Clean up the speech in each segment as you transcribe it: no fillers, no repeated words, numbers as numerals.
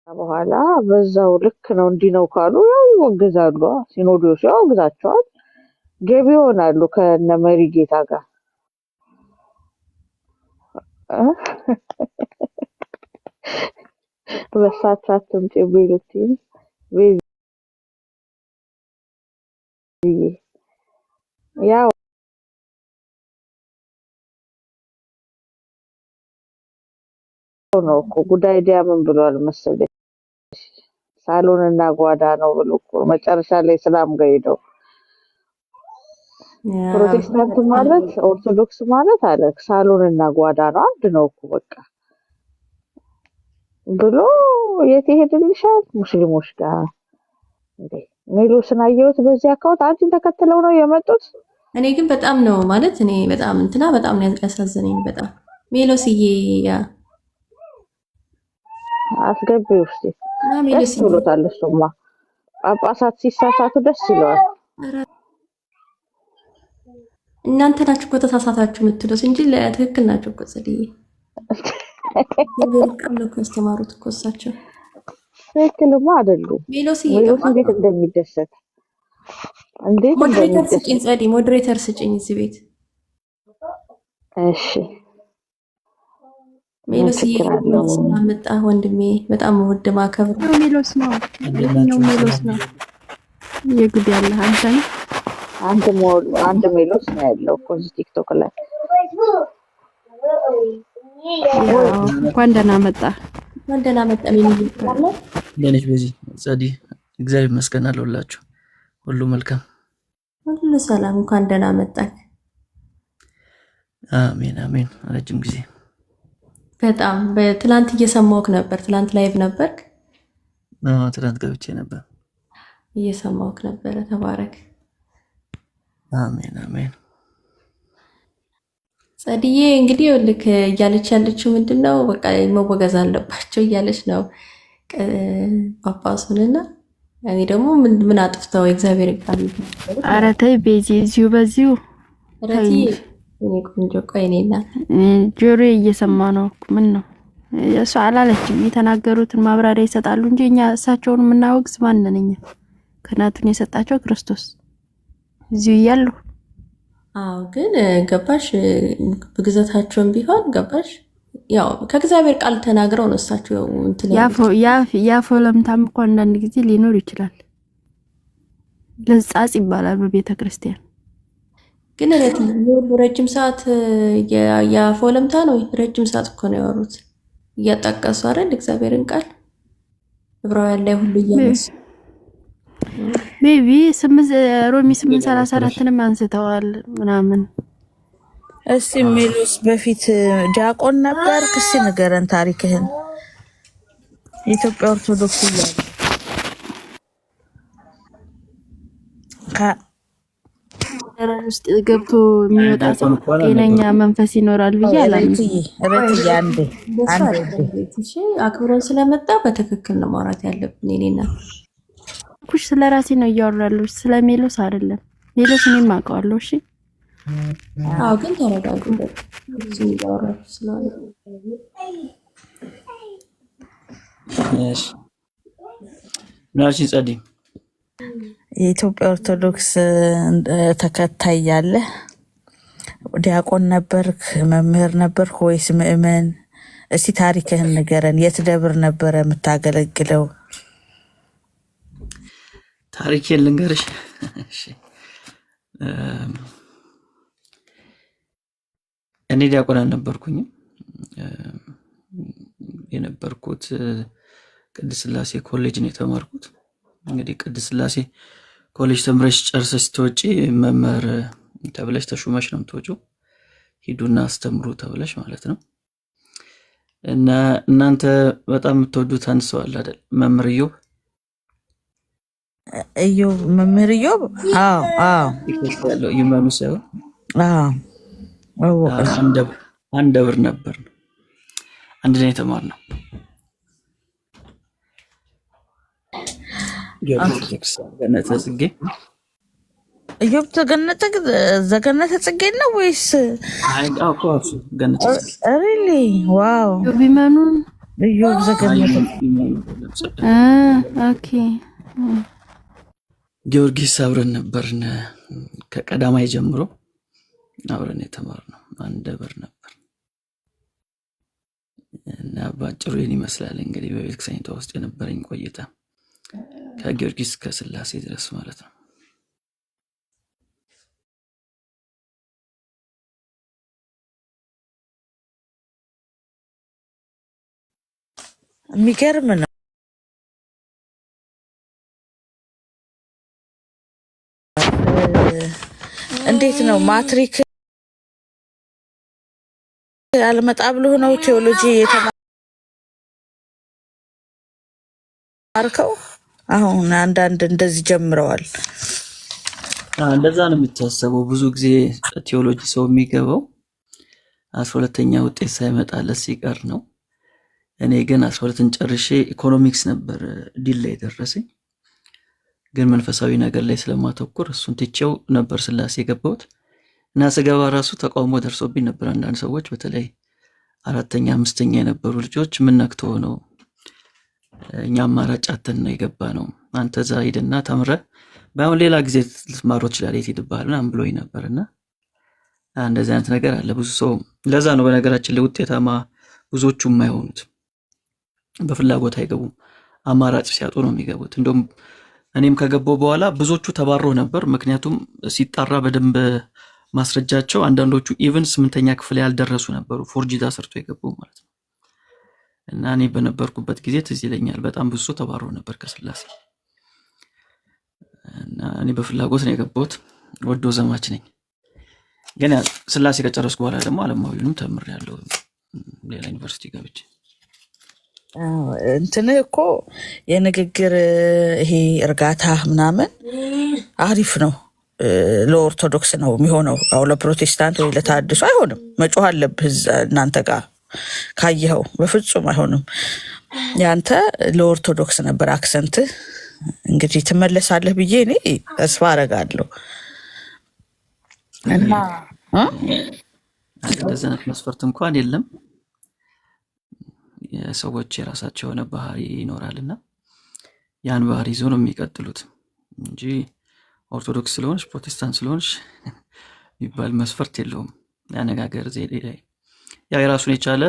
በኋላ በዛው ልክ ነው እንዲህ ነው ካሉ ያው ይወገዛሉ። ሲኖዶሱ ያወግዛቸዋል። ገቢ ይሆናሉ ከነ መሪ ጌታ ጋር በሳቻትም ጭቤልቲ በዚህ ያው ነው እኮ ጉዳይ ዲያምን ብሏል መሰለኝ። ሳሎንና ጓዳ ነው ብሎ እኮ መጨረሻ ላይ እስላም ጋር ሄደው ፕሮቴስታንት ማለት ኦርቶዶክስ ማለት አለ ሳሎንና ጓዳ ነው አንድ ነው እኮ በቃ ብሎ የት ይሄድልሻል ሙስሊሞች ጋር እንዴ ሜሎስን አየሁት በዚህ አካውንት አንቺን ተከትለው ነው የመጡት። እኔ ግን በጣም ነው ማለት እኔ በጣም እንትና በጣም ነው ያሳዘነኝ። በጣም ሜሎስዬ ያ አስገቢው እስቲ ደስ ብሎታል። እሱማ ጳጳሳት ሲሳሳቱ ደስ ይለዋል። እናንተ ናችሁ እኮ ተሳሳታችሁ የምትሉት እንጂ ለትክክል ናቸው እኮ ጽድዬ በቃም ነው ያስተማሩት እኮ እሳቸው ትክክልማ አይደሉም። ሜሎስዬ እንዴት እንደሚደሰት እንዴት ሞዴሬተር ስጭኝ ጸዲ ሞዴሬተር ስጭኝ እዚህ ቤት እሺ ሜሎስዬ ስለመጣ ወንድሜ በጣም ወድ ማከብር ሜሎስ ነው ሜሎስ ነው የጉድ ያለ አንድ ሜሎስ ነው ያለው እኮ እዚህ ቲክቶክ ላይ እንኳን ደህና መጣ ለኔሽ በዚህ ጸዲ እግዚአብሔር ይመስገን አለሁላችሁ። ሁሉ መልካም ሁሉ ሰላም። እንኳን ደህና መጣህ። አሜን አሜን። ረጅም ጊዜ በጣም በትላንት እየሰማሁህ ነበር። ትላንት ላይቭ ነበርክ? ትላንት ገብቼ ነበር እየሰማሁህ ነበር። ተባረክ። አሜን አሜን። ጸድዬ እንግዲህ ልክ እያለች ያለችው ምንድነው በቃ መወገዝ አለባቸው እያለች ነው ጳጳሱንና እኔ ደግሞ ምን አጥፍተው እግዚአብሔር ቃል ኧረ ተይ ቤዚ እዚሁ በዚሁ ረቲ እኔ ቆንጆ ቆይ እኔና ጆሮ እየሰማ ነው። ምን ነው እሱ አላለችም። የተናገሩትን ማብራሪያ ይሰጣሉ እንጂ እኛ እሳቸውን የምናወግዝ ማን ነን እኛ? ከናቱን የሰጣቸው ክርስቶስ እዚሁ እያሉ ግን ገባሽ በግዛታቸውን ቢሆን ገባሽ ያው ከእግዚአብሔር ቃል ተናግረው ነው እሳቸው እንትን ያፎ ለምታም እኮ አንዳንድ ጊዜ ሊኖር ይችላል። ለጻጽ ይባላል በቤተ ክርስቲያን። ግን ረጅም ሰዓት ያፎ ለምታ ነው ረጅም ሰዓት እኮ ነው ያወሩት እያጣቀሱ አይደል እግዚአብሔርን ቃል ዕብራውያን ላይ ሁሉ እያነሱ ቤቢ ሮሚ 834ንም አንስተዋል ምናምን። እስቲ ሜሎስ በፊት ዲያቆን ነበር። እስቲ ንገረን ታሪክህን። የኢትዮጵያ ኦርቶዶክስ ይላል ደረጃ ውስጥ ገብቶ የሚወጣ ሰው ጤነኛ መንፈስ ይኖራል ብዬ አላምንም። ረትዬ አንዴ አክብሮን ስለመጣ በትክክል ነው ማውራት ያለብን እኔና ኩሽ ስለራሴ ነው እያወራለሁ ስለ ሜሎስ አይደለም። ሜሎስ እኔም አውቀዋለሁ። እሺ ግን ተረጋጉ። እዚህ እያወራችሁ ስለሆነ እሺ ናቺ ጸዲ የኢትዮጵያ ኦርቶዶክስ ተከታይ ያለ ዲያቆን ነበርክ? መምህር ነበርክ ወይስ ምእመን? እስቲ ታሪክህን ንገረን። የት ደብር ነበረ የምታገለግለው? ታሪኬን ልንገርሽ። እሺ እኔ ዲያቆን አልነበርኩኝም። የነበርኩት ቅድስት ሥላሴ ኮሌጅ ነው የተማርኩት። እንግዲህ ቅድስት ሥላሴ ኮሌጅ ተምረሽ ጨርሰሽ ስትወጪ መምህር ተብለሽ ተሹመሽ ነው የምትወጪው። ሂዱና አስተምሩ ተብለሽ ማለት ነው። እና እናንተ በጣም የምትወዱት አንድ ሰው አለ አይደል? መምህር ኢዮብ መምህር ኢዮብ ያለው ይመኑ ሳይሆን አንድ ደብር ነበር፣ አንድ ላይ የተማርነው። ገነተ ጽጌ ኢዮብ ዘገነተ ጽጌ ነው ወይስ? ገነተ ጽጌ ሪሊ ዋው። ኢዮብ ይመኑ ኢዮብ ዘገነተ ኦኬ ጊዮርጊስ አብረን ነበርን ከቀዳማይ ጀምሮ አብረን የተማርነው አንድ ደብር ነበር እና ባጭሩ ይህን ይመስላል እንግዲህ በቤተክርስቲያኒቷ ውስጥ የነበረኝ ቆይታ ከጊዮርጊስ ከስላሴ ድረስ ማለት ነው። የሚገርም ነው። እንዴት ነው ማትሪክ አልመጣ ብሎ ነው ቴዎሎጂ የተማርከው? አሁን አንዳንድ እንደዚህ ጀምረዋል። እንደዛ ነው የሚታሰበው። ብዙ ጊዜ ቴዎሎጂ ሰው የሚገባው 12ኛ ውጤት ሳይመጣለት ሲቀር ነው። እኔ ግን 12ን ጨርሼ ኢኮኖሚክስ ነበር ዲል ላይ ደረሰኝ። ግን መንፈሳዊ ነገር ላይ ስለማተኩር እሱን ትቼው ነበር ስላሴ የገባሁት እና ስገባ ራሱ ተቃውሞ ደርሶብኝ ነበር። አንዳንድ ሰዎች በተለይ 4ኛ 5ኛ የነበሩ ልጆች ምን ነክቶ ነው እኛ አማራጭ አተን ነው የገባ ነው አንተ እዛ ሂድና ተምረህ ባይሆን ሌላ ጊዜ ልትማሩ ትችላለህ ይትባል ምናምን ብሎኝ ነበርና እንደዚህ አይነት ነገር አለ ብዙ ሰው። ለዛ ነው በነገራችን ላይ ውጤታማ ብዙዎቹ የማይሆኑት በፍላጎት አይገቡም፣ አማራጭ ሲያጡ ነው የሚገቡት። እንደውም እኔም ከገባው በኋላ ብዙዎቹ ተባሮ ነበር። ምክንያቱም ሲጣራ በደንብ ማስረጃቸው አንዳንዶቹ ኢቭን 8ኛ ክፍል ያልደረሱ ነበሩ፣ ፎርጂዳ ሰርቶ የገቡ ማለት ነው። እና እኔ በነበርኩበት ጊዜ ትዝ ይለኛል በጣም ብዙ ሰው ተባሮ ነበር ከስላሴ። እና እኔ በፍላጎት ነው የገባሁት፣ ወዶ ዘማች ነኝ። ግን ስላሴ ከጨረስኩ በኋላ ደግሞ አለማዊንም ተምሬያለሁ ሌላ ዩኒቨርሲቲ ገብቼ። እንትን እኮ የንግግር ይሄ እርጋታ ምናምን አሪፍ ነው። ለኦርቶዶክስ ነው የሚሆነው። አው ለፕሮቴስታንት ወይ ለታድሶ አይሆንም። መጮህ አለብህ እናንተ ጋር ካየኸው በፍጹም አይሆንም። ያንተ ለኦርቶዶክስ ነበር አክሰንት። እንግዲህ ትመለሳለህ ብዬ እኔ ተስፋ አረጋለሁ። እና እንደዚህ አይነት መስፈርት እንኳን የለም። የሰዎች የራሳቸው የሆነ ባህሪ ይኖራልና ያን ባህሪ ይዞ ነው የሚቀጥሉት እንጂ ኦርቶዶክስ ስለሆንሽ ፕሮቴስታንት ስለሆንሽ የሚባል መስፈርት የለውም። ያነጋገር ዘዴ ላይ ያው የራሱን የቻለ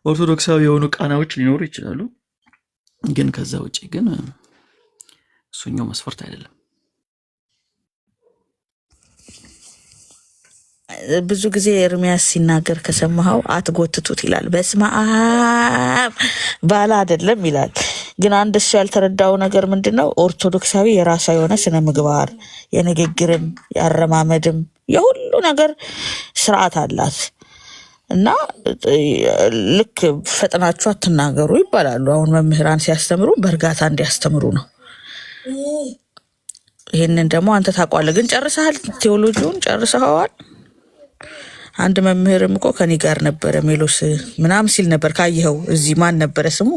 ኦርቶዶክሳዊ የሆኑ ቃናዎች ሊኖሩ ይችላሉ። ግን ከዛ ውጪ ግን እሱኛው መስፈርት አይደለም። ብዙ ጊዜ ኤርሚያስ ሲናገር ከሰማኸው አትጎትቱት ይላል። በስመ አብ ባላ አይደለም ይላል። ግን አንድ እሱ ያልተረዳው ነገር ምንድን ነው? ኦርቶዶክሳዊ የራሷ የሆነ ስነ ምግባር፣ የንግግርም የአረማመድም የሁሉ ነገር ስርዓት አላት እና ልክ ፈጥናችሁ አትናገሩ ይባላሉ። አሁን መምህራን ሲያስተምሩ በእርጋታ እንዲያስተምሩ ነው። ይህንን ደግሞ አንተ ታውቋለህ። ግን ጨርሰሃል፣ ቴዎሎጂውን ጨርሰኸዋል። አንድ መምህርም እኮ ከኔ ጋር ነበረ ሜሎስ ምናምን ሲል ነበር። ካየኸው እዚህ ማን ነበረ ስሙ?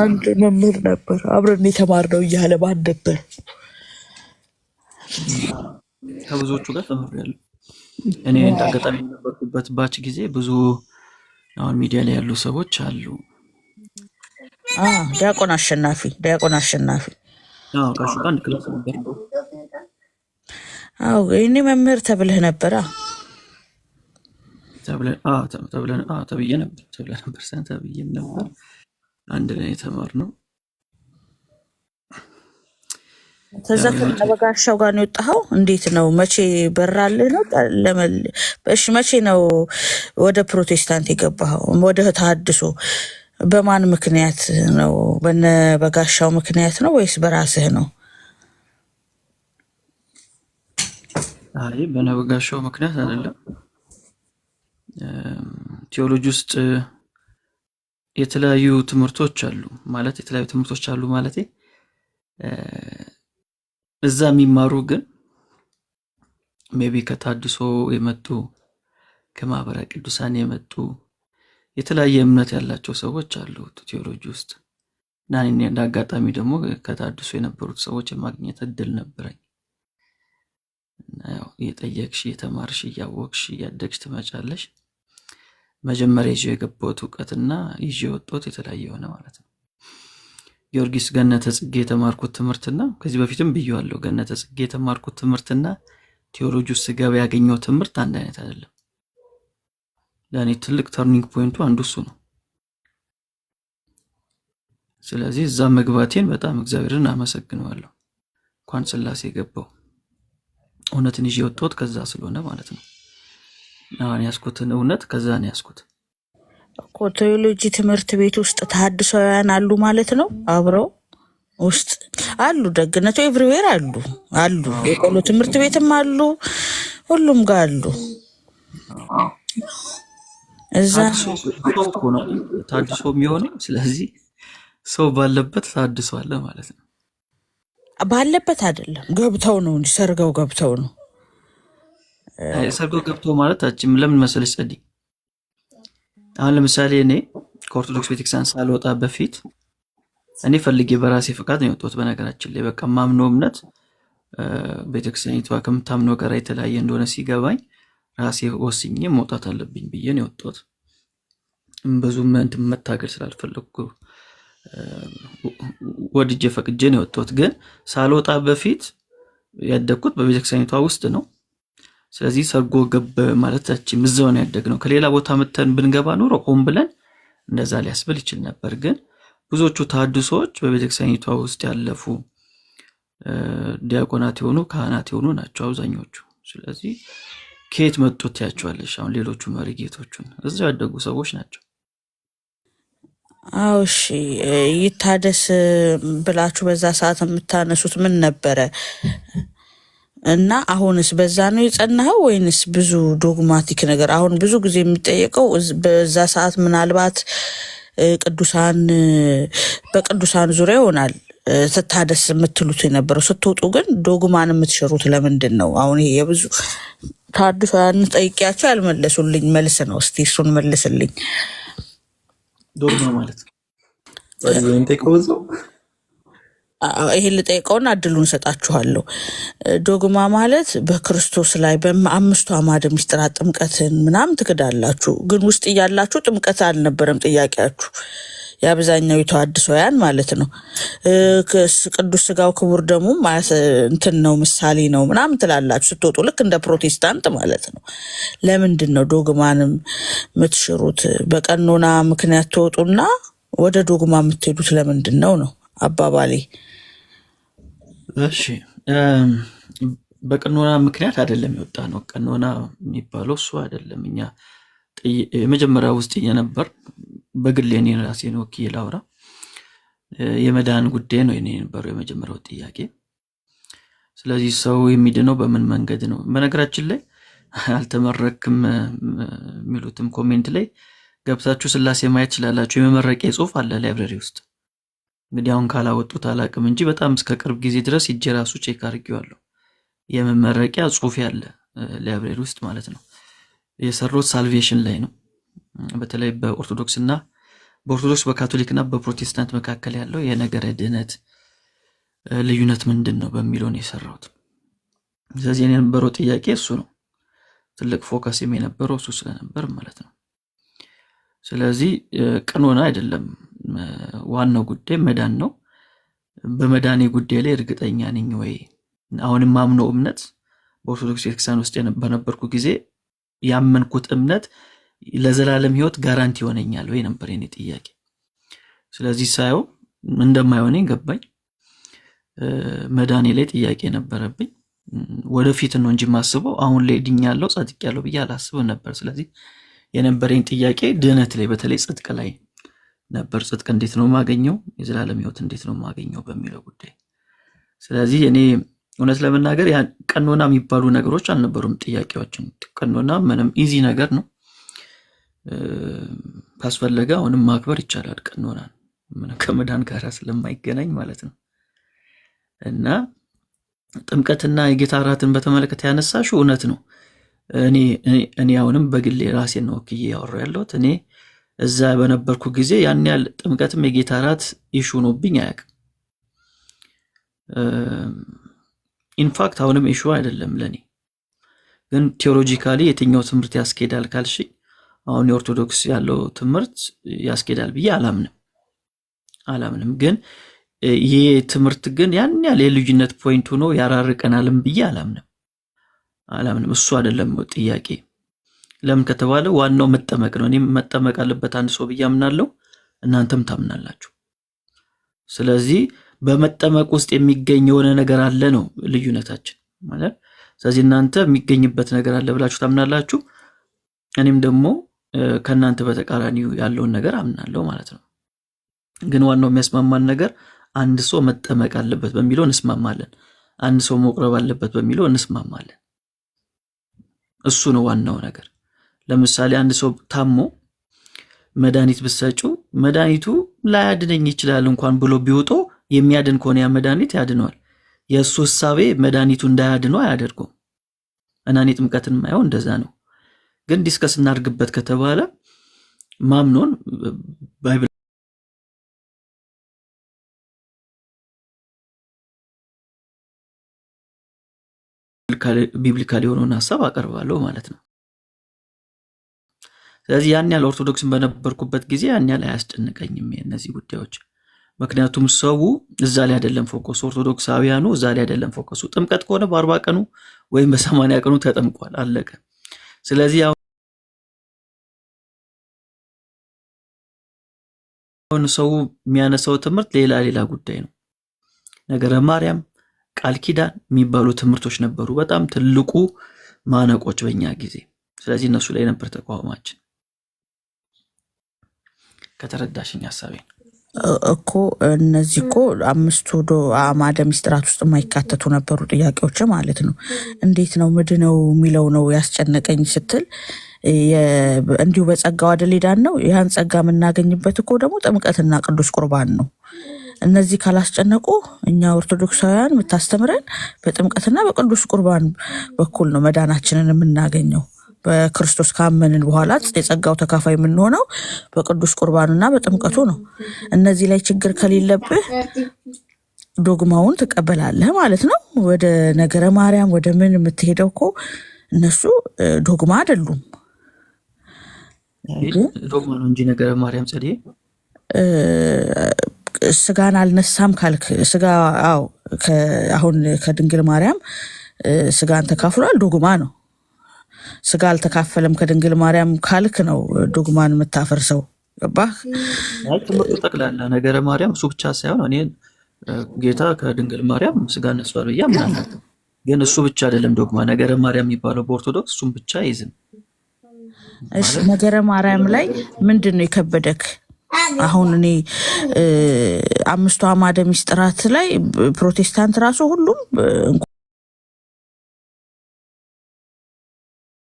አንድ መምህር ነበር አብረን የተማርነው እያለ ማን ነበር? ከብዙዎቹ ጋር ተምሬያለሁ። እኔ እንዳጋጣሚ የነበርኩበት ባች ጊዜ ብዙ አሁን ሚዲያ ላይ ያሉ ሰዎች አሉ። ዲያቆን አሸናፊ ከሱ ጋር አንድ ክላስ ነበር። እኔ መምህር ተብለህ ነበረ? ተብዬ ነበር። አንድ ላይ የተማርነው። ከዛ ከበጋሻው ጋር ነው የወጣኸው? እንዴት ነው? መቼ በራልህ ነው? እሺ፣ መቼ ነው ወደ ፕሮቴስታንት የገባኸው? ወደ ተሐድሶ በማን ምክንያት ነው? በነ በጋሻው ምክንያት ነው ወይስ በራስህ ነው? አይ በነ በጋሻው ምክንያት አይደለም። ቴዎሎጂ ውስጥ የተለያዩ ትምህርቶች አሉ ማለት እዛ የሚማሩ ግን ሜቢ ከታድሶ የመጡ ከማህበረ ቅዱሳን የመጡ የተለያየ እምነት ያላቸው ሰዎች አሉ ቴዎሎጂ ውስጥ። እና እኔ እንዳጋጣሚ ደግሞ ከታድሶ የነበሩት ሰዎች የማግኘት እድል ነበረኝ። እና ያው እየጠየቅሽ እየተማርሽ እያወቅሽ እያደግሽ ትመጫለሽ። መጀመሪያ ይዤ የገባሁት እውቀትና ይዤ የወጣሁት የተለያየ ሆነ ማለት ነው። ጊዮርጊስ ገነተ ጽጌ የተማርኩት ትምህርትና ከዚህ በፊትም ብየዋለሁ፣ ገነተ ጽጌ የተማርኩት ትምህርትና ቴዎሎጂ ውስጥ ስገባ ያገኘው ትምህርት አንድ አይነት አይደለም። ለእኔ ትልቅ ተርኒንግ ፖይንቱ አንዱ እሱ ነው። ስለዚህ እዛ መግባቴን በጣም እግዚአብሔርን አመሰግነዋለሁ። እንኳን ስላሴ ገባው እውነትን ይዤ የወጣሁት ከዛ ስለሆነ ማለት ነው። አሁን ያስኩትን እውነት ከዛ ነው ያስኩት እኮ። ቴዎሎጂ ትምህርት ቤት ውስጥ ተሐድሶውያን አሉ ማለት ነው። አብረው ውስጥ አሉ። ደግነቱ ኤቭሪዌር አሉ። የቆሎ ትምህርት ቤትም አሉ፣ ሁሉም ጋር አሉ። እዛ ታድሶ የሚሆነው ስለዚህ ሰው ባለበት ታድሶ አለ ማለት ነው። ባለበት አይደለም፣ ገብተው ነው እንጂ ሰርገው ገብተው ነው። ሰርገው ገብተው ማለት አጭም ለምን መሰለሽ ጸዲ፣ አሁን ለምሳሌ እኔ ከኦርቶዶክስ ቤተክርስቲያን ሳልወጣ በፊት እኔ ፈልጌ በራሴ ፍቃድ ነው የወጣሁት። በነገራችን ላይ በቃ ማምነው እምነት ቤተክርስቲያኒቷ ከምታምነው ጋር የተለያየ እንደሆነ ሲገባኝ ራሴ ወስኜ መውጣት አለብኝ ብዬ ነው የወጣሁት። ብዙም እንትን መታገል ስላልፈለኩ ወድጄ ፈቅጄ ነው የወጣሁት። ግን ሳልወጣ በፊት ያደግኩት በቤተክርስቲያኒቷ ውስጥ ነው። ስለዚህ ሰርጎ ገብ ማለታችን ምዛው ነው ያደግነው። ከሌላ ቦታ መተን ብንገባ ኑሮ ሆን ብለን እንደዛ ሊያስብል ይችል ነበር። ግን ብዙዎቹ ተሐድሶዎች በቤተክርስቲያኒቷ ውስጥ ያለፉ ዲያቆናት የሆኑ ካህናት የሆኑ ናቸው አብዛኞቹ። ስለዚህ ከየት መጡት ያቸዋለሽ? አሁን ሌሎቹ መሪጌቶቹን እዛው ያደጉ ሰዎች ናቸው። አዎ እሺ፣ ይታደስ ብላችሁ በዛ ሰዓት የምታነሱት ምን ነበረ? እና አሁንስ በዛ ነው የጸናኸው ወይንስ ብዙ ዶግማቲክ ነገር? አሁን ብዙ ጊዜ የሚጠየቀው በዛ ሰዓት ምናልባት በቅዱሳን ዙሪያ ይሆናል ስታደስ የምትሉት የነበረው። ስትወጡ ግን ዶግማን የምትሽሩት ለምንድን ነው? አሁን ይሄ የብዙ ተሐድሶያን ጠይቄያቸው ያልመለሱልኝ መልስ ነው። እስቲ እሱን መልስልኝ። ዶግማ ማለት ይሄን ልጠይቀውና እድሉን ሰጣችኋለሁ። ዶግማ ማለት በክርስቶስ ላይ በአምስቱ አዕማደ ምስጢራት ጥምቀትን ምናምን ትክዳላችሁ፣ ግን ውስጥ እያላችሁ ጥምቀት አልነበረም ጥያቄያችሁ። የአብዛኛው የተሐድሶያን ማለት ነው። ቅዱስ ስጋው ክቡር ደሙ እንትን ነው ምሳሌ ነው ምናምን ትላላችሁ ስትወጡ፣ ልክ እንደ ፕሮቴስታንት ማለት ነው። ለምንድን ነው ዶግማንም የምትሽሩት? በቀኖና ምክንያት ትወጡና ወደ ዶግማ የምትሄዱት ለምንድን ነው ነው አባባሌ። እሺ፣ በቀኖና ምክንያት አይደለም የወጣ ነው። ቀኖና የሚባለው እሱ አይደለም። እኛ የመጀመሪያ ውስጥ የነበር በግሌ እኔ ራሴን ወክዬ ላውራ፣ የመዳን ጉዳይ ነው የነበረው የመጀመሪያው ጥያቄ። ስለዚህ ሰው የሚድነው በምን መንገድ ነው? በነገራችን ላይ አልተመረክም የሚሉትም ኮሜንት ላይ ገብታችሁ ስላሴ ማየት ይችላላችሁ። የመመረቂያ ጽሑፍ አለ ላይብረሪ ውስጥ። እንግዲህ አሁን ካላወጡት አላቅም እንጂ በጣም እስከ ቅርብ ጊዜ ድረስ ሂጄ ራሱ ቼክ አድርጌዋለሁ። የመመረቂያ ጽሑፍ ያለ ላይብረሪ ውስጥ ማለት ነው። የሰሩት ሳልቬሽን ላይ ነው። በተለይ በኦርቶዶክስ በካቶሊክና በፕሮቴስታንት መካከል ያለው የነገረ ድህነት ልዩነት ምንድን ነው በሚለው ነው የሰራሁት። ስለዚህ የነበረው ጥያቄ እሱ ነው። ትልቅ ፎከስ የነበረው እሱ ስለነበር ማለት ነው። ስለዚህ ቀኖና አይደለም ዋናው ጉዳይ፣ መዳን ነው። በመዳኔ ጉዳይ ላይ እርግጠኛ ነኝ ወይ? አሁንም ማምነው እምነት በኦርቶዶክስ ቤተክርስቲያን ውስጥ በነበርኩ ጊዜ ያመንኩት እምነት ለዘላለም ሕይወት ጋራንቲ ይሆነኛል ወይ ነበር የኔ ጥያቄ። ስለዚህ ሳየው እንደማይሆነኝ ገባኝ። መዳኔ ላይ ጥያቄ ነበረብኝ። ወደፊት ነው እንጂ ማስበው አሁን ላይ ድኛለሁ ጸድቄያለሁ ብዬ አላስብም ነበር። ስለዚህ የነበረኝ ጥያቄ ድህነት ላይ በተለይ ጽድቅ ላይ ነበር። ጽድቅ እንዴት ነው ማገኘው? የዘላለም ሕይወት እንዴት ነው ማገኘው በሚለው ጉዳይ። ስለዚህ እኔ እውነት ለመናገር ቀኖና የሚባሉ ነገሮች አልነበሩም ጥያቄዎችን። ቀኖና ምንም ኢዚ ነገር ነው። ካስፈለገ አሁንም ማክበር ይቻላል ቀኖናን፣ ከመዳን ጋር ስለማይገናኝ ማለት ነው። እና ጥምቀትና የጌታ እራትን በተመለከተ ያነሳሽው እውነት ነው። እኔ አሁንም በግሌ ራሴን ነው ወክዬ ያወራሁ ያለሁት። እኔ እዛ በነበርኩ ጊዜ ያን ያህል ጥምቀትም የጌታ እራት ኢሹ ሆኖብኝ አያውቅም። ኢንፋክት አሁንም ኢሹ አይደለም ለኔ። ግን ቴዎሎጂካሊ የትኛው ትምህርት ያስኬዳል ካልሽ አሁን የኦርቶዶክስ ያለው ትምህርት ያስኬዳል ብዬ አላምንም። ግን ይሄ ትምህርት ግን ያን ያለ የልዩነት ፖይንት ሆኖ ያራርቀናልም ብዬ አላምንም። እሱ አይደለም ጥያቄ። ለምን ከተባለ ዋናው መጠመቅ ነው። እኔም መጠመቅ አለበት አንድ ሰው ብዬ አምናለሁ፣ እናንተም ታምናላችሁ። ስለዚህ በመጠመቅ ውስጥ የሚገኝ የሆነ ነገር አለ ነው ልዩነታችን ማለት። ስለዚህ እናንተ የሚገኝበት ነገር አለ ብላችሁ ታምናላችሁ፣ እኔም ደግሞ ከእናንተ በተቃራኒው ያለውን ነገር አምናለሁ ማለት ነው። ግን ዋናው የሚያስማማን ነገር አንድ ሰው መጠመቅ አለበት በሚለው እንስማማለን፣ አንድ ሰው መቁረብ አለበት በሚለው እንስማማለን። እሱ ነው ዋናው ነገር። ለምሳሌ አንድ ሰው ታሞ መድኃኒት ብትሰጪው መድኃኒቱ ላያድነኝ ይችላል እንኳን ብሎ ቢወጦ የሚያድን ከሆነ ያ መድኃኒት ያድነዋል። የእሱ ሐሳቤ መድኃኒቱ እንዳያድነው አያደርገውም። እና እኔ ጥምቀትን ማየው እንደዛ ነው። ግን ዲስከስ እናድርግበት ከተባለ ማምኖን ባይብል ቢብሊካል የሆነውን ሐሳብ አቀርባለሁ ማለት ነው። ስለዚህ ያን ያህል ኦርቶዶክስን በነበርኩበት ጊዜ ያን ያህል አያስጨንቀኝም እነዚህ ጉዳዮች። ምክንያቱም ሰው እዛ ላይ አይደለም ፎከሱ፣ ኦርቶዶክሳውያኑ እዛ ላይ አይደለም ፎከሱ። ጥምቀት ከሆነ በ40 ቀኑ ወይም በ80 ቀኑ ተጠምቋል፣ አለቀ። ስለዚህ አሁን ሰው የሚያነሳው ትምህርት ሌላ ጉዳይ ነው። ነገረ ማርያም፣ ቃል ኪዳን የሚባሉ ትምህርቶች ነበሩ፣ በጣም ትልቁ ማነቆች በእኛ ጊዜ። ስለዚህ እነሱ ላይ ነበር ተቋማችን። ከተረዳሽኝ ሐሳቤን እኮ እነዚህ እኮ 5 አዕማደ ምስጢራት ውስጥ የማይካተቱ ነበሩ ጥያቄዎች ማለት ነው። እንዴት ነው ምድነው የሚለው ነው ያስጨነቀኝ ስትል እንዲሁ በጸጋው አይደል ሄዳን ነው። ያን ጸጋ የምናገኝበት እኮ ደግሞ ጥምቀትና ቅዱስ ቁርባን ነው። እነዚህ ካላስጨነቁ እኛ ኦርቶዶክሳውያን የምታስተምረን በጥምቀትና በቅዱስ ቁርባን በኩል ነው መዳናችንን የምናገኘው። በክርስቶስ ካመንን በኋላ የጸጋው ተካፋይ የምንሆነው በቅዱስ ቁርባንና በጥምቀቱ ነው። እነዚህ ላይ ችግር ከሌለብህ ዶግማውን ትቀበላለህ ማለት ነው። ወደ ነገረ ማርያም ወደ ምን የምትሄደው እኮ እነሱ ዶግማ አይደሉም። ዶግማ ነው እንጂ ነገረ ማርያም ጸዴ ስጋን አልነሳም ካልክ ስጋ አሁን ከድንግል ማርያም ስጋን ተካፍሏል፣ ዶግማ ነው። ስጋ አልተካፈለም ከድንግል ማርያም ካልክ ነው ዶግማን የምታፈርሰው። ገባህ? ትምህርቱ ጠቅላላ ነገረ ማርያም እሱ ብቻ ሳይሆን እኔ ጌታ ከድንግል ማርያም ስጋ ነስቷል ብዬ አምናለሁ። ግን እሱ ብቻ አይደለም ዶግማ። ነገረ ማርያም የሚባለው በኦርቶዶክስ እሱም ብቻ አይዝም። እሺ ነገረ ማርያም ላይ ምንድን ነው የከበደክ? አሁን እኔ 5 አዕማደ ምስጢራት ላይ ፕሮቴስታንት ራሱ ሁሉም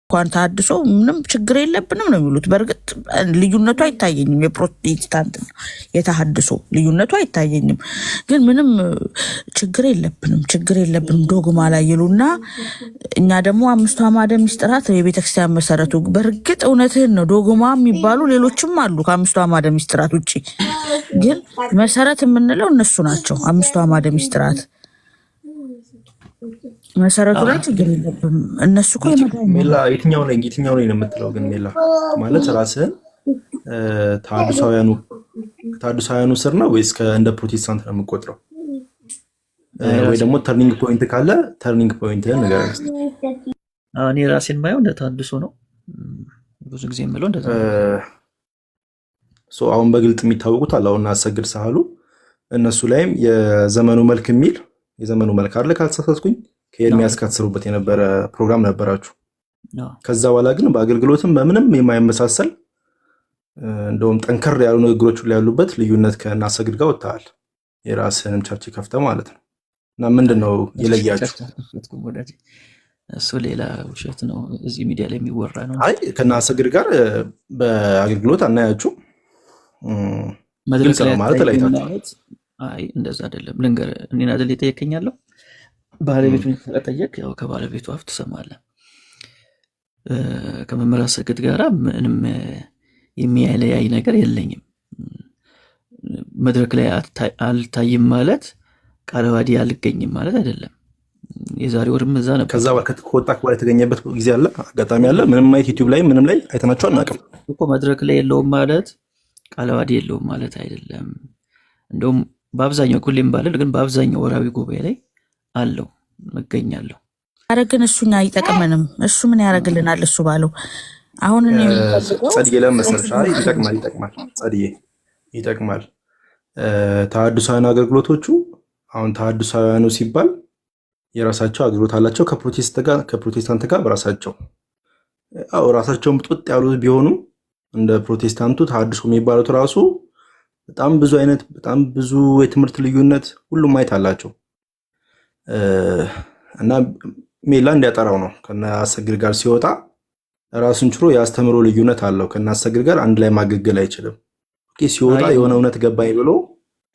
እንኳን ታድሶ ምንም ችግር የለብንም ነው የሚሉት። በእርግጥ ልዩነቱ አይታየኝም፣ የፕሮቴስታንት የተሐድሶ ልዩነቱ አይታየኝም። ግን ምንም ችግር የለብንም ዶግማ ላይ ይሉና እኛ ደግሞ 5 አዕማደ ምስጢራት የቤተክርስቲያን መሰረቱ። በእርግጥ እውነትህን ነው፣ ዶግማ የሚባሉ ሌሎችም አሉ ከ5 አዕማደ ምስጢራት ውጭ። ግን መሰረት የምንለው እነሱ ናቸው። 5 አዕማደ ምስጢራት መሰረቱ ላይ ችግር የለብም። እነሱ እኮ ሜላ የትኛው ነኝ የምትለው ግን ሜላ ማለት ራስህን ተሐድሳውያኑ ስር ነው ወይስ እንደ ፕሮቴስታንት ነው የምቆጥረው? ወይ ደግሞ ተርኒንግ ፖይንት ካለ ተርኒንግ ፖይንትህን ንገረኝ እስኪ። እኔ ራሴን ማየው እንደ ተሐድሶ ነው ብዙ ጊዜ የምለው እንደዛ። አሁን በግልጥ የሚታወቁት አላውና አሰግድ ሳህሉ እነሱ ላይም የዘመኑ መልክ የሚል የዘመኑ መልክ አለ ካልተሳሳትኩኝ፣ ከኤርሚያስ ካትሰሩበት የነበረ ፕሮግራም ነበራችሁ። ከዛ በኋላ ግን በአገልግሎትም በምንም የማይመሳሰል እንደውም ጠንከር ያሉ ንግግሮች ላይ ያሉበት ልዩነት ከናሰግድ ጋር ወጥተዋል። የራስህንም ቸርች ከፍተህ ማለት ነው። እና ምንድነው የለያችሁ? እሱ ሌላ ውሸት ነው፣ እዚህ ሚዲያ ላይ የሚወራ ነው። አይ ከናሰግድ ጋር በአገልግሎት አናያችሁ መድረክ ላይ ማለት ተለያይታችሁ። አይ እንደዛ አይደለም። ልንገርህ፣ እኔን አይደል የጠየቀኛለሁ። ባለቤቱን ተጠየቅ፣ ያው ከባለቤቱ አፍ ትሰማለህ። ከመምህር አሰግድ ጋር ምንም የሚያለያይ ነገር የለኝም። መድረክ ላይ አልታይም ማለት ቃለ ዓዋዲ አልገኝም ማለት አይደለም። የዛሬ ወርም እዛ ነበር። ከዛ ከወጣ በኋላ የተገኘበት ጊዜ አለ፣ አጋጣሚ አለ። ምንም አይነት ዩቲዩብ ላይ ምንም ላይ አይተናቸው አናውቅም እኮ። መድረክ ላይ የለውም ማለት ቃለዋዲ የለውም ማለት አይደለም። እንደውም በአብዛኛው ሁሌም ባልል ግን በአብዛኛው ወራዊ ጉባኤ ላይ አለው እገኛለሁ። አረ ግን እሱኛ አይጠቅመንም። እሱ ምን ያደርግልናል? እሱ ባለው አሁን እኔ ጸድዬ ለመሰለሽ ይጠቅማል። ጸድዬ ይጠቅማል። ተሐድሳውያን አገልግሎቶቹ አሁን ተሐድሳውያኑ ሲባል የራሳቸው አገልግሎት አላቸው ከፕሮቴስታንት ጋር በራሳቸው ራሳቸውን ጡጥ ያሉ ቢሆኑም እንደ ፕሮቴስታንቱ ተሐድሶ የሚባሉት ራሱ በጣም ብዙ የትምህርት ልዩነት ሁሉም ማየት አላቸው እና ሜላ እንዲያጠራው ነው ከነ አሰግድ ጋር ሲወጣ ራሱን ችሎ የአስተምሮ ልዩነት አለው። ከነ አሰግድ ጋር አንድ ላይ ማገገል አይችልም። ሲወጣ የሆነ እውነት ገባኝ ብሎ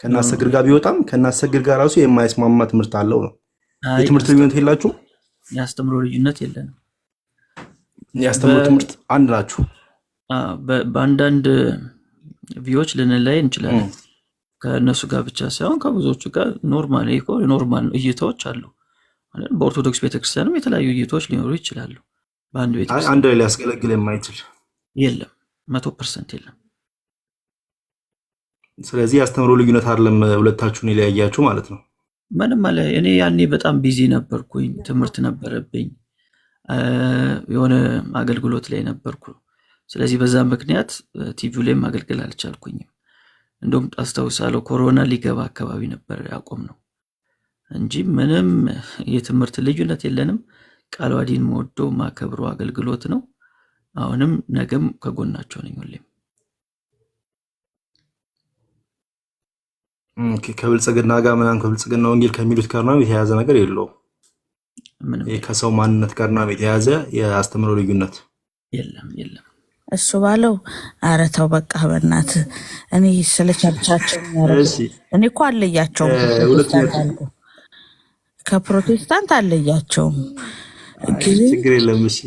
ከነ አሰግድ ጋር ቢወጣም ከነ አሰግድ ጋር ራሱ የማይስማማ ትምህርት አለው ነው። የትምህርት ልዩነት የላችሁም? የአስተምሮ ልዩነት የለንም። የአስተምሮ ትምህርት አንድ ናችሁ። በአንዳንድ ቪዎች ልንለይ እንችላለን። ከእነሱ ጋር ብቻ ሳይሆን ከብዙዎቹ ጋር ኖርማል እይታዎች አሉ። በኦርቶዶክስ ቤተክርስቲያንም የተለያዩ እይታዎች ሊኖሩ ይችላሉ። በአንድ ቤተክርስቲያን አንድ ላይ ሊያስገለግል የማይችል የለም፣ 100% የለም። ስለዚህ የአስተምሮ ልዩነት አይደለም ሁለታችሁን የለያያችሁ ማለት ነው። ምንም አለ። እኔ ያኔ በጣም ቢዚ ነበርኩኝ፣ ትምህርት ነበረብኝ፣ የሆነ አገልግሎት ላይ ነበርኩ። ስለዚህ በዛ ምክንያት ቲቪው ላይ ማገልገል አልቻልኩኝም። እንደውም አስታውሳለሁ ኮሮና ሊገባ አካባቢ ነበር ያቆምነው እንጂ ምንም የትምህርት ልዩነት የለንም። ቃልዋዲን መወደው ማከብሮ አገልግሎት ነው። አሁንም ነገም ከጎናቸው ነኝ ሁሌም። ከብልጽግና ጋር ምናምን ከብልጽግና ወንጌል ከሚሉት ጋር ነው የተያያዘ ነገር የለውም። ከሰው ማንነት ጋር ነው የተያያዘ የአስተምሮ ልዩነት የለም። እሱ ባለው ኧረ ተው በቃ በእናትህ። እኔ ስለቻቻቸው እኔ እኮ አለያቸውም ከፕሮቴስታንት አለያቸውም። ችግር የለም። እሺ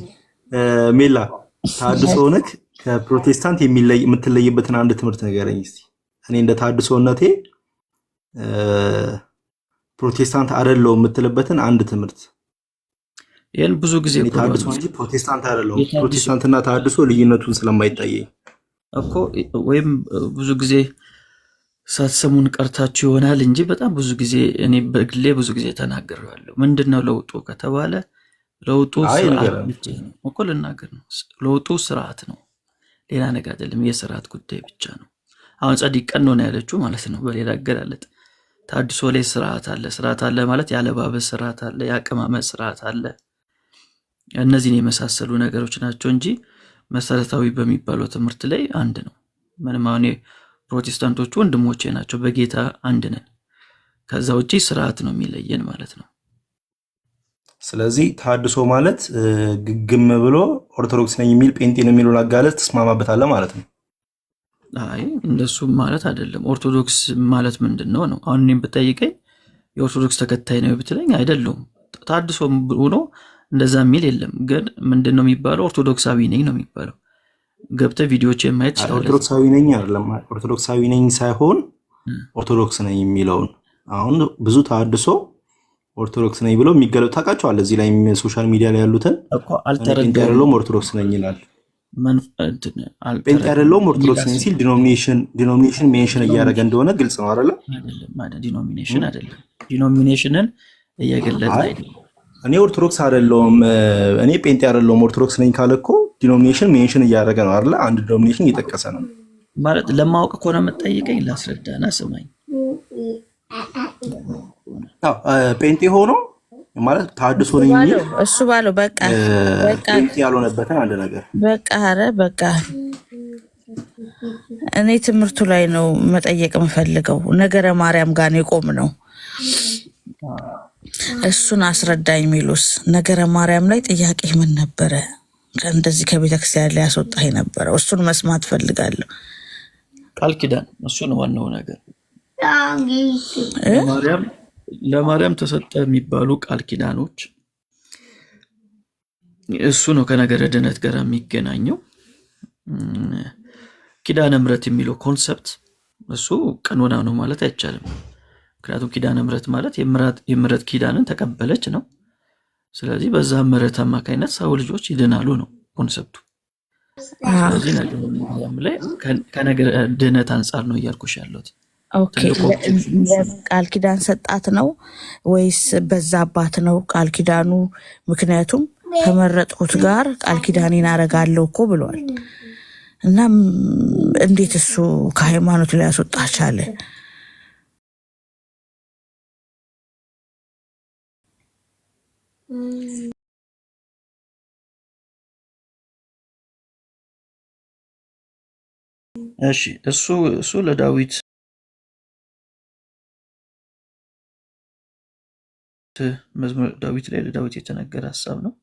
ሜላ ተሐድሶ ሆነክ ከፕሮቴስታንት የምትለይበትን አንድ ትምህርት ንገረኝ እስቲ። እኔ እንደ ተሐድሶነቴ ፕሮቴስታንት አይደለሁም የምትልበትን አንድ ትምህርት። ይሄን ብዙ ጊዜ ተሐድሶ እንጂ ፕሮቴስታንት አይደለሁም። ፕሮቴስታንትና ተሐድሶ ልዩነቱን ስለማይታየኝ እኮ ወይም ብዙ ጊዜ ሳትሰሙን ቀርታችሁ ይሆናል እንጂ በጣም ብዙ ጊዜ እኔ በግሌ ብዙ ጊዜ ተናግሬያለሁ። ምንድነው ለውጡ ከተባለ ለውጡ ስርዓት እኮ ልናገር ነው። ለውጡ ስርዓት ነው፣ ሌላ ነገር አይደለም። የስርዓት ጉዳይ ብቻ ነው። አሁን ጸዲቅ ቀኖና ያለችው ማለት ነው። በሌላ አገላለጥ ተሐድሶ ላይ ስርዓት አለ ማለት ያለባበስ ስርዓት አለ፣ ያቀማመጥ ስርዓት አለ። እነዚህን የመሳሰሉ ነገሮች ናቸው እንጂ መሰረታዊ በሚባለው ትምህርት ላይ አንድ ነው። ምንም አሁን ፕሮቴስታንቶቹ ወንድሞቼ ናቸው፣ በጌታ አንድ ነን። ከዛ ውጪ ስርዓት ነው የሚለየን ማለት ነው። ስለዚህ ተሐድሶ ማለት ግግም ብሎ ኦርቶዶክስ ነኝ የሚል ጴንጤን የሚሉን አጋለጥ ትስማማበታለህ ማለት ነው? አይ እንደሱ ማለት አይደለም። ኦርቶዶክስ ማለት ምንድነው ነው? አሁን እኔም ብጠይቀኝ የኦርቶዶክስ ተከታይ ነው ብትለኝ አይደለም። ተሐድሶ ሆኖ እንደዛ የሚል የለም። ግን ምንድነው የሚባለው? ኦርቶዶክሳዊ ነኝ ነው የሚባለው። ገብተህ ቪዲዮዎች የማየት ይችላል። ኦርቶዶክሳዊ ነኝ አይደለም፣ ኦርቶዶክሳዊ ነኝ ሳይሆን ኦርቶዶክስ ነኝ የሚለውን አሁን ብዙ ተሐድሶ ኦርቶዶክስ ነኝ ብለው የሚገለጡ ታውቃቸዋለህ። እዚህ ላይ ሶሻል ሚዲያ ላይ ያሉትን ጴንጤ አይደለሁም ኦርቶዶክስ ነኝ ይላል። ጴንጤ አይደለሁም ኦርቶዶክስ ነኝ ሲል ዲኖሚኔሽን ሜንሽን እያደረገ እንደሆነ ግልጽ ነው አይደለም? ዲኖሚኔሽን አይደለም፣ ዲኖሚኔሽንን እየገለጠ አይደለም። እኔ ኦርቶዶክስ አይደለሁም እኔ ጴንጤ አይደለሁም ኦርቶዶክስ ነኝ ካለ እኮ ዲኖሚኔሽን ሜንሽን እያደረገ ነው አይደለ? አንድ ዲኖሚኔሽን እየጠቀሰ ነው ማለት። ለማወቅ ከሆነ የምትጠይቀኝ ላስረዳና ስማኝ። ጴንጤ ሆኖ ማለት ተሐድሶ ነኝ የሚል እሱ ባለው በቃ ጴንጤ ያልሆነበትን አንድ ነገር በቃ ኧረ በቃ እኔ ትምህርቱ ላይ ነው መጠየቅ የምፈልገው። ነገረ ማርያም ጋር ነው የቆም ነው። እሱን አስረዳኝ ሚሉስ ነገረ ማርያም ላይ ጥያቄ ምን ነበረ? እንደዚህ ከቤተክርስቲያን ላይ ያስወጣኝ ነበረ። እሱን መስማት ፈልጋለሁ። ቃል ኪዳን እሱ ነው ዋናው ነገር። ለማርያም ተሰጠ የሚባሉ ቃል ኪዳኖች እሱ ነው ከነገረ ድነት ጋር የሚገናኘው። ኪዳነ ምሕረት የሚለው ኮንሰፕት እሱ ቀኖና ነው ማለት አይቻልም። ምክንያቱም ኪዳነ ምሕረት ማለት የምሕረት ኪዳንን ተቀበለች ነው። ስለዚህ በዛ ምሕረት አማካኝነት ሰው ልጆች ይድናሉ ነው ኮንሰፕቱ። ስለዚህ ነገር ማርያም ላይ ከነገር ድነት አንጻር ነው እያልኩሽ ያለሁት። ኦኬ ቃል ኪዳን ሰጣት ነው ወይስ በዛባት ነው ቃል ኪዳኑ? ምክንያቱም ከመረጥኩት ጋር ቃል ኪዳኔን አረጋለሁ እኮ ብሏል። እና እንዴት እሱ ከሃይማኖት ላይ ያስወጣ ቻለ? እሺ እሱ ለዳዊት መዝሙር ዳዊት ላይ ለዳዊት የተነገረ ሐሳብ ነው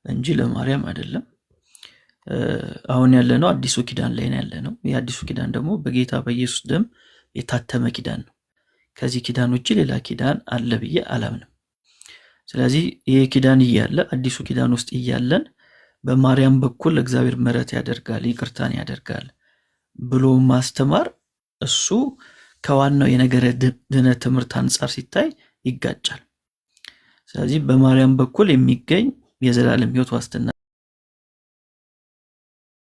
እንጂ ለማርያም አይደለም። አሁን ያለነው አዲሱ ኪዳን ላይ ነው ያለነው። የአዲሱ ኪዳን ደግሞ በጌታ በኢየሱስ ደም የታተመ ኪዳን ነው። ከዚህ ኪዳን ውጪ ሌላ ኪዳን አለ ብዬ አላምንም። ስለዚህ ይሄ ኪዳን እያለ አዲሱ ኪዳን ውስጥ እያለን በማርያም በኩል እግዚአብሔር ምሕረት ያደርጋል፣ ይቅርታን ያደርጋል ብሎ ማስተማር እሱ ከዋናው የነገረ ድነት ትምህርት አንጻር ሲታይ ይጋጫል። ስለዚህ በማርያም በኩል የሚገኝ የዘላለም ሕይወት ዋስትና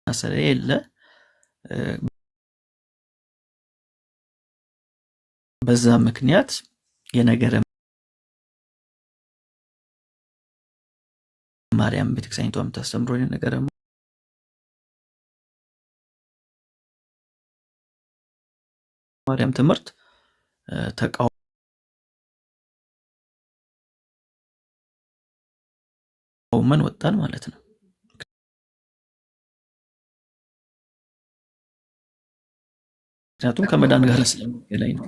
ስለሌለ በዛ ምክንያት የነገረ ማርያም ቤተክርስቲያኒቷ የምታስተምረው የነገረ ማርያም ትምህርት ተቃውመን ወጣን ማለት ነው። ምክንያቱም ከመዳን ጋር ስለሚገናኝ ነው።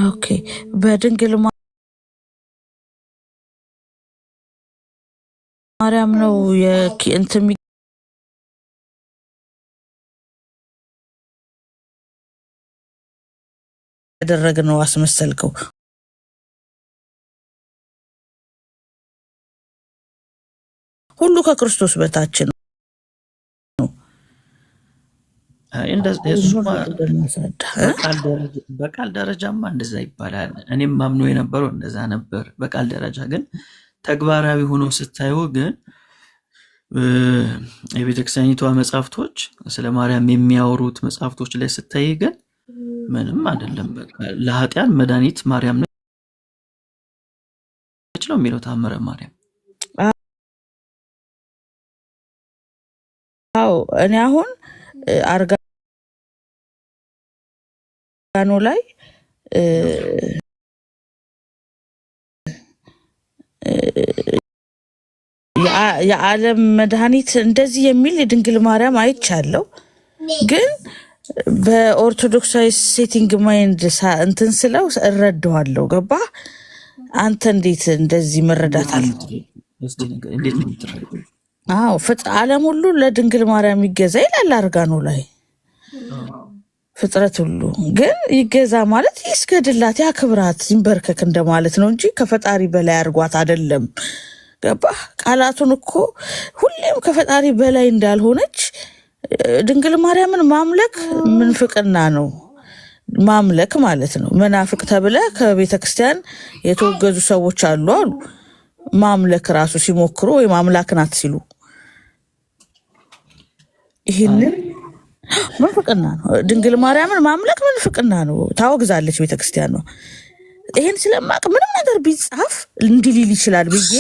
ኦኬ በድንግል ማርያም ነው እንትን ያደረግነው አስመሰልከው። ሁሉ ከክርስቶስ በታች ነው። በቃል ደረጃማ እንደዛ ይባላል። እኔም ማምኖ የነበረው እንደዛ ነበር። በቃል ደረጃ ግን ተግባራዊ ሆኖ ስታዩ ግን የቤተክርስቲያኒቷ መጽሐፍቶች ስለ ማርያም የሚያወሩት መጽሐፍቶች ላይ ስታይ ግን ምንም አይደለም። በቃ ለኃጢአን መድኃኒት ማርያም ነች ነው የሚለው ታምረ ማርያም። አዎ እኔ አሁን አርጋኖ ላይ የዓለም መድኃኒት እንደዚህ የሚል የድንግል ማርያም አይቻለሁ። ግን በኦርቶዶክሳዊ ሴቲንግ ማይንድ እንትን ስለው እረዳዋለሁ። ገባ? አንተ እንዴት እንደዚህ መረዳት አለ? አዎ ዓለም ሁሉ ለድንግል ማርያም ይገዛ ይላል አርጋኖ ላይ። ፍጥረት ሁሉ ግን ይገዛ ማለት ይስገድላት፣ ያክብራት፣ ይንበርከክ እንደማለት ነው እንጂ ከፈጣሪ በላይ አድርጓት አይደለም። ገባ? ቃላቱን እኮ ሁሌም ከፈጣሪ በላይ እንዳልሆነች ድንግል ማርያምን ማምለክ ምንፍቅና ነው። ማምለክ ማለት ነው። መናፍቅ ተብለ ከቤተ ክርስቲያን የተወገዙ ሰዎች አሉ ማምለክ ራሱ ሲሞክሩ ወይ ማምላክ ናት ሲሉ ይህንን ምንፍቅና ነው። ድንግል ማርያምን ማምለክ ምንፍቅና ነው። ታወግዛለች ቤተ ክርስቲያን ነው። ይሄን ስለማቅ ምንም ነገር ቢጻፍ እንዲህ ሊል ይችላል ብዬ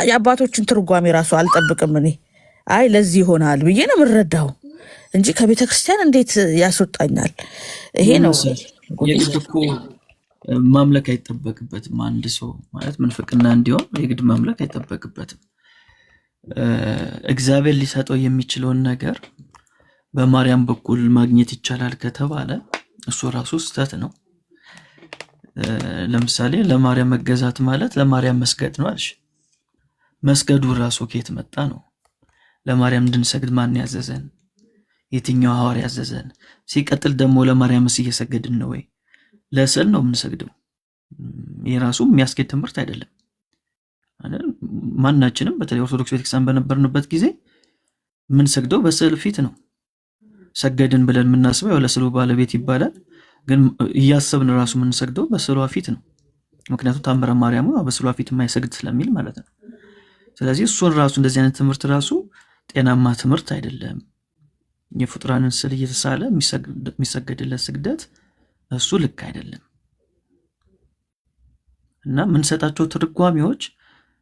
የአባቶችን ትርጓሜ ራሱ አልጠብቅም። እኔ አይ ለዚህ ይሆናል ብዬ ነው የምረዳው እንጂ ከቤተ ክርስቲያን እንዴት ያስወጣኛል? ይሄ ነው የግድ እኮ ማምለክ አይጠበቅበትም። አንድ ሰው ማለት ምንፍቅና እንዲሆን የግድ ማምለክ አይጠበቅበትም። እግዚአብሔር ሊሰጠው የሚችለውን ነገር በማርያም በኩል ማግኘት ይቻላል ከተባለ እሱ ራሱ ስህተት ነው። ለምሳሌ ለማርያም መገዛት ማለት ለማርያም መስገድ ነው አልሽ። መስገዱ ራሱ ከየት መጣ ነው? ለማርያም እንድንሰግድ ማን ያዘዘን? የትኛው ሐዋርያ ያዘዘን? ሲቀጥል ደግሞ ለማርያምስ እየሰገድን ነው ወይ? ለስዕል ነው የምንሰግደው። የራሱ የሚያስኬድ ትምህርት አይደለም። ማናችንም በተለይ ኦርቶዶክስ ቤተክርስቲያን በነበርንበት ጊዜ የምንሰግደው በስዕል ፊት ነው። ሰገድን ብለን የምናስበው ያው ለስዕሉ ባለቤት ይባላል። ግን እያሰብን ራሱ የምንሰግደው በስዕሏ ፊት ነው። ምክንያቱም ታምረ ማርያም በስዕሏ ፊት የማይሰግድ ስለሚል ማለት ነው። ስለዚህ እሱን ራሱ እንደዚህ አይነት ትምህርት ራሱ ጤናማ ትምህርት አይደለም። የፍጡራንን ስዕል እየተሳለ የሚሰገድለት ስግደት እሱ ልክ አይደለም እና የምንሰጣቸው ትርጓሜዎች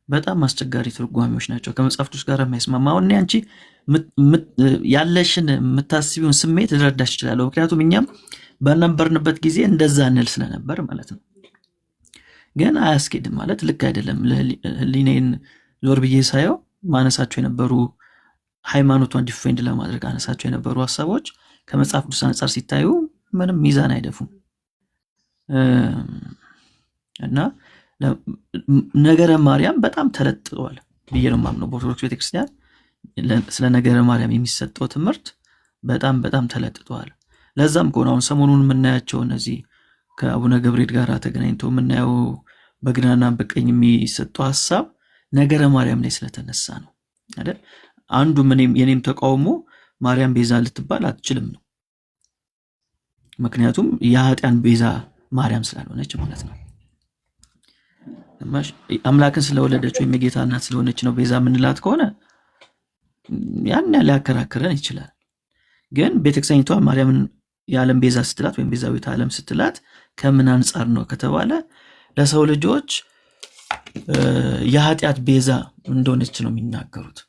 በጣም አስቸጋሪ ትርጓሜዎች ናቸው። ከመጽሐፍ ቅዱስ ጋር የማይስማማ አሁን አንቺ ያለሽን የምታስቢውን ስሜት ልረዳሽ እችላለሁ። ምክንያቱም እኛም በነበርንበት ጊዜ እንደዛ እንል ስለነበር ማለት ነው። ግን አያስኬድም ማለት ልክ አይደለም። ህሊናዬን ዞር ብዬ ሳየው ማነሳቸው የነበሩ ሃይማኖቷን ዲፌንድ ለማድረግ አነሳቸው የነበሩ ሀሳቦች ከመጽሐፍ ቅዱስ አንጻር ሲታዩ ምንም ሚዛን አይደፉም እና ነገረ ማርያም በጣም ተለጥጧል ብዬ ነው የማምነው። በኦርቶዶክስ ቤተክርስቲያን ስለ ነገረ ማርያም የሚሰጠው ትምህርት በጣም በጣም ተለጥጧል። ለዛም ከሆነ አሁን ሰሞኑን የምናያቸው እነዚህ ከአቡነ ገብርኤል ጋር ተገናኝተው የምናየው በግራና በቀኝ የሚሰጠው ሀሳብ ነገረ ማርያም ላይ ስለተነሳ ነው አይደል? አንዱ የኔም ተቃውሞ ማርያም ቤዛ ልትባል አትችልም ነው። ምክንያቱም የኃጢአን ቤዛ ማርያም ስላልሆነች ማለት ነው። አምላክን ስለወለደች ወይም የጌታ እናት ስለሆነች ነው ቤዛ የምንላት ከሆነ ያን ሊያከራክረን ይችላል። ግን ቤተክርስቲያኒቷ ማርያምን የዓለም ቤዛ ስትላት ወይም ቤዛዊት ዓለም ስትላት ከምን አንጻር ነው ከተባለ ለሰው ልጆች የኃጢአት ቤዛ እንደሆነች ነው የሚናገሩት።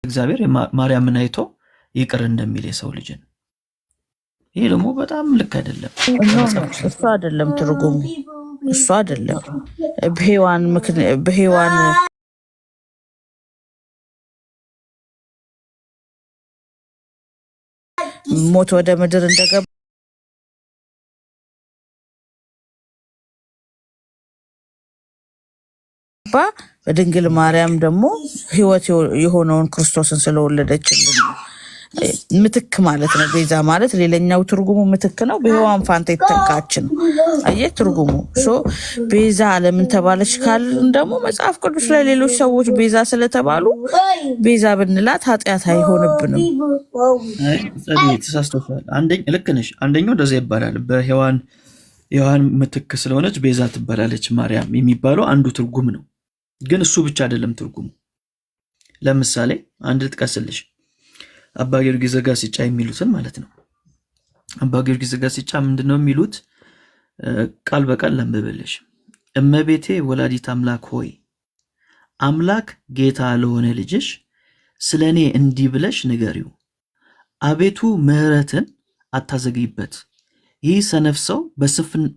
እግዚአብሔር ማርያምን አይቶ ይቅር እንደሚል የሰው ልጅን ይሄ ደግሞ በጣም ልክ አይደለም። እሱ አይደለም ትርጉሙ፣ እሱ አይደለም በሔዋን ሞት ወደ ምድር እንደገባ በድንግል ማርያም ደግሞ ሕይወት የሆነውን ክርስቶስን ስለወለደችልን ምትክ ማለት ነው። ቤዛ ማለት ሌላኛው ትርጉሙ ምትክ ነው። በሔዋን ፋንታ የተተካች ነው። አየህ ትርጉሙ። ቤዛ ለምን ተባለች ካልን ደግሞ መጽሐፍ ቅዱስ ላይ ሌሎች ሰዎች ቤዛ ስለተባሉ ቤዛ ብንላት ኃጢአት አይሆንብንም። ተሳስተሻል። ልክ ነሽ። አንደኛው እንደዛ ይባላል። በሔዋን ምትክ ስለሆነች ቤዛ ትባላለች ማርያም የሚባለው አንዱ ትርጉም ነው። ግን እሱ ብቻ አይደለም ትርጉሙ። ለምሳሌ አንድ ልጥቀስልሽ። አባ ጊዮርጊስ ዘጋስጫ የሚሉትን ማለት ነው። አባ ጊዮርጊስ ዘጋስጫ ምንድነው የሚሉት? ቃል በቃል ላንብብልሽ። እመቤቴ ወላዲት አምላክ ሆይ አምላክ ጌታ ለሆነ ልጅሽ ስለኔ እንዲህ ብለሽ ንገሪው። አቤቱ ምሕረትን አታዘግይበት። ይህ ሰነፍ ሰው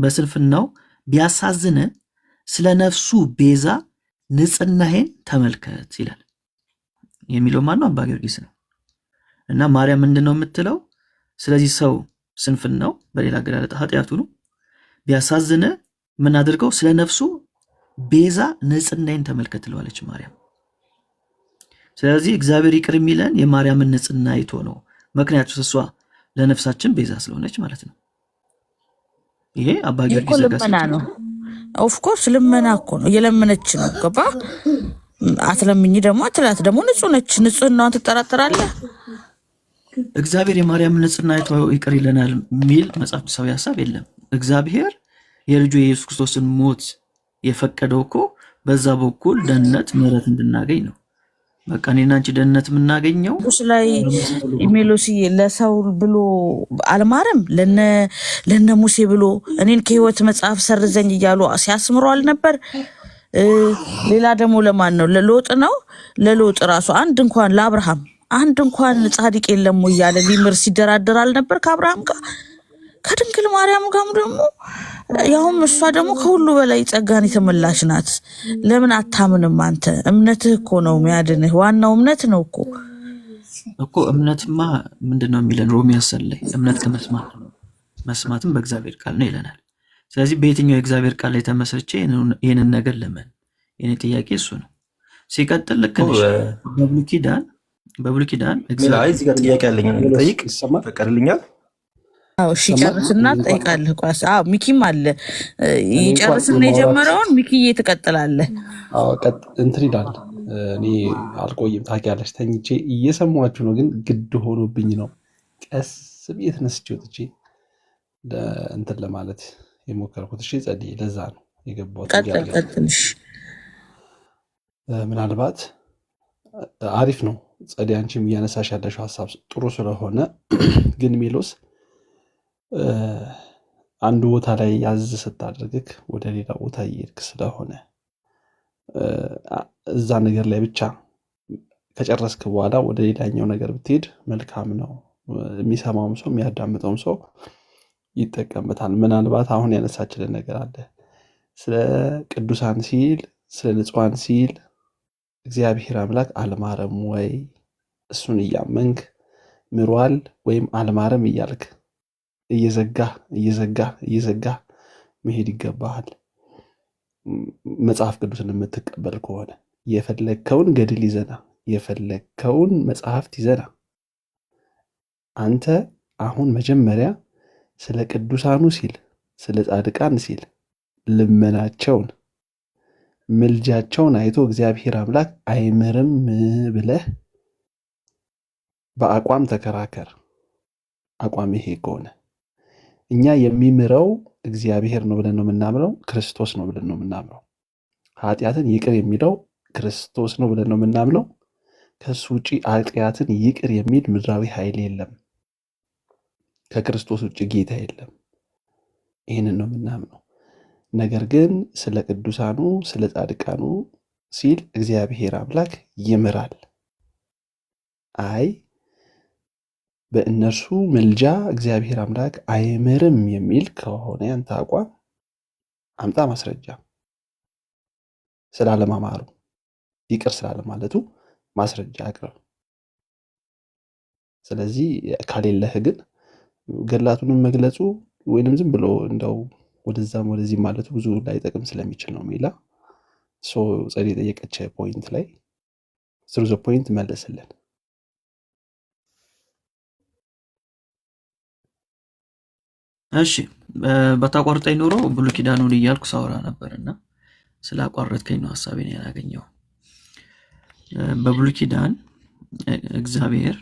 በስንፍናው ቢያሳዝን ስለ ነፍሱ ቤዛ ንጽሕናዬን ተመልከት ይላል። የሚለው ማነው? አባ ጊዮርጊስ ነው። እና ማርያም ምንድነው የምትለው? ስለዚህ ሰው ስንፍናው በሌላ አገላለጥ ኃጢአቱ ነው ቢያሳዝን ምን አድርገው? ስለ ነፍሱ ቤዛ ንጽሕናዬን ተመልከት ትለዋለች ማርያም። ስለዚህ እግዚአብሔር ይቅር የሚለን የማርያምን ንጽሕና አይቶ ነው። ምክንያቱም እሷ ለነፍሳችን ቤዛ ስለሆነች ማለት ነው። ይሄ አባ ጊዮርጊስ ልመና ነው። ኦፍኮርስ ልመና እኮ ነው፣ እየለመነች ነው። ገባ? አትለምኝ ደግሞ አትላት ደግሞ ንጹህ ነች። ንጽሕናዋን ትጠራጠራለህ? እግዚአብሔር የማርያምን ንጽሕና አይቶ ይቅር ይለናል የሚል መጽሐፍ ቅዱሳዊ ሀሳብ የለም። እግዚአብሔር የልጁ የኢየሱስ ክርስቶስን ሞት የፈቀደው እኮ በዛ በኩል ደህንነት ምሕረት እንድናገኝ ነው። በቃ እኔና አንቺ ደህንነት የምናገኘው ላይ ኢሜሎሲ ለሰው ብሎ አልማረም፣ ለነ ሙሴ ብሎ እኔን ከሕይወት መጽሐፍ ሰርዘኝ እያሉ ሲያስምሩ አልነበር? ሌላ ደግሞ ለማን ነው? ለሎጥ ነው። ለሎጥ ራሱ አንድ እንኳን ለአብርሃም አንድ እንኳን ጻድቅ የለም እያለ ሊምር ሲደራደር አልነበር ከአብርሃም ጋር? ከድንግል ማርያም ጋርም ደግሞ ያውም እሷ ደግሞ ከሁሉ በላይ ጸጋን የተመላሽ ናት። ለምን አታምንም አንተ? እምነትህ እኮ ነው የሚያድንህ። ዋናው እምነት ነው እኮ እምነትማ ምንድነው የሚለን? ሮሜ 10 ላይ እምነት ከመስማት ነው፣ መስማትም በእግዚአብሔር ቃል ነው ይለናል። ስለዚህ በየትኛው የእግዚአብሔር ቃል ላይ ተመስርቼ ይህንን ነገር ለምን? የኔ ጥያቄ እሱ ነው። ሲቀጥል ልክ ነሽ። በብሉይ ኪዳን እዚህ ጋር ጥያቄ አለኝ ጠይቅ፣ ፈቀድልኛል? አዎ እሺ፣ ጨርስና ጠይቃለህ። ቋስ ሚኪም አለ። ይጨርስና የጀመረውን ሚኪዬ ትቀጥላለህ። አዎ እንትን ይላል እኔ አልቆይም ታውቂያለሽ፣ ተኝቼ እየሰማችሁ ነው፣ ግን ግድ ሆኖብኝ ነው ቀስ ብዬ ተነስቼ ወጥቼ እንትን ለማለት የሞከርኩት። እሺ ጸድዬ፣ ለዛ ነው የገባሁት። ቀጥልሽ። ምናልባት አሪፍ ነው ጸድዬ፣ አንቺም እያነሳሽ ያለሽው ሀሳብ ጥሩ ስለሆነ ግን ሜሎስ አንዱ ቦታ ላይ ያዝ ስታደርግክ ወደ ሌላ ቦታ እየሄድክ ስለሆነ እዛ ነገር ላይ ብቻ ከጨረስክ በኋላ ወደ ሌላኛው ነገር ብትሄድ መልካም ነው። የሚሰማውም ሰው የሚያዳምጠውም ሰው ይጠቀምበታል። ምናልባት አሁን ያነሳችልን ነገር አለ። ስለ ቅዱሳን ሲል ስለ ንጹሐን ሲል እግዚአብሔር አምላክ አልማረም ወይ? እሱን እያመንክ ምሯል ወይም አልማረም እያልክ እየዘጋ መሄድ ይገባሃል። መጽሐፍ ቅዱስን የምትቀበል ከሆነ የፈለግከውን ገድል ይዘና የፈለግከውን መጽሐፍት ይዘና አንተ አሁን መጀመሪያ ስለ ቅዱሳኑ ሲል ስለ ጻድቃን ሲል ልመናቸውን ምልጃቸውን አይቶ እግዚአብሔር አምላክ አይምርም ብለህ በአቋም ተከራከር። አቋም ይሄ ከሆነ እኛ የሚምረው እግዚአብሔር ነው ብለን ነው የምናምነው፣ ክርስቶስ ነው ብለን ነው የምናምነው። ኃጢአትን ይቅር የሚለው ክርስቶስ ነው ብለን ነው የምናምነው። ከሱ ውጭ ኃጢአትን ይቅር የሚል ምድራዊ ኃይል የለም። ከክርስቶስ ውጭ ጌታ የለም። ይህንን ነው የምናምነው። ነገር ግን ስለ ቅዱሳኑ ስለ ጻድቃኑ ሲል እግዚአብሔር አምላክ ይምራል። አይ በእነርሱ ምልጃ እግዚአብሔር አምላክ አይምርም የሚል ከሆነ ያንተ አቋም አምጣ ማስረጃ። ስላለማማሩ ይቅር ስላለማለቱ ማስረጃ አቅርብ። ስለዚህ ከሌለህ ግን ገድላቱንም መግለጹ ወይንም ዝም ብሎ እንደው ወደዛም ወደዚህ ማለቱ ብዙ ላይጠቅም ስለሚችል ነው። ሜላ ጸድ የጠየቀች ፖይንት ላይ ስሩዘ ፖይንት መለስልን። እሺ በታቋርጠኝ ኖሮ ብሉይ ኪዳኑን እያልኩ ሳወራ ነበርና ስላቋረጥከኝ ነው ሀሳቤን ያላገኘው። በብሉይ ኪዳን እግዚአብሔር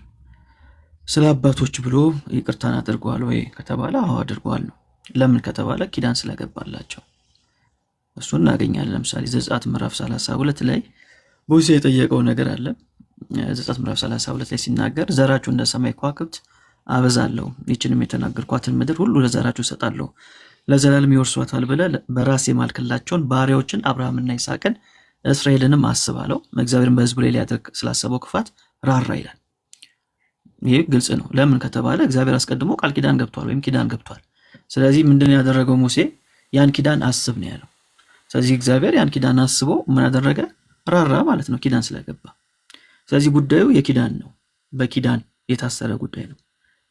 ስለ አባቶች ብሎ ይቅርታን አድርጓል ወይ ከተባለ አዎ አድርጓል ነው። ለምን ከተባለ ኪዳን ስለገባላቸው እሱን እናገኛለን። ለምሳሌ ዘጸአት ምዕራፍ 32 ላይ ሙሴ የጠየቀው ነገር አለ። ዘጸአት ምዕራፍ 32 ላይ ሲናገር ዘራችሁ እንደ ሰማይ ከዋክብት አበዛለሁ፣ ይህችንም የተናገርኳትን ምድር ሁሉ ለዘራችሁ እሰጣለሁ፣ ለዘላለም ይወርሷታል ብለህ በራሴ የማልክላቸውን ባሪያዎችን አብርሃምና ይስሐቅን እስራኤልንም አስባለሁ። እግዚአብሔርን በሕዝቡ ላይ ሊያደርግ ስላሰበው ክፋት ራራ ይላል። ይህ ግልጽ ነው። ለምን ከተባለ እግዚአብሔር አስቀድሞ ቃል ኪዳን ገብቷል ወይም ኪዳን ገብቷል። ስለዚህ ምንድን ያደረገው ሙሴ ያን ኪዳን አስብ ነው ያለው። ስለዚህ እግዚአብሔር ያን ኪዳን አስቦ ምን አደረገ? ራራ ማለት ነው፣ ኪዳን ስለገባ። ስለዚህ ጉዳዩ የኪዳን ነው፣ በኪዳን የታሰረ ጉዳይ ነው።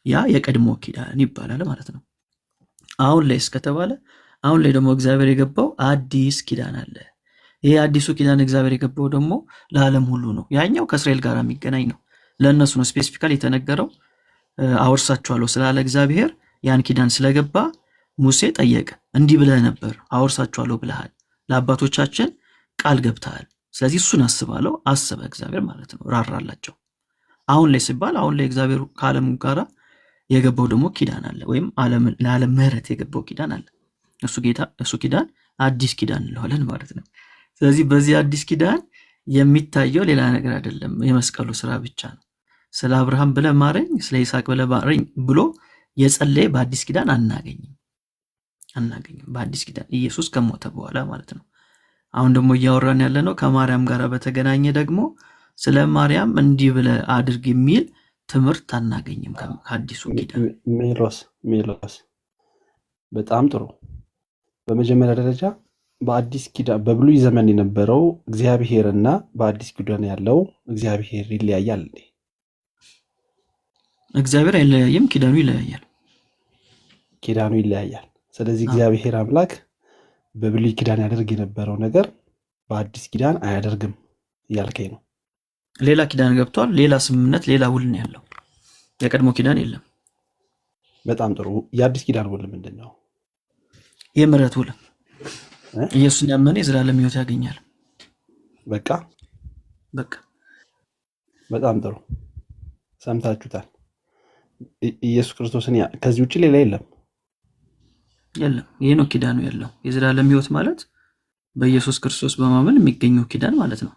ያ የቀድሞ ኪዳን ይባላል ማለት ነው። አሁን ላይ እስከተባለ አሁን ላይ ደግሞ እግዚአብሔር የገባው አዲስ ኪዳን አለ። ይሄ አዲሱ ኪዳን እግዚአብሔር የገባው ደግሞ ለዓለም ሁሉ ነው። ያኛው ከእስራኤል ጋር የሚገናኝ ነው፣ ለእነሱ ነው ስፔሲፊካሊ የተነገረው። አወርሳችኋለሁ ስላለ እግዚአብሔር ያን ኪዳን ስለገባ ሙሴ ጠየቀ። እንዲህ ብለህ ነበር፣ አወርሳችኋለሁ ብለሃል፣ ለአባቶቻችን ቃል ገብተሃል። ስለዚህ እሱን አስባለሁ። አሰበ እግዚአብሔር ማለት ነው፣ ራራላቸው። አሁን ላይ ሲባል አሁን ላይ እግዚአብሔር ከዓለም ጋር የገባው ደግሞ ኪዳን አለ፣ ወይም ለዓለም ምሕረት የገባው ኪዳን አለ። እሱ ኪዳን አዲስ ኪዳን እንለዋለን ማለት ነው። ስለዚህ በዚህ አዲስ ኪዳን የሚታየው ሌላ ነገር አይደለም፣ የመስቀሉ ስራ ብቻ ነው። ስለ አብርሃም ብለህ ማረኝ፣ ስለ ይስሐቅ ብለህ ማረኝ ብሎ የጸለየ በአዲስ ኪዳን አናገኝም። በአዲስ ኪዳን ኢየሱስ ከሞተ በኋላ ማለት ነው። አሁን ደግሞ እያወራን ያለ ነው ከማርያም ጋር በተገናኘ ደግሞ ስለ ማርያም እንዲህ ብለህ አድርግ የሚል ትምህርት አናገኝም ከአዲሱ ኪዳን። ሜሎስ በጣም ጥሩ። በመጀመሪያ ደረጃ በአዲስ ኪዳን በብሉይ ዘመን የነበረው እግዚአብሔርና በአዲስ ኪዳን ያለው እግዚአብሔር ይለያያል እንዴ? እግዚአብሔር አይለያይም፣ ኪዳኑ ይለያያል። ኪዳኑ ይለያያል። ስለዚህ እግዚአብሔር አምላክ በብሉይ ኪዳን ያደርግ የነበረው ነገር በአዲስ ኪዳን አያደርግም እያልከኝ ነው? ሌላ ኪዳን ገብቷል፣ ሌላ ስምምነት፣ ሌላ ውል ነው ያለው። የቀድሞ ኪዳን የለም። በጣም ጥሩ። የአዲስ ኪዳን ውል ምንድን ነው? የምህረት ውል። ኢየሱስን ያመነ የዘላለም ሕይወት ያገኛል። በቃ በቃ በጣም ጥሩ ሰምታችሁታል። ኢየሱስ ክርስቶስን ከዚህ ውጭ ሌላ የለም። ይሄ ነው ኪዳኑ ያለው። የዘላለም ሕይወት ማለት በኢየሱስ ክርስቶስ በማመን የሚገኘው ኪዳን ማለት ነው።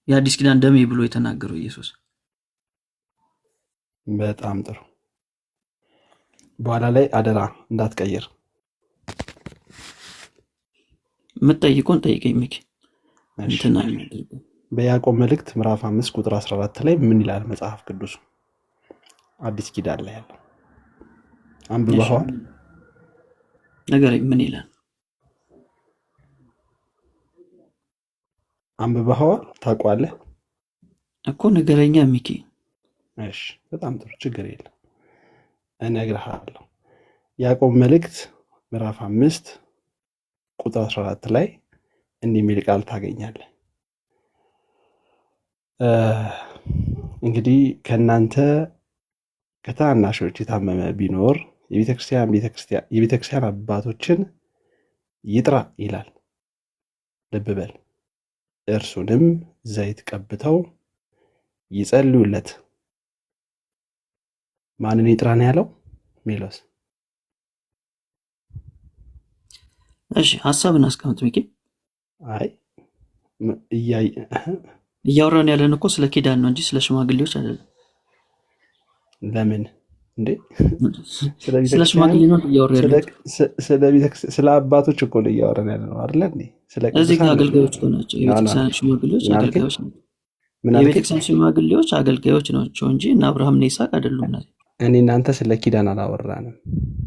የአዲስ ኪዳን ደሜ ብሎ የተናገረው ኢየሱስ። በጣም ጥሩ። በኋላ ላይ አደራ እንዳትቀይር። የምትጠይቀውን ጠይቀኝ ሚኪ። እንትና በያዕቆብ መልእክት ምዕራፍ 5 ቁጥር 14 ላይ ምን ይላል መጽሐፍ ቅዱስ? አዲስ ኪዳን ላይ ያለው አንብበኸዋል? ንገረኝ፣ ምን ይላል? አንብበኸዋል? ታውቀዋለህ እኮ ንገረኛ ሚኪ። እሺ፣ በጣም ጥሩ፣ ችግር የለም እነግርሃለሁ። ያዕቆብ መልእክት ምዕራፍ 5 ቁጥር 14 ላይ እንዲህ የሚል ቃል ታገኛለህ። እንግዲህ ከእናንተ ከታናሾች የታመመ ቢኖር የቤተክርስቲያን አባቶችን ይጥራ ይላል። ልብ በል። እርሱንም ዘይት ቀብተው ይጸልዩለት። ማንን ይጥራ ነው ያለው? ሜሎስ። እሺ ሀሳብን አስቀምጥ ሚኪ። አይ እያወራን ያለን እኮ ስለ ኪዳን ነው እንጂ ስለ ሽማግሌዎች አይደለም። ለምን እንዴ? ስለ ሽማግሌ ነው እያወራን ያለን። ስለ አባቶች እኮ ነው እያወራን ያለ ነው አይደል እንዴ? እዚህ ጋር አገልጋዮች ናቸው። የቤተክርስቲያን ሽማግሌዎች አገልጋዮች ናቸው። የቤተክርስቲያን ሽማግሌዎች አገልጋዮች ናቸው እንጂ እና አብርሃም እና ይስሐቅ አይደሉም። እኔ እናንተ ስለ ኪዳን አላወራንም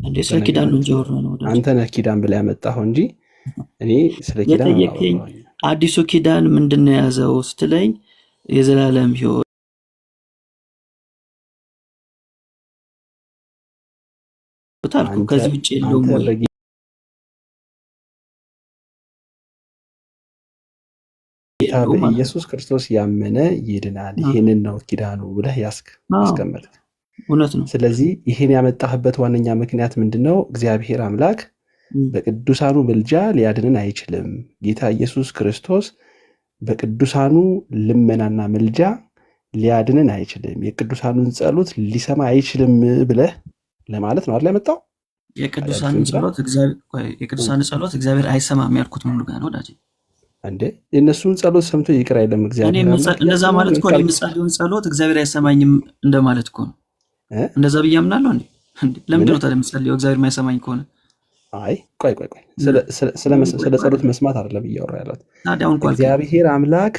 እንዴ? ስለ ኪዳን ነው እንጂ ያወራነው። አንተ ነህ ኪዳን ብለህ ያመጣኸው እንጂ እኔ ስለ ኪዳን የጠየቀኝ አዲሱ ኪዳን ምንድን ነው የያዘው ስትለኝ የዘላለም ሕይወት አልኩ። ከዚህ ውጭ የለውም ወይ? ኢየሱስ ክርስቶስ ያመነ ይድናል፣ ይህንን ነው ኪዳኑ ብለህ ያስቀመጥክ። እውነት ነው። ስለዚህ ይህን ያመጣህበት ዋነኛ ምክንያት ምንድን ነው? እግዚአብሔር አምላክ በቅዱሳኑ ምልጃ ሊያድንን አይችልም። ጌታ ኢየሱስ ክርስቶስ በቅዱሳኑ ልመናና ምልጃ ሊያድንን አይችልም፣ የቅዱሳኑን ጸሎት ሊሰማ አይችልም ብለህ ለማለት ነው አይደል ያመጣው? የቅዱሳኑን ጸሎት እግዚአብሔር አይሰማም ያልኩት ምን ጋር ነው ወዳጄ? እንዴ የእነሱን ጸሎት ሰምቶ ይቅር አይልም እግዚአብሔር? እንደዛ ማለት እኮ የምጸልየውን ጸሎት እግዚአብሔር አይሰማኝም እንደማለት እኮ ነው። እንደዛ ብዬ አምናለሁ እንዴ? ለምንድን ነው ታዲያ የምጸልየው እግዚአብሔር የማይሰማኝ ከሆነ? አይ ቆይ ስለ ጸሎት መስማት አይደለም እያወራ ያለው። እግዚአብሔር አምላክ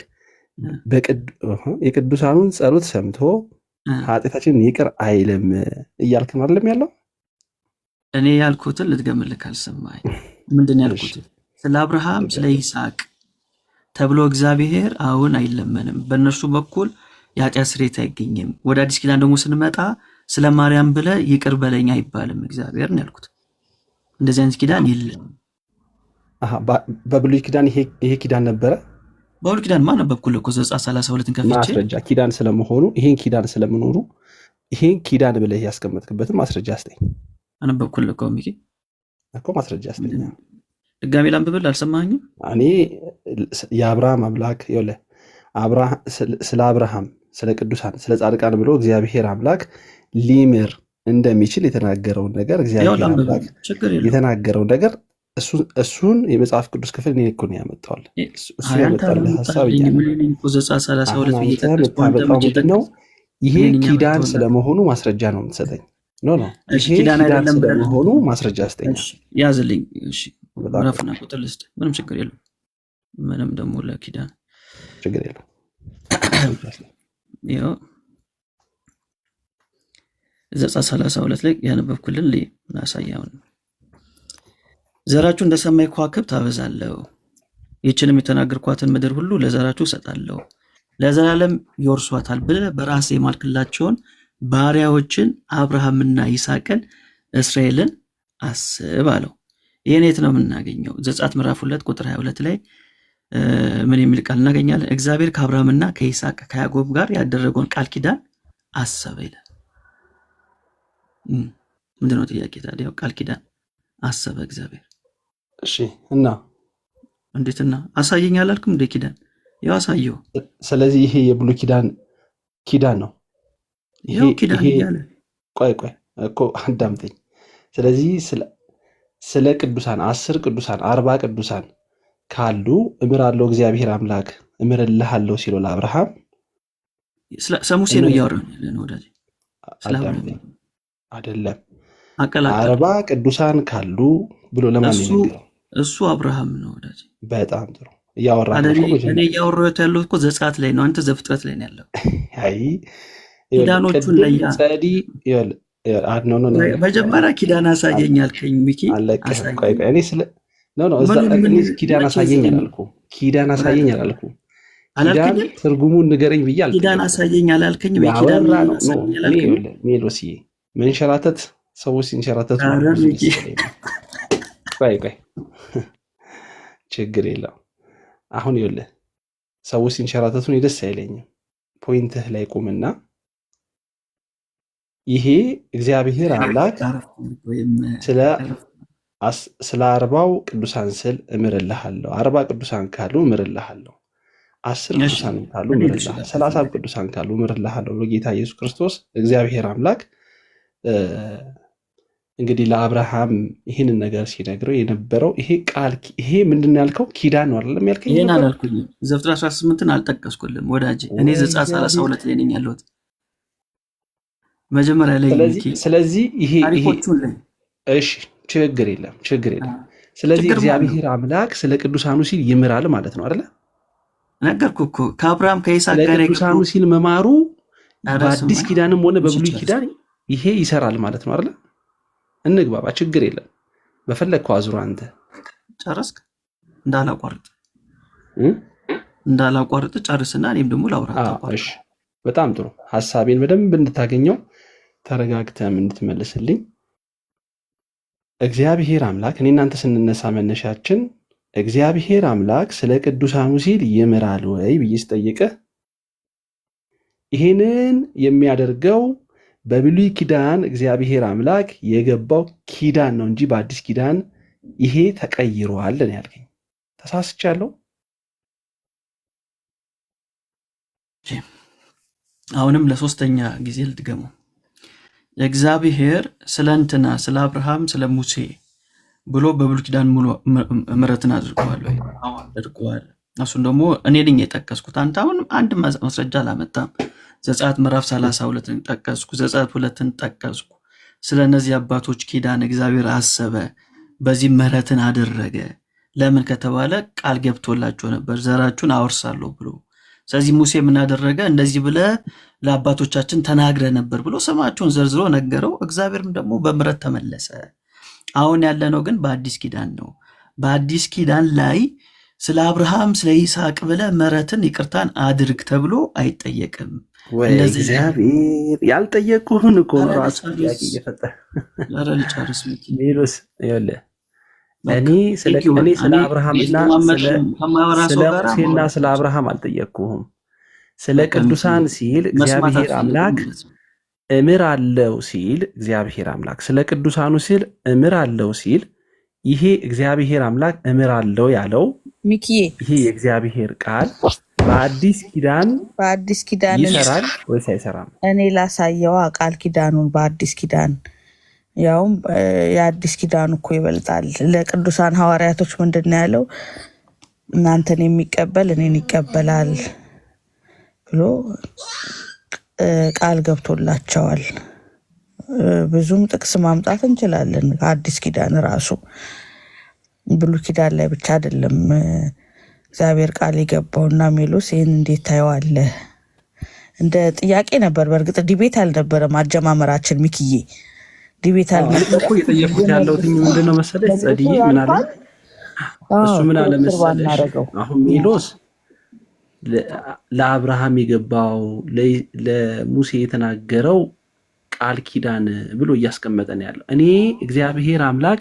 የቅዱሳኑን ጸሎት ሰምቶ ኃጢአታችንን ይቅር አይልም እያልክ ነው አይደለም ያለው? እኔ ያልኩትን ልትገምልህ ካልሰማኝ ምንድን ነው ያልኩት? ስለ አብርሃም ስለ ይስሐቅ ተብሎ እግዚአብሔር አሁን አይለመንም፣ በእነርሱ በኩል የኃጢአት ስርየት አይገኝም። ወደ አዲስ ኪዳን ደግሞ ስንመጣ ስለ ማርያም ብለህ ይቅር በለኝ አይባልም እግዚአብሔር ነው ያልኩት። እንደዚህ አይነት ኪዳን የለም። በብሉይ ኪዳን ይሄ ኪዳን ነበረ። በብሉይ ኪዳን ማን ነበብኩልህ እኮ ዘጸአት 32ን ከፍቼ ማስረጃ ኪዳን ስለመሆኑ ይሄን ኪዳን ስለመኖሩ ይሄን ኪዳን ብለህ ያስቀመጥክበትን ማስረጃ አስጠኝ። አነበብኩልህ እኮ ሚኪ እኮ ማስረጃ አስጠኝ። ድጋሜ ላንብብል? አልሰማኸኝም? እኔ የአብርሃም አምላክ ይኸውልህ፣ ስለ አብርሃም ስለ ቅዱሳን ስለ ጻድቃን ብሎ እግዚአብሔር አምላክ ሊምር እንደሚችል የተናገረውን ነገር እግዚአብሔር አምላክ የተናገረውን ነገር እሱን የመጽሐፍ ቅዱስ ክፍል እኔ እኮ ነው ያመጣዋል። እሱ ያመጣልህ ሀሳብ የምታመጣው ምንድን ነው? ይሄ ኪዳን ስለመሆኑ ማስረጃ ነው የምትሰጠኝ? ኖ ይሄ ኪዳን ስለመሆኑ ማስረጃ አስጠኝ። ያዝልኝ። ምዕራፍና ቁጥር ልስጥ፣ ምንም ችግር የለም። ምንም ደግሞ ለኪዳን ችግር የለም። ዘጸአት 32 ላይ ያነበብኩልን ላሳያውን። ዘራችሁ እንደ ሰማይ ከዋክብት አበዛለሁ፣ ይህችንም የተናገርኳትን ምድር ሁሉ ለዘራችሁ እሰጣለሁ፣ ለዘላለም ይወርሷታል ብለህ በራሴ የማልክላቸውን ባሪያዎችን አብርሃምና ይስሐቅን እስራኤልን አስብ አለው። ይህን የት ነው የምናገኘው? ዘጸአት ምዕራፍ 2 ቁጥር 22 ላይ ምን የሚል ቃል እናገኛለን? እግዚአብሔር ከአብርሃምና ከይስሐቅ ከያዕቆብ ጋር ያደረገውን ቃል ኪዳን አሰበ ይላል። ምንድነው ጥያቄ ታዲያ? ቃል ኪዳን አሰበ እግዚአብሔር። እሺ እና እንዴትና አሳየኝ አላልክም እንደ ኪዳን ያሳየው። ስለዚህ ይሄ የብሉይ ኪዳን ነው። ይሄው ኪዳን እያለ ቆይ እኮ አዳምጠኝ። ስለዚህ ስለ ቅዱሳን 10 ቅዱሳን 40 ቅዱሳን ካሉ እምራለሁ እግዚአብሔር አምላክ እምርልሃለሁ ሲለው ለአብርሃም ስለ ሙሴ ነው እያወራን ያለነው ወዳጅ። አይደለም 40 ቅዱሳን ካሉ ብሎ ለማን ነው? እሱ አብርሃም ነው ወዳጅ። በጣም ጥሩ እያወራን ነው። እኔ እያወራሁት ያለሁት እኮ ዘጸአት ላይ ነው። አንተ ዘፍጥረት ላይ ነው ያለው። አይ ኪዳኖቹን ላይ ጸዲ መጀመሪያ ኪዳን አሳየኝ አልከኝ ሚኪ። እኔ ስለ ኪዳን አሳየኝ አላልኩም። ኪዳን አሳየኝ አላልኩም። ኪዳን ትርጉሙን ንገረኝ ብዬ አልኩ። ኪዳን አሳየኝ አላልከኝ ወይ? ኪዳን ሜሎስዬ መንሸራተት ሰዎች ሲንሸራተቱ ቆይ ችግር የለም። አሁን ይኸውልህ ሰዎች ሲንሸራተቱ እኔ ደስ አይለኝም። ፖይንትህ ላይ ቁምና ይሄ እግዚአብሔር አምላክ ስለ 40 ቅዱሳን ስል እምርልሃለሁ። 40 ቅዱሳን ካሉ እምርልሃለሁ፣ 10 ቅዱሳን ካሉ እምርልሃለሁ፣ 30 ቅዱሳን ካሉ እምርልሃለሁ ብሎ ጌታ ኢየሱስ ክርስቶስ እግዚአብሔር አምላክ እንግዲህ ለአብርሃም ይህንን ነገር ሲነግረው የነበረው ይሄ ቃል ይሄ ምንድን ያልከው ኪዳን ነው አይደለም ያልከኝ? ይሄን አላልኩኝም። ዘፍጥረት 18ን አልጠቀስኩልም ወዳጄ። እኔ ዘጸአት 32 ላይ ነኝ ያለሁት መጀመሪያ ላይ። ስለዚህ ይሄ እሺ ችግር የለም። ስለዚህ እግዚአብሔር አምላክ ስለ ቅዱሳኑ ሲል ይምራል ማለት ነው አይደለ? ነገርኩህ እኮ ከአብርሃም ከይስሐቅ ጋር ቅዱሳኑ ሲል መማሩ በአዲስ ኪዳንም ሆነ በብሉይ ኪዳን ይሄ ይሰራል ማለት ነው አይደለ? እንግባባ፣ ችግር የለም። በፈለግከው አዙር። አንተ ጨረስክ? እንዳላቋርጥ ጨርስና እኔም ደግሞ ላውራ። እሺ በጣም ጥሩ። ሐሳቤን በደንብ እንድታገኘው ተረጋግተም እንድትመልስልኝ እግዚአብሔር አምላክ እኔ እናንተ ስንነሳ መነሻችን እግዚአብሔር አምላክ ስለ ቅዱሳኑ ሲል ይምራል ወይ ብዬ ስጠይቅህ ይሄንን የሚያደርገው በብሉይ ኪዳን እግዚአብሔር አምላክ የገባው ኪዳን ነው እንጂ በአዲስ ኪዳን ይሄ ተቀይሯል ነው ያልከኝ። ተሳስቻለሁ? አሁንም ለሶስተኛ ጊዜ ልድገመው። እግዚአብሔር ስለ እንትና ስለ አብርሃም ስለ ሙሴ ብሎ በብሉይ ኪዳን ሙሉ ምሕረትን አድርገዋል ወይ? አዎ አድርገዋል። እሱን ደግሞ እኔ ነኝ የጠቀስኩት። አንተ አሁን አንድ ማስረጃ አላመጣም። ዘጸአት ምዕራፍ 32ን ጠቀስኩ፣ ዘጸአት 2ን ጠቀስኩ። ስለ እነዚህ አባቶች ኪዳን እግዚአብሔር አሰበ፣ በዚህ ምሕረትን አደረገ። ለምን ከተባለ ቃል ገብቶላቸው ነበር ዘራችሁን አወርሳለሁ ብሎ። ስለዚህ ሙሴ ምን አደረገ? እንደዚህ ብለህ ለአባቶቻችን ተናግረ ነበር ብሎ ስማቸውን ዘርዝሮ ነገረው። እግዚአብሔርም ደግሞ በምሕረት ተመለሰ። አሁን ያለነው ግን በአዲስ ኪዳን ነው። በአዲስ ኪዳን ላይ ስለ አብርሃም ስለ ይስሐቅ ብለህ ምሕረትን ይቅርታን አድርግ ተብሎ አይጠየቅም። እግዚአብሔር ያልጠየቁህን እኮ ራሱ ጥያቄ እየፈጠረ ሜሎስ ይኸውልህ፣ እኔ ስለ አብርሃምና ስለ ሙሴና ስለ አብርሃም አልጠየቅኩህም። ስለ ቅዱሳን ሲል እግዚአብሔር አምላክ እምራለሁ ሲል እግዚአብሔር አምላክ ስለ ቅዱሳኑ ሲል እምራለሁ ሲል ይሄ እግዚአብሔር አምላክ እምራለሁ ያለው ሚኪዬ ይሄ የእግዚአብሔር ቃል በአዲስ ኪዳን ይሰራል ወይስ አይሰራም? እኔ ላሳየዋ ቃል ኪዳኑን በአዲስ ኪዳን ያውም የአዲስ ኪዳኑ እኮ ይበልጣል። ለቅዱሳን ሐዋርያቶች ምንድን ነው ያለው? እናንተን የሚቀበል እኔን ይቀበላል ብሎ ቃል ገብቶላቸዋል። ብዙም ጥቅስ ማምጣት እንችላለን። ከአዲስ ኪዳን ራሱ ብሉይ ኪዳን ላይ ብቻ አይደለም እግዚአብሔር ቃል የገባውና ሜሎስ ይህን እንዴት ታየዋለህ? እንደ ጥያቄ ነበር። በእርግጥ ዲቤት አልነበረም አጀማመራችን። ሚኪዬ ዲቤት እኮ እየጠየኩት ያለሁት ምንድነው መሰለህ ጸድዬ ምን አለ እሱ ምን አለ መሰለሽ አሁን ሜሎስ ለአብርሃም የገባው ለሙሴ የተናገረው ቃል ኪዳን ብሎ እያስቀመጠ ነው ያለው። እኔ እግዚአብሔር አምላክ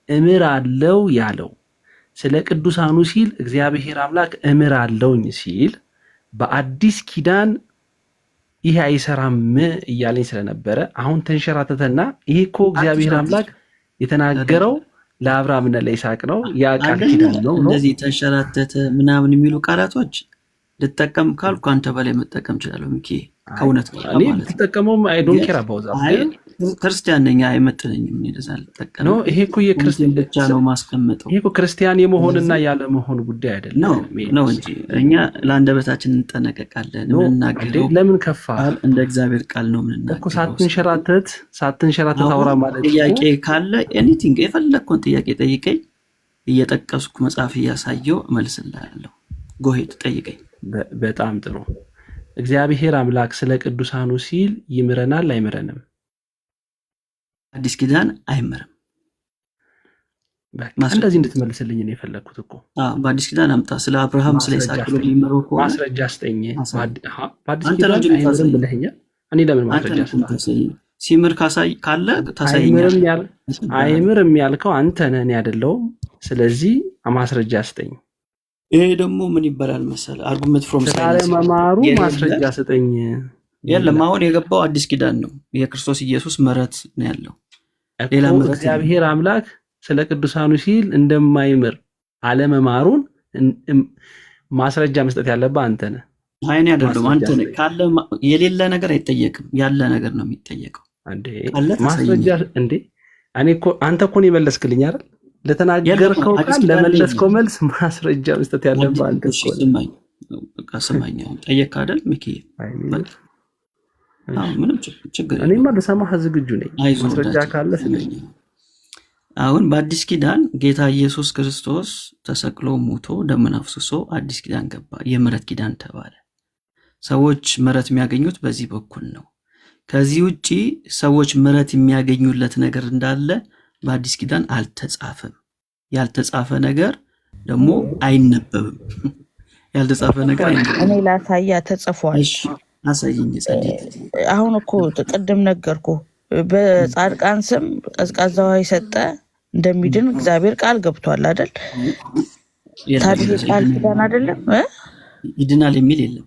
እምራለሁ ያለው ስለ ቅዱሳኑ ሲል እግዚአብሔር አምላክ እምራለሁኝ ሲል በአዲስ ኪዳን ይሄ አይሰራም እያለኝ ስለነበረ አሁን ተንሸራተተና ይሄ እኮ እግዚአብሔር አምላክ የተናገረው ለአብርሃምና ለይስሐቅ ነው፣ ያ ቃል ኪዳን ነው። እንደዚህ ተንሸራተተ ምናምን የሚሉ ቃላቶች ልጠቀም ካልኩ አንተ በላይ መጠቀም እችላለሁ ሚኪ ከእውነት ጋር እኔ ማለት ነው። ብትጠቀመውም አይ ዶንት ኬር አባውት ዛት። ክርስቲያን ነኝ አይመጥነኝም እኔ ለዛ ልጠቀም ነው። ይሄ እኮ የክርስቲያን ብቻ ነው ማስቀመጠው። ይሄ እኮ ክርስቲያን የመሆንና ያለ መሆን ጉዳይ አይደለም ነው እንጂ እኛ ለአንደበታችን እንጠነቀቃለን። ምንናገረው ለምን ከፋ እንደ እግዚአብሔር ቃል ነው ምንናገረው እኮ ሳትንሸራተት አውራ ማለት ነው። ጥያቄ ካለ ኤኒቲንግ የፈለግከውን ጥያቄ ጠይቀኝ፣ እየጠቀስኩ መጽሐፍ እያሳየው እመልስልሃለሁ። ጎሄድ ጠይቀኝ። በጣም ጥሩ። እግዚአብሔር አምላክ ስለ ቅዱሳኑ ሲል ይምረናል አይምረንም? አዲስ ኪዳን አይምርም። እንደዚህ እንድትመልስልኝ ነው የፈለግኩት እኮ። በአዲስ ኪዳን አምጣ። ስለ አብርሃም ስለ ይስሐቅ ብሎ ሊመረው ከሆነ ማስረጃ ስጠኝ። በአዲስ ኪዳን አይምርም ብለኸኛል። እኔ ለምን ማስረጃ ስጠኝ? ሲምር ካለ ታሳየኛለህ። አይምርም ያልከው አንተ ነህ፣ እኔ አይደለሁም። ስለዚህ ማስረጃ ስጠኝ። ይሄ ደግሞ ምን ይባላል መሰለህ? አርጉመንት ፍሮም ሳይለንስ መማሩ ማስረጃ ስጠኝ። የለም አሁን የገባው አዲስ ኪዳን ነው። የክርስቶስ ኢየሱስ ምሕረት ነው ያለው። ሌላ ምሕረት እግዚአብሔር አምላክ ስለ ቅዱሳኑ ሲል እንደማይምር አለመማሩን ማስረጃ መስጠት ያለብህ አንተ ነህ። አይኔ አይደለም አንተ ነህ። ካለ የሌለ ነገር አይጠየቅም፣ ያለ ነገር ነው የሚጠየቀው። ማስረጃ እንዴ? እኔ እኮ አንተ እኮ ነው የመለስክልኝ አይደል? ለተናገርከው ቃል ለመለስከው መልስ ማስረጃ መስጠት ያለብህ አንተ እኮ። ስማኝ ጠየቅ አይደል ሚኪ? ምንም ችግር የለም። እኔማ ልሰማህ ዝግጁ ነኝ። ማስረጃ ካለ ስለኝ። አሁን በአዲስ ኪዳን ጌታ ኢየሱስ ክርስቶስ ተሰቅሎ ሞቶ ደሙን አፍስሶ አዲስ ኪዳን ገባ። የምሕረት ኪዳን ተባለ። ሰዎች ምሕረት የሚያገኙት በዚህ በኩል ነው። ከዚህ ውጪ ሰዎች ምሕረት የሚያገኙለት ነገር እንዳለ በአዲስ ኪዳን አልተጻፈም። ያልተጻፈ ነገር ደግሞ አይነበብም። ያልተጻፈ ነገር አይነበብም። እኔ ላሳያ ተጽፏል። አሳየኝ። አሁን እኮ ቅድም ነገርኩ። በጻድቃን ስም ቀዝቃዛ ውሃ የሰጠ እንደሚድን እግዚአብሔር ቃል ገብቷል አይደል? ታዲያ ቃል ኪዳን አይደለም ይድናል የሚል የለም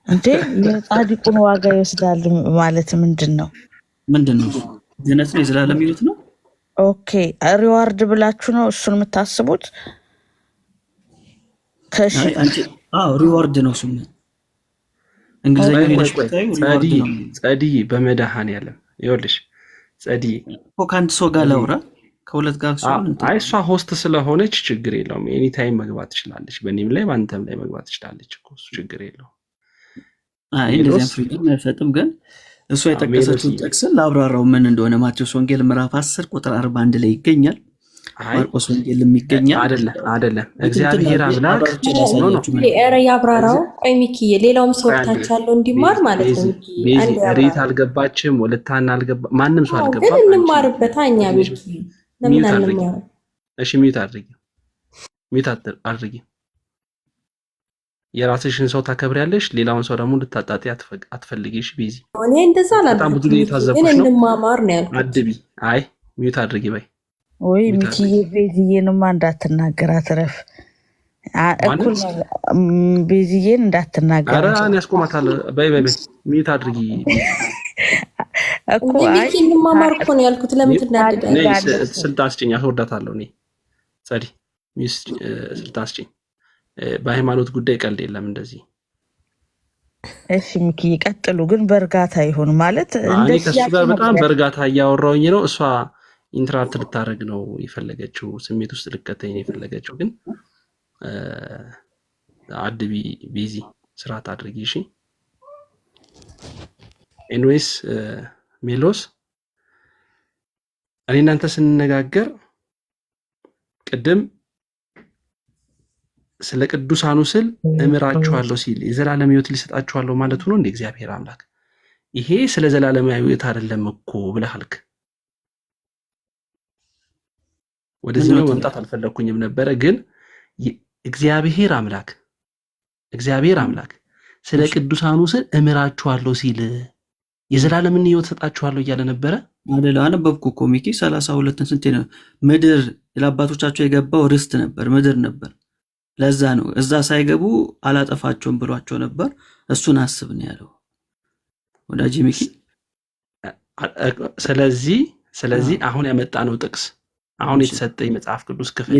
እንዴ? የጻድቁን ዋጋ ይወስዳል ማለት ምንድን ነው? ድነት ነው የዘላለም ሕይወት ነው። ኦኬ ሪዋርድ ብላችሁ ነው እሱን የምታስቡት? ሪዋርድ ነው እሱ። እንግሊዝኛ ጸዲ በመድኃኔዓለም ይኸውልሽ፣ ጸዲ ከአንድ ሰው ጋር ላውራ ከሁለት ጋር እሷ ሆስት ስለሆነች ችግር የለውም። ኤኒታይም መግባት ትችላለች። በእኔም ላይ በአንተም ላይ መግባት ትችላለች እኮ እሱ ችግር የለውም። እንደዚያ ፍሪደም አይሰጥም። ግን እሱ የጠቀሰችውን ጥቅስን ላብራራው ምን እንደሆነ ማቴዎስ ወንጌል ምዕራፍ 10 ቁጥር 41 ላይ ይገኛል። ማርቆስ ወንጌል የሚገኛል። አይደለም እግዚአብሔር አምላክ ያብራራው። ቆይ ሚኪዬ፣ ሌላውም ሰው ታች ያለው እንዲማር ማለት ነው። ሬት አልገባችም፣ ወለታና አልገባ፣ ማንም ሰው አልገባ። ግን እንማርበት እኛ ሚኪ ለምን አንማር? እሺ ሚዩት አድርጊ። የራስሽን ሰው ታከብሪያለሽ፣ ሌላውን ሰው ደግሞ እንድታጣጣ አትፈልጊሽ። ቢዚ እኔ እንደዛ በጣም ብዙ ጊዜ ታዘብኩሽ ነው። እንማማር ነው ያልኩት። አድቢ። አይ ሚዩት አድርጊ በይ። ወይ ሚኪዬ፣ ቤዝዬንማ እንዳትናገራት ረፍ። እኩል ቤዝዬን እንዳትናገራት። ኧረ እኔ አስቆማታለሁ። በይ ሚዩት አድርጊ እኮ። ሚኪ እንማማር እኮ ነው ያልኩት። ለምን ትናደዳለህ? ስልጣን ስጭኝ፣ አስወዳታለሁ። እኔ ጸዲ ስልጣን ስጭኝ። በሃይማኖት ጉዳይ ቀልድ የለም እንደዚህ። እሺ ሚኪዬ ቀጥሉ፣ ግን በእርጋታ ይሁን ማለት እኔ ከሱ ጋር በጣም በእርጋታ እያወራሁኝ ነው። እሷ ኢንትራፕት ልታደርግ ነው የፈለገችው፣ ስሜት ውስጥ ልከተኝ ነው የፈለገችው። ግን አድቢ ቢዚ ስርዓት አድርጊ እሺ። ኤንዌይስ ሜሎስ፣ እኔ እናንተ ስንነጋገር ቅድም ስለ ቅዱሳኑ ስል እምራችኋለሁ ሲል የዘላለም ሕይወት ሊሰጣችኋለሁ ማለቱ ነው እንደ እግዚአብሔር አምላክ። ይሄ ስለ ዘላለማዊ ሕይወት አይደለም እኮ ብለህ አልክ። ወደዚህ ነው መምጣት አልፈለኩኝም ነበረ፣ ግን እግዚአብሔር አምላክ ስለ ቅዱሳኑ ስል እምራችኋለሁ ሲል የዘላለምን ሕይወት ሰጣችኋለሁ እያለ ነበረ አይደል? አነበብኩ እኮ ሚኪ 32 ስንት ነው? ምድር ለአባቶቻቸው የገባው ርስት ነበር፣ ምድር ነበር። ለዛ ነው እዛ ሳይገቡ አላጠፋቸውም ብሏቸው ነበር። እሱን አስብ ነው ያለው ወዳጅ ሚኪ። ስለዚህ አሁን ያመጣነው ጥቅስ፣ አሁን የተሰጠ የመጽሐፍ ቅዱስ ክፍል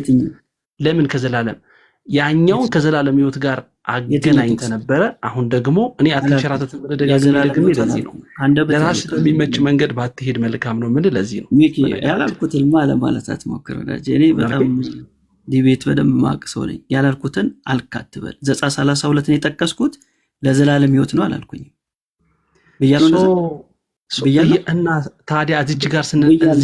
ለምን ከዘላለም ያኛውን ከዘላለም ሕይወት ጋር አገናኝተ ነበረ። አሁን ደግሞ እኔ አትንሸራተት በደጋግሜ ለዚህ ነው ለራስህ በሚመች መንገድ ባትሄድ መልካም ነው። ምን ለዚህ ነው ሚኪ ያላልኩትን ማለት አትሞክር ወዳጄ። እኔ በጣም ዲቤት በደንብ ማቅ ሰው ነኝ። ያላልኩትን አልካትበል። ዘጸአት 32 ነው የጠቀስኩት ለዘላለም ሕይወት ነው አላልኩኝም ብያለሁ እና ታዲያ እዚህ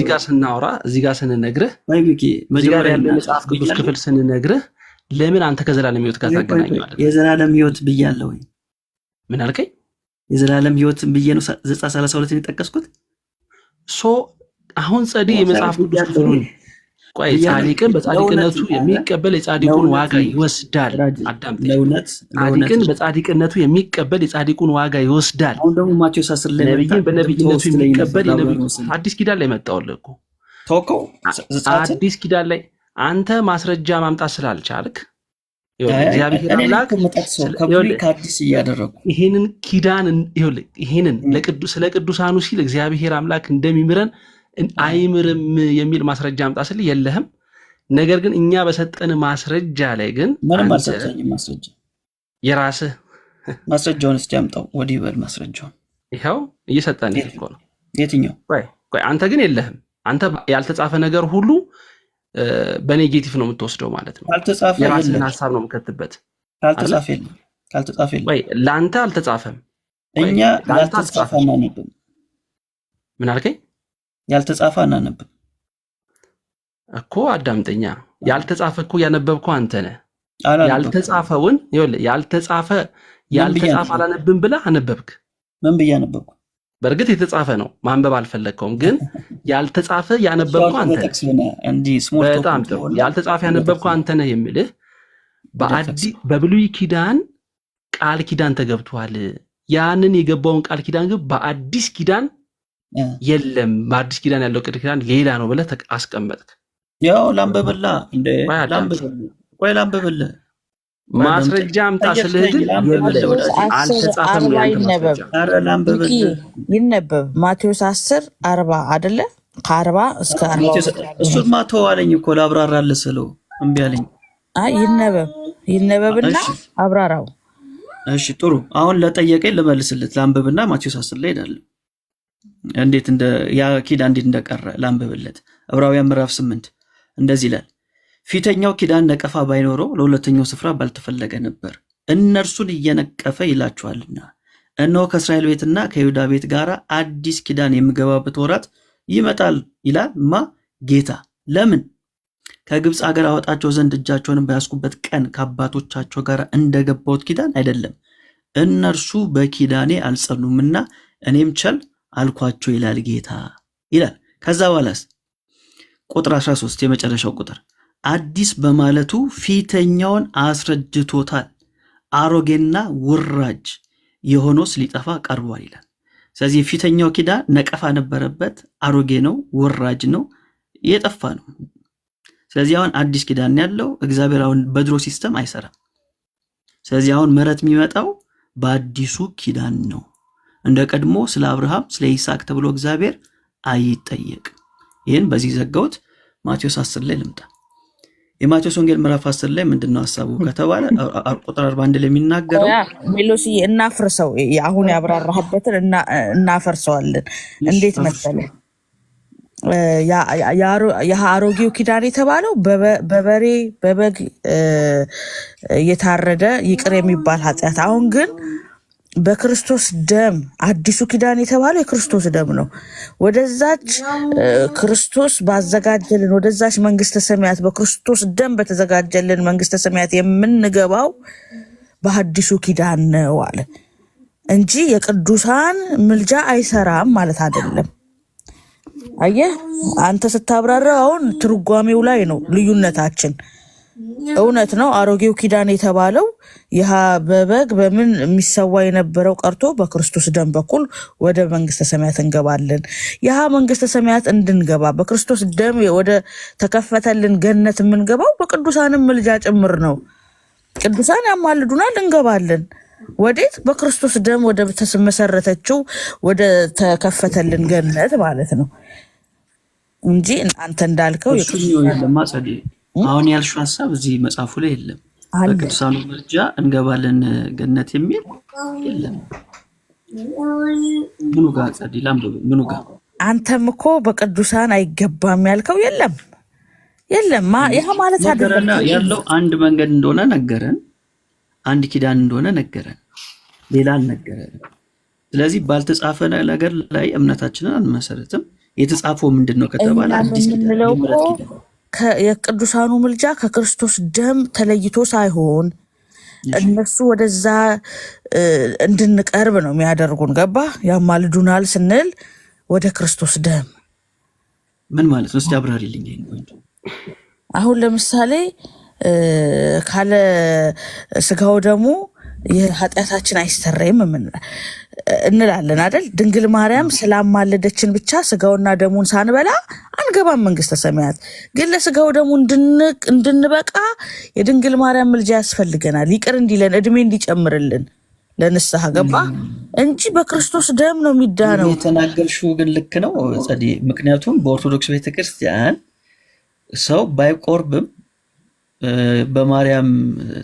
ጋር ስናወራ እዚህ ጋር ስንነግርህ ወይ ሚኪ መጀመሪያ ያለው መጽሐፍ ቅዱስ ክፍል ስንነግርህ ለምን አንተ ከዘላለም ሕይወት ጋር ታገናኛለህ? የዘላለም ሕይወት ብያለሁ ወይ? ምን አልከኝ? የዘላለም ሕይወት ብዬ ነው ዘጸአት 32 ነው የጠቀስኩት። አሁን ጸዲ የመጽሐፍ ቅዱስ ክፍሉን ቆይ ጻድቅን በጻድቅነቱ የሚቀበል የጻድቁን ዋጋ ይወስዳል። አዳምጥ። ጻድቅን በጻድቅነቱ የሚቀበል የጻድቁን ዋጋ ይወስዳል። አሁን ደግሞ ማቴዎስ 10 ላይ ነብይን በነብይነቱ የሚቀበል የነብዩ አዲስ ኪዳን ላይ መጣውልህ እኮ ተወከው አዲስ ኪዳን ላይ አንተ ማስረጃ ማምጣት ስላልቻልክ እግዚአብሔር አምላክ ከአዲስ እያደረጉ ይሄንን ኪዳን ይሄንን ለቅዱሳኑ ሲል እግዚአብሔር አምላክ እንደሚምረን አይምርም የሚል ማስረጃ አምጣ ስል የለህም። ነገር ግን እኛ በሰጠን ማስረጃ ላይ ግን ምንም አልሰጠኝም። ማስረጃ የራስህ ማስረጃውን እስቲ አምጣው። ወዲህ በል ማስረጃውን ይኸው እየሰጠን እኮ ነው። የትኛው? ቆይ አንተ ግን የለህም። አንተ ያልተጻፈ ነገር ሁሉ በኔጌቲቭ ነው የምትወስደው ማለት ነው። የራስህን ሐሳብ ነው የምከትበት። ካልተጻፈ የለም። ወይ ለአንተ አልተጻፈም። እኛ ያልተጻፈ አናነብም። ምን አልከኝ? ያልተጻፈ አናነብም እኮ አዳምጠኛ። ያልተጻፈ እኮ ያነበብከው አንተ ነህ። ያልተጻፈውን ያልተጻፈ አላነብም ብለህ አነበብክ። ምን ብዬ አነበብኩ? በእርግጥ የተጻፈ ነው ማንበብ አልፈለግከውም፣ ግን ያልተጻፈ ያነበብከው አንተ ነህ። በጣም ጥሩ። ያልተጻፈ ያነበብከው አንተ ነህ የሚልህ በብሉይ ኪዳን ቃል ኪዳን ተገብቷል። ያንን የገባውን ቃል ኪዳን ግን በአዲስ ኪዳን የለም። በአዲስ ኪዳን ያለው ቃል ኪዳን ሌላ ነው ብለህ አስቀመጥክ። ያው ላንበብላ እንደ ላንበብልህ ማስረጃ አምጣ ስልህ ግን አልተጻፈም ነው ያንተ። ኧረ ላንበብልህ ይነበብ። ማቴዎስ 10:40 አይደለ? ከ40 እስከ 40 እሱማ ተዋለኝ እኮ ላብራራልህ ስለው እምቢ አለኝ። አይ ይነበብና አብራራው። እሺ ጥሩ። አሁን ለጠየቀኝ ልመልስልህ። ላንበብና ማቴዎስ 10 ላይ ሄዳለሁ። እንዴት ያ ኪዳን እንዴት እንደቀረ ላንበብለት። ዕብራውያን ምዕራፍ 8 እንደዚህ ይላል፣ ፊተኛው ኪዳን ነቀፋ ባይኖረው ለሁለተኛው ስፍራ ባልተፈለገ ነበር፣ እነርሱን እየነቀፈ ይላችኋልና፣ እነሆ ከእስራኤል ቤትና ከይሁዳ ቤት ጋር አዲስ ኪዳን የምገባበት ወራት ይመጣል ይላል ጌታ። ለምን? ከግብፅ ሀገር አወጣቸው ዘንድ እጃቸውን በያዝኩበት ቀን ከአባቶቻቸው ጋር እንደገባሁት ኪዳን አይደለም፣ እነርሱ በኪዳኔ አልጸኑምና እኔም ቸል አልኳቸው ይላል ጌታ ይላል። ከዛ በኋላስ ቁጥር 13 የመጨረሻው ቁጥር አዲስ በማለቱ ፊተኛውን አስረድቶታል፣ አሮጌና ውራጅ የሆነውስ ሊጠፋ ቀርቧል ይላል። ስለዚህ ፊተኛው ኪዳን ነቀፋ ነበረበት፣ አሮጌ ነው፣ ውራጅ ነው፣ የጠፋ ነው። ስለዚህ አሁን አዲስ ኪዳን ያለው እግዚአብሔር አሁን በድሮ ሲስተም አይሰራም። ስለዚህ አሁን ምሕረት የሚመጣው በአዲሱ ኪዳን ነው። እንደ ቀድሞ ስለ አብርሃም ስለ ይስሐቅ ተብሎ እግዚአብሔር አይጠየቅም። ይህን በዚህ ዘጋሁት። ማቴዎስ 10 ላይ ልምጣ። የማቴዎስ ወንጌል ምዕራፍ 10 ላይ ምንድነው ሐሳቡ ከተባለ ቁጥር 41 ላይ የሚናገረው ሜሎሲ እናፍርሰው። አሁን ያብራራህበትን እናፈርሰዋለን። እንዴት መሰለህ? የአሮጌው ኪዳን የተባለው በበሬ በበግ የታረደ ይቅር የሚባል ኃጢአት። አሁን ግን በክርስቶስ ደም አዲሱ ኪዳን የተባለው የክርስቶስ ደም ነው። ወደዛች ክርስቶስ ባዘጋጀልን ወደዛች መንግስተ ሰማያት በክርስቶስ ደም በተዘጋጀልን መንግስተ ሰማያት የምንገባው በአዲሱ ኪዳን ነው አለ እንጂ የቅዱሳን ምልጃ አይሰራም ማለት አይደለም። አየህ አንተ ስታብራራው አሁን ትርጓሜው ላይ ነው ልዩነታችን። እውነት ነው አሮጌው ኪዳን የተባለው ይህ በበግ በምን የሚሰዋ የነበረው ቀርቶ በክርስቶስ ደም በኩል ወደ መንግስተ ሰማያት እንገባለን። ይህ መንግስተ ሰማያት እንድንገባ በክርስቶስ ደም ወደ ተከፈተልን ገነት የምንገባው በቅዱሳንም ምልጃ ጭምር ነው። ቅዱሳን ያማልዱናል፣ እንገባለን። ወዴት? በክርስቶስ ደም ወደ ተመሰረተችው ወደ ተከፈተልን ገነት ማለት ነው እንጂ አንተ እንዳልከው አሁን ያልሽው ሐሳብ እዚህ መጽሐፉ ላይ የለም። አለ። በቅዱሳኑ ምልጃ እንገባለን ገነት የሚል የለም። ምኑ ጋር ጸዲ ላምብ ምኑ ጋር አንተም እኮ በቅዱሳን አይገባም ያልከው የለም የለም። ይሄ ማለት አይደለም ነገረና ያለው አንድ መንገድ እንደሆነ ነገረን፣ አንድ ኪዳን እንደሆነ ነገረን፣ ሌላ አልነገረንም። ስለዚህ ባልተጻፈ ነገር ላይ እምነታችንን አንመሰርትም። የተጻፈው ምንድነው ከተባለ አዲስ ኪዳን ነው። የቅዱሳኑ ምልጃ ከክርስቶስ ደም ተለይቶ ሳይሆን እነሱ ወደዛ እንድንቀርብ ነው የሚያደርጉን። ገባ? ያማልዱናል ስንል ወደ ክርስቶስ ደም ምን ማለት ነው? እስቲ አብራሪልኝ ይሄን ፖይንት። አሁን ለምሳሌ ካለ ስጋው ደሙ የኃጢአታችን አይሰረይም እንላለን አይደል? ድንግል ማርያም ስላማለደችን ብቻ ስጋውና ደሙን ሳንበላ አንገባም መንግስተ ሰማያት። ግን ለስጋው ደሙ እንድንበቃ የድንግል ማርያም ምልጃ ያስፈልገናል፣ ይቅር እንዲለን እድሜ እንዲጨምርልን ለንስሐ። ገባ? እንጂ በክርስቶስ ደም ነው የሚዳነው። የተናገርሽው ግን ልክ ነው ጸዲ። ምክንያቱም በኦርቶዶክስ ቤተክርስቲያን ሰው ባይቆርብም በማርያም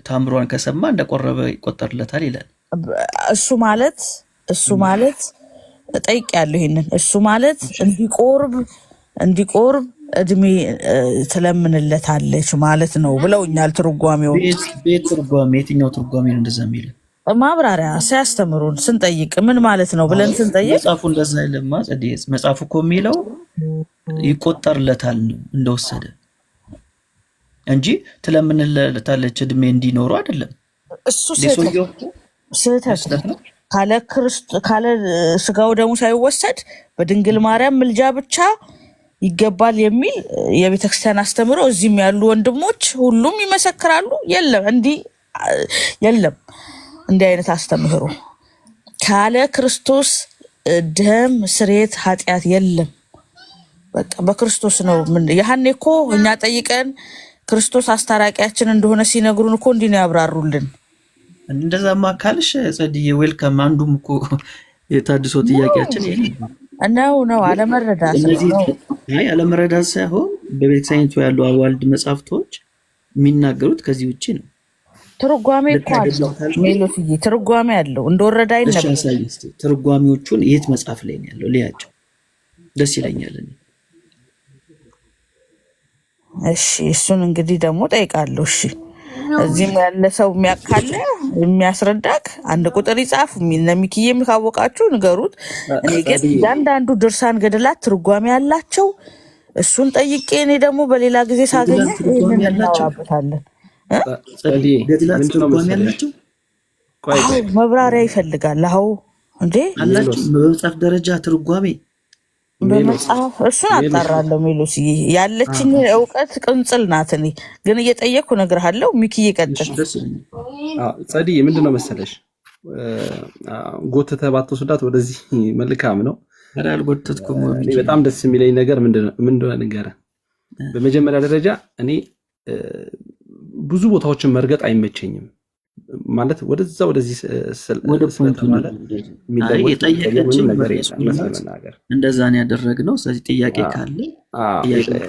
ታምሯን ከሰማ እንደቆረበ ይቆጠርለታል ይላል። እሱ ማለት ጠይቄያለሁ ይሄንን። እሱ ማለት እንዲቆርብ እድሜ ትለምንለታለች ማለት ነው ብለውኛል። ትርጓሜው ቤት ትርጓሜ የትኛው ትርጓሜ ነው እንደዛ የሚል ማብራሪያ ሲያስተምሩን ስንጠይቅ ምን ማለት ነው ብለን ስንጠይቅ መጽሐፉ እንደዛ አይልማ ጸዲ። መጽሐፉ እኮ የሚለው ይቆጠርለታል ነው እንደወሰደ እንጂ ትለምንለታለች እድሜ እንዲኖሩ አይደለም። እሱ ስህተት ነው። ካለ ስጋው ደሙ ሳይወሰድ በድንግል ማርያም ምልጃ ብቻ ይገባል የሚል የቤተክርስቲያን አስተምሮ እዚህም ያሉ ወንድሞች ሁሉም ይመሰክራሉ። የለም እንዲህ አይነት አስተምህሮ ካለ ክርስቶስ ደም ስርየት ኃጢአት የለም። በቃ በክርስቶስ ነው። ያኔ እኮ እኛ ጠይቀን ክርስቶስ አስታራቂያችን እንደሆነ ሲነግሩን እኮ እንዲህ ነው ያብራሩልን። እንደዛማ ካልሽ ጸድዬ ዌልካም። አንዱም እኮ የታድሶ ጥያቄያችን ነው አለመረዳት ነው። አለመረዳት ሳይሆን በቤተክርስቲያኒቱ ያሉ አዋልድ መጽሐፍቶች የሚናገሩት ከዚህ ውጭ ነው። ትርጓሜ እኮ አለው ሜሎስዬ፣ ትርጓሜ አለው። እንደወረዳ አይነበብ። ትርጓሜዎቹን የት መጽሐፍ ላይ ነው ያለው? ሊያቸው ደስ ይለኛል። እሺ እሱን እንግዲህ ደግሞ ጠይቃለሁ። እሺ እዚህም ያለ ሰው የሚያካለ የሚያስረዳክ አንድ ቁጥር ይጻፍ የሚል ነሚክዬ ካወቃችሁ ንገሩት። እኔ ግን እያንዳንዱ ድርሳን ገድላት ትርጓሜ ያላቸው እሱን ጠይቄ እኔ ደግሞ በሌላ ጊዜ ሳገኘ ይህንን እናወራበታለን። መብራሪያ ይፈልጋል። አዎ እንዴ አላችሁ በመጽሐፍ ደረጃ ትርጓሜ በመጽሐፍ እሱን አጣራለሁ። ሜሎስ ያለችኝ እውቀት ቅንጽል ናት። እኔ ግን እየጠየቅኩ እነግርሃለሁ። ሚኪ ይቀጥል። ጸዲ ምንድነው መሰለሽ ጎተተ ባትወስዳት ወደዚህ መልካም ነው። በጣም ደስ የሚለኝ ነገር ምንድነው ንገረን። በመጀመሪያ ደረጃ እኔ ብዙ ቦታዎችን መርገጥ አይመቸኝም። ማለት ወደዛ ወደዚህ እንደዛ ነው ያደረግነው። ስለዚህ ጥያቄ ካለ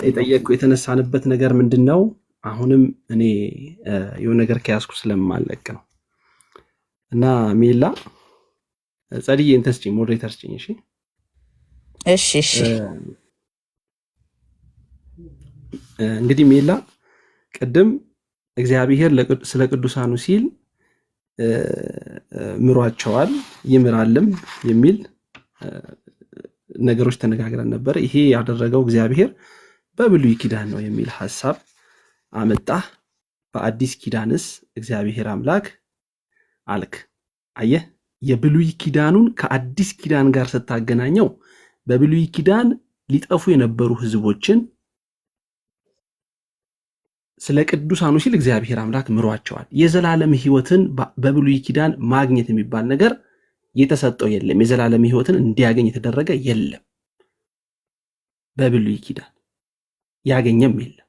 የጠየቅኩ የተነሳንበት ነገር ምንድነው? አሁንም እኔ የሆነ ነገር ከያዝኩ ስለማለቅ ነው እና ሜላ ጸድዬ እንትን ስጪኝ፣ ሞዴሬተር ስጪኝ። እሺ እንግዲህ ሜላ ቅድም እግዚአብሔር ስለ ቅዱሳኑ ሲል ምሯቸዋል ይምራልም የሚል ነገሮች ተነጋግረን ነበር። ይሄ ያደረገው እግዚአብሔር በብሉይ ኪዳን ነው የሚል ሐሳብ አመጣ። በአዲስ ኪዳንስ እግዚአብሔር አምላክ አልክ። አየህ፣ የብሉይ ኪዳኑን ከአዲስ ኪዳን ጋር ስታገናኘው በብሉይ ኪዳን ሊጠፉ የነበሩ ህዝቦችን ስለ ቅዱሳኑ ሲል እግዚአብሔር አምላክ ምሯቸዋል። የዘላለም ህይወትን በብሉይ ኪዳን ማግኘት የሚባል ነገር የተሰጠው የለም። የዘላለም ህይወትን እንዲያገኝ የተደረገ የለም። በብሉይ ኪዳን ያገኘም የለም።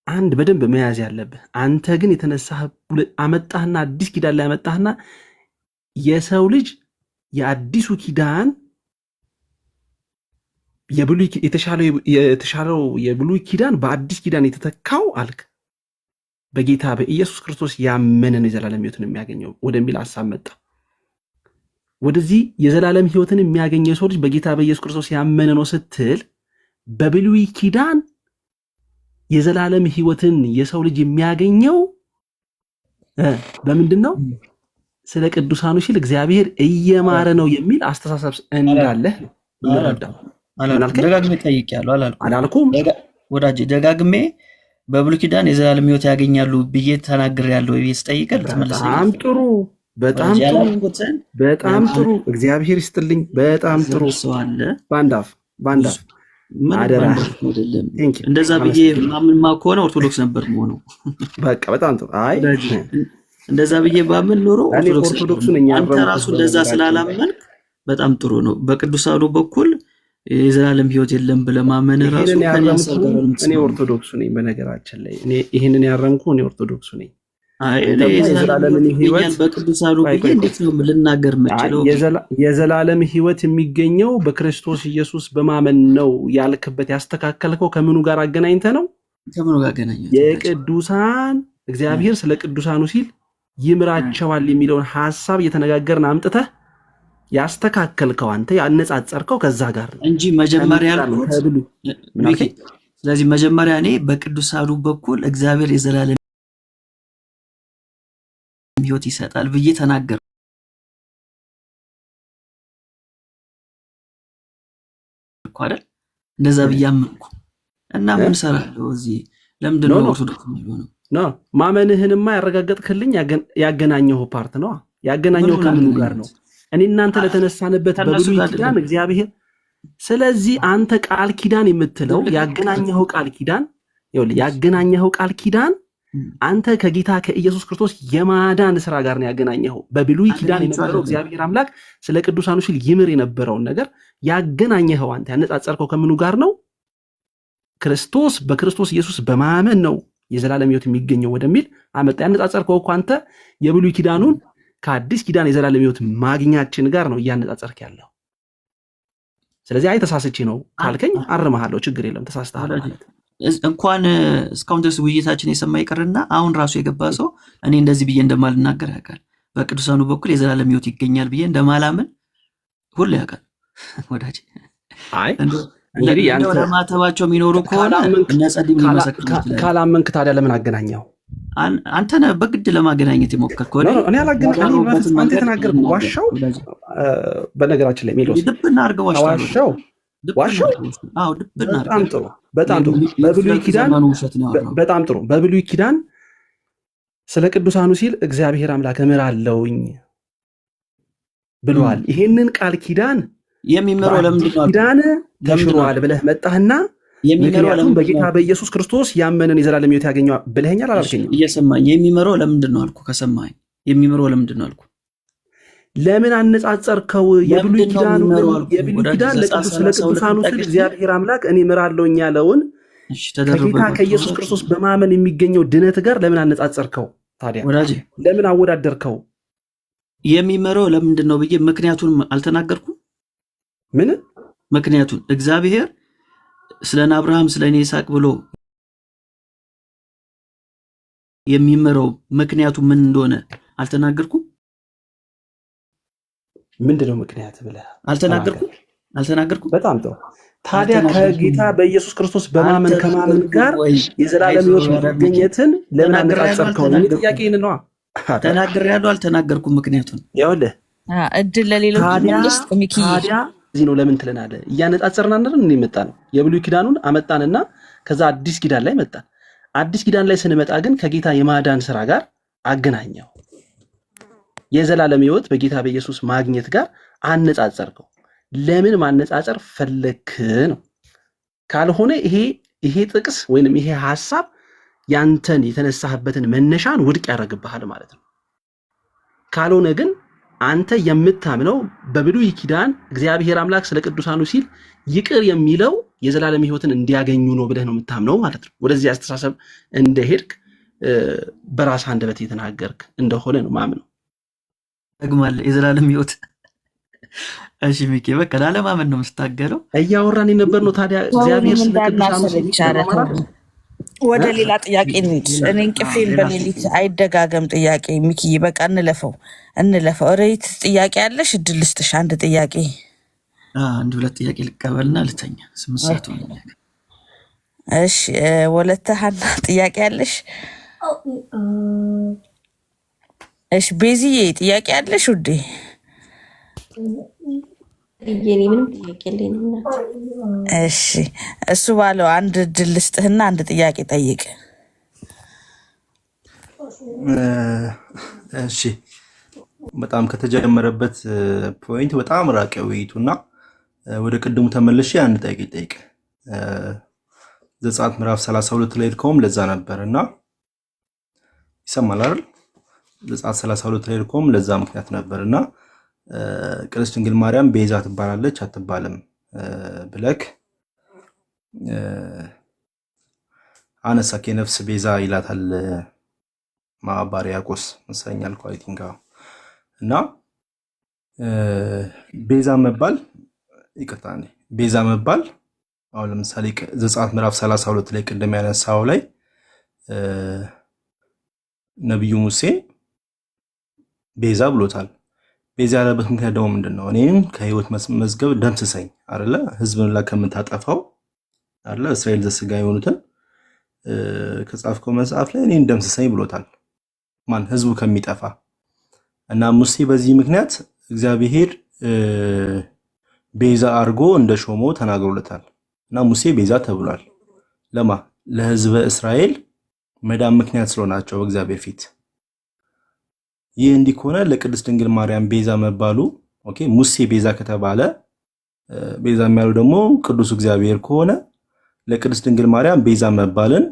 አንድ በደንብ መያዝ ያለብህ አንተ ግን የተነሳህ አመጣህና አዲስ ኪዳን ላይ አመጣህና የሰው ልጅ የአዲሱ ኪዳን የተሻለው የብሉይ ኪዳን በአዲስ ኪዳን የተተካው አልክ። በጌታ በኢየሱስ ክርስቶስ ያመነን የዘላለም ሕይወትን የሚያገኘው ወደሚል ሐሳብ መጣ። ወደዚህ የዘላለም ሕይወትን የሚያገኘው ሰው ልጅ በጌታ በኢየሱስ ክርስቶስ ያመነ ነው ስትል በብሉይ ኪዳን የዘላለም ሕይወትን የሰው ልጅ የሚያገኘው በምንድን ነው? ስለ ቅዱሳኑ ሲል እግዚአብሔር እየማረ ነው የሚል አስተሳሰብ እንዳለ እንረዳው። ደጋግሜ ጠይቄያለሁ አላልኩም ወዳጄ? ደጋግሜ በብሉይ ኪዳን የዘላለም ሕይወት ያገኛሉ ብዬ ተናግሬያለሁ ብዬ ስጠይቅህ ልትመልሰኝ? በጣም ጥሩ እግዚአብሔር ይስጥልኝ። በጣም ጥሩ ባንዳፍ አደራ። እንደዛ ብዬ ማምንማ ከሆነ ኦርቶዶክስ ነበር መሆነው። በቃ በጣም ጥሩ። አይ እንደዛ ብዬ ባምን ኖሮ ኦርቶዶክስ ነኝ። አንተ ራሱ እንደዛ ስላላመንክ በጣም ጥሩ ነው። በቅዱሳኑ በኩል የዘላለም ሕይወት የለም ብለህ ማመን ራሱ እኔ ኦርቶዶክስ ነኝ። በነገራችን ላይ እኔ ይሄንን ያረምኩ እኔ ኦርቶዶክስ ነኝ። የዘላለም ሕይወት በቅዱሳኑ ብዬ እንዴት ነው ልናገር የምችለው? የዘላለም ሕይወት የሚገኘው በክርስቶስ ኢየሱስ በማመን ነው ያልክበት ያስተካከልከው ከምኑ ጋር አገናኝተ ነው? ከምኑ ጋር አገናኘው? የቅዱሳን እግዚአብሔር ስለ ቅዱሳኑ ሲል ይምራቸዋል የሚለውን ሐሳብ እየተነጋገርን አምጥተህ ያስተካከልከው አንተ ያነጻጸርከው ከዛ ጋር እንጂ መጀመሪያ ያልኩት። ስለዚህ መጀመሪያ እኔ በቅዱሳኑ በኩል እግዚአብሔር የዘላለም ሕይወት ይሰጣል ብዬ ተናገር እኮ አይደል? እንደዛ ብዬ አመንኩ እና ምን ሰራለሁ እዚህ? ለምንድን ነው ኦርቶዶክስ ነው? ማመንህንማ ያረጋገጥክልኝ ያገናኘው ፓርት ነው። ያገናኘው ከምኑ ጋር ነው? እኔ እናንተ ለተነሳንበት በብሉይ ኪዳን እግዚአብሔር። ስለዚህ አንተ ቃል ኪዳን የምትለው ያገናኘው ቃል ኪዳን ያገናኘው ቃል ኪዳን አንተ ከጌታ ከኢየሱስ ክርስቶስ የማዳን ስራ ጋር ነው ያገናኘው። በብሉይ ኪዳን የነበረው እግዚአብሔር አምላክ ስለ ቅዱሳኑ ሲል ይምር የነበረውን ነገር ያገናኘው አንተ ያነጻጸርከው ከምኑ ጋር ነው? ክርስቶስ በክርስቶስ ኢየሱስ በማመን ነው የዘላለም ሕይወት የሚገኘው ወደሚል አመጣ። ያነጻጸርከው እኮ አንተ የብሉይ ኪዳኑን ከአዲስ ኪዳን የዘላለም ሕይወት ማግኛችን ጋር ነው እያነጻጸርክ ያለው። ስለዚህ አይ ተሳስቼ ነው ካልከኝ አርመሃለሁ፣ ችግር የለም ተሳስተሃል ማለት እንኳን እስካሁን ድረስ ውይይታችን የሰማ ይቀርና አሁን ራሱ የገባ ሰው እኔ እንደዚህ ብዬ እንደማልናገር ያውቃል። በቅዱሳኑ በኩል የዘላለም ሕይወት ይገኛል ብዬ እንደማላምን ሁሉ ያውቃል ወዳጅ። አይ እንግዲህ ያንተ ማተባቸው የሚኖሩ ከሆነ እነጸዲም ሊመሰክሩ ይችላል። ካላመንክ ታዲያ ለምን አገናኘው? አንተ ነህ በግድ ለማገናኘት የሞከርከው። እኔ አላገናኘሁም። አንተ የተናገርከው ዋሻው። በነገራችን ላይ ሜሎስ ድብና አድርገው ዋሻው። አዎ ድብና አድርገው። በጣም ጥሩ። በብሉይ ኪዳን በጣም ጥሩ። በብሉይ ኪዳን ስለ ቅዱሳኑ ሲል እግዚአብሔር አምላክ እምራለሁኝ ብሏል። ይሄንን ቃል ኪዳን የሚመረው ለምንድን ነው? ኪዳን ተሽሯል ብለህ መጣህና ምክንያቱም በጌታ በኢየሱስ ክርስቶስ ያመነን የዘላለም ሕይወት ያገኘው ብለኸኛል አላልከኝም? እየሰማኝ የሚመረው ለምንድን ነው አልኩ። ከሰማኝ የሚመረው ለምንድን ነው አልኩ። ለምን አነጻጸርከው? የብሉይ ኪዳን ለቅዱሳኑ ሲል እግዚአብሔር አምላክ እኔ እምራለሁኝ ያለውን ከጌታ ከኢየሱስ ክርስቶስ በማመን የሚገኘው ድነት ጋር ለምን አነጻጸርከው? ታዲያ ለምን አወዳደርከው? የሚመረው ለምንድን ነው ብዬ ምክንያቱን አልተናገርኩም። ምን ምክንያቱን? እግዚአብሔር ስለ አብርሃም ስለ ይስሐቅ ብሎ የሚመረው ምክንያቱ ምን እንደሆነ አልተናገርኩም። ምንድነው ምክንያት ብለህ አልተናገርኩም። በጣም ጥሩ። ታዲያ ከጌታ በኢየሱስ ክርስቶስ በማመን ከማመን ጋር የዘላለም ሕይወት መገኘትን ለምን አነጻጸርከው? ጥያቄ ነው። ተናግሬያለሁ አልተናገርኩም። ምክንያቱን ይኸውልህ እድል ለሌሎች መንግስት ሚኪ ታዲያ እዚህ ነው ለምን ትለናለህ? እያነጻጸርን አይደል የመጣ ነው። የብሉይ ኪዳኑን አመጣንና ከዛ አዲስ ኪዳን ላይ መጣን። አዲስ ኪዳን ላይ ስንመጣ ግን ከጌታ የማዳን ስራ ጋር አገናኘው። የዘላለም ሕይወት በጌታ በኢየሱስ ማግኘት ጋር አነጻጸርከው። ለምን ማነጻጸር ፈለክ ነው? ካልሆነ ይሄ ጥቅስ ወይንም ይሄ ሐሳብ ያንተን የተነሳህበትን መነሻን ውድቅ ያደርግብሃል ማለት ነው። ካልሆነ ግን አንተ የምታምነው በብሉይ ኪዳን እግዚአብሔር አምላክ ስለ ቅዱሳኑ ሲል ይቅር የሚለው የዘላለም ሕይወትን እንዲያገኙ ነው ብለህ ነው የምታምነው ማለት ነው። ወደዚህ አስተሳሰብ እንደሄድክ በራስ አንደበት የተናገርክ እንደሆነ ነው ማምነው። ደግማለ የዘላለም ሕይወት። እሺ ሚኪ በቃ ላለማመን ነው የምትታገለው። እያወራን የነበር ነው። ታዲያ እግዚአብሔር ስለ ቅዱሳኑ ሲል ወደ ሌላ ጥያቄ እንሂድ። እኔ እንቅልፌን በሌሊት አይደጋገም ጥያቄ ሚኪዬ፣ በቃ እንለፈው። ሬት ጥያቄ ያለሽ እድል ልስጥሽ። አንድ ጥያቄ አንድ ሁለት ጥያቄ ልቀበልና ልተኛ። 8 ሰዓት ሆነኛል። እሺ ወለተ ሀና ጥያቄ ያለሽ? እሺ ቤዚዬ ጥያቄ ያለሽ ውዴ? ምንም ጥያቄ የለኝም። እሺ እሱ ባለው አንድ እድል ልስጥህና አንድ ጥያቄ ጠይቅ። እሺ በጣም ከተጀመረበት ፖይንት በጣም ራቀ ውይይቱና ወደ ቅድሙ ተመልሼ አንድ ጥያቄ ጠይቅ። ዘጸአት ምዕራፍ 32 ላይ ልከውም ለዛ ነበርና ይሰማል አይደል? ዘጸአት 32 ላይ ልከውም ለዛ ምክንያት ነበርና ቅድስት ድንግል ማርያም ቤዛ ትባላለች አትባልም ብለክ አነሳክ። የነፍስ ቤዛ ይላታል ማባሪያቆስ መሰኛል ኳሊቲንጋ እና ቤዛ መባል ይቅርታኔ ቤዛ መባል አሁን ለምሳሌ ዘጸአት ምዕራፍ 32 ላይ ቅድም ያነሳው ላይ ነብዩ ሙሴ ቤዛ ብሎታል። ቤዛ ያለበት ምክንያት ደግሞ ምንድነው? እኔን ከህይወት መዝገብ ደምስሰኝ አይደለ? ህዝብን ላይ ከምታጠፋው አይደለ? እስራኤል ዘስጋ የሆኑትን ከጻፍከው መጽሐፍ ላይ እኔን ደምስሰኝ ብሎታል። ማን? ህዝቡ ከሚጠፋ እና ሙሴ በዚህ ምክንያት እግዚአብሔር ቤዛ አርጎ እንደሾመው ተናግሮለታል። እና ሙሴ ቤዛ ተብሏል። ለማ? ለህዝበ እስራኤል መዳን ምክንያት ስለሆናቸው በእግዚአብሔር ፊት። ይህ እንዲህ ከሆነ ለቅድስት ድንግል ማርያም ቤዛ መባሉ ኦኬ፣ ሙሴ ቤዛ ከተባለ ቤዛ የሚያለው ደግሞ ቅዱስ እግዚአብሔር ከሆነ ለቅድስት ድንግል ማርያም ቤዛ መባልን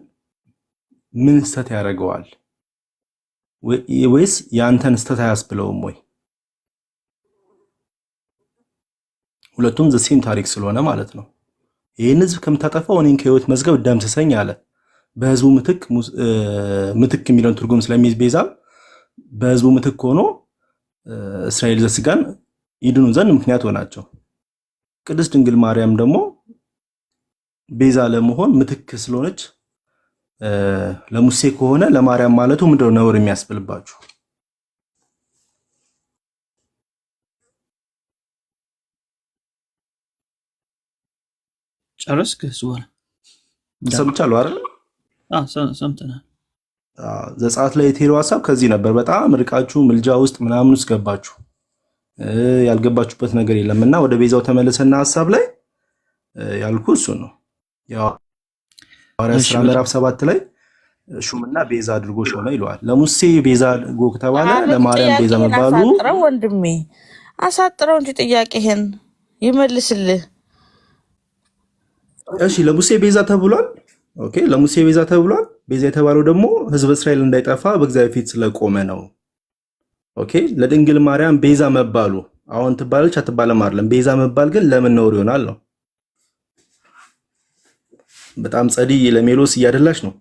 ምን ስተት ያደርገዋል? ወይስ ያንተን ስተት አያስብለውም ወይ? ሁለቱም ዘሴም ታሪክ ስለሆነ ማለት ነው። ይህን ህዝብ ከምታጠፋው እኔን ከህይወት መዝገብ ደምስሰኝ አለ። በህዝቡ ምትክ የሚለውን ትርጉም ስለሚይዝ ቤዛ በህዝቡ ምትክ ሆኖ እስራኤል ዘስጋን ይድኑ ዘንድ ምክንያት ሆናቸው። ቅድስት ድንግል ማርያም ደግሞ ቤዛ ለመሆን ምትክ ስለሆነች ለሙሴ ከሆነ ለማርያም ማለቱ ምንድነው ነውር የሚያስብልባችሁ? ጨረስክ? ሱዋል ሰምቻለሁ አይደል? ሰምተናል። ዘጸአት ላይ የቴሮ ሐሳብ ከዚህ ነበር። በጣም ርቃችሁ ምልጃ ውስጥ ምናምን ውስጥ ገባችሁ። ያልገባችሁበት ነገር የለምና ወደ ቤዛው ተመለሰና ሐሳብ ላይ ያልኩ እሱ ነው። ያው ሐዋርያት ሥራ ምዕራፍ 7 ላይ ሹምና ቤዛ አድርጎ ሾመ ይለዋል። ለሙሴ ቤዛ አድርጎ ከተባለ ለማርያም ቤዛ መባሉ ወንድሜ አሳጥረው እንጂ ጥያቄህን ይመልስልህ። እሺ ለሙሴ ቤዛ ተብሏል። ኦኬ ለሙሴ ቤዛ ተብሏል። ቤዛ የተባለው ደግሞ ህዝብ እስራኤል እንዳይጠፋ በእግዚአብሔር ፊት ስለቆመ ነው። ኦኬ ለድንግል ማርያም ቤዛ መባሉ አሁን ትባለች አትባለም አይደለም። ቤዛ መባል ግን ለምን ነውር ይሆናል ነው? በጣም ጸዲ ለሜሎስ እያደላሽ ነው።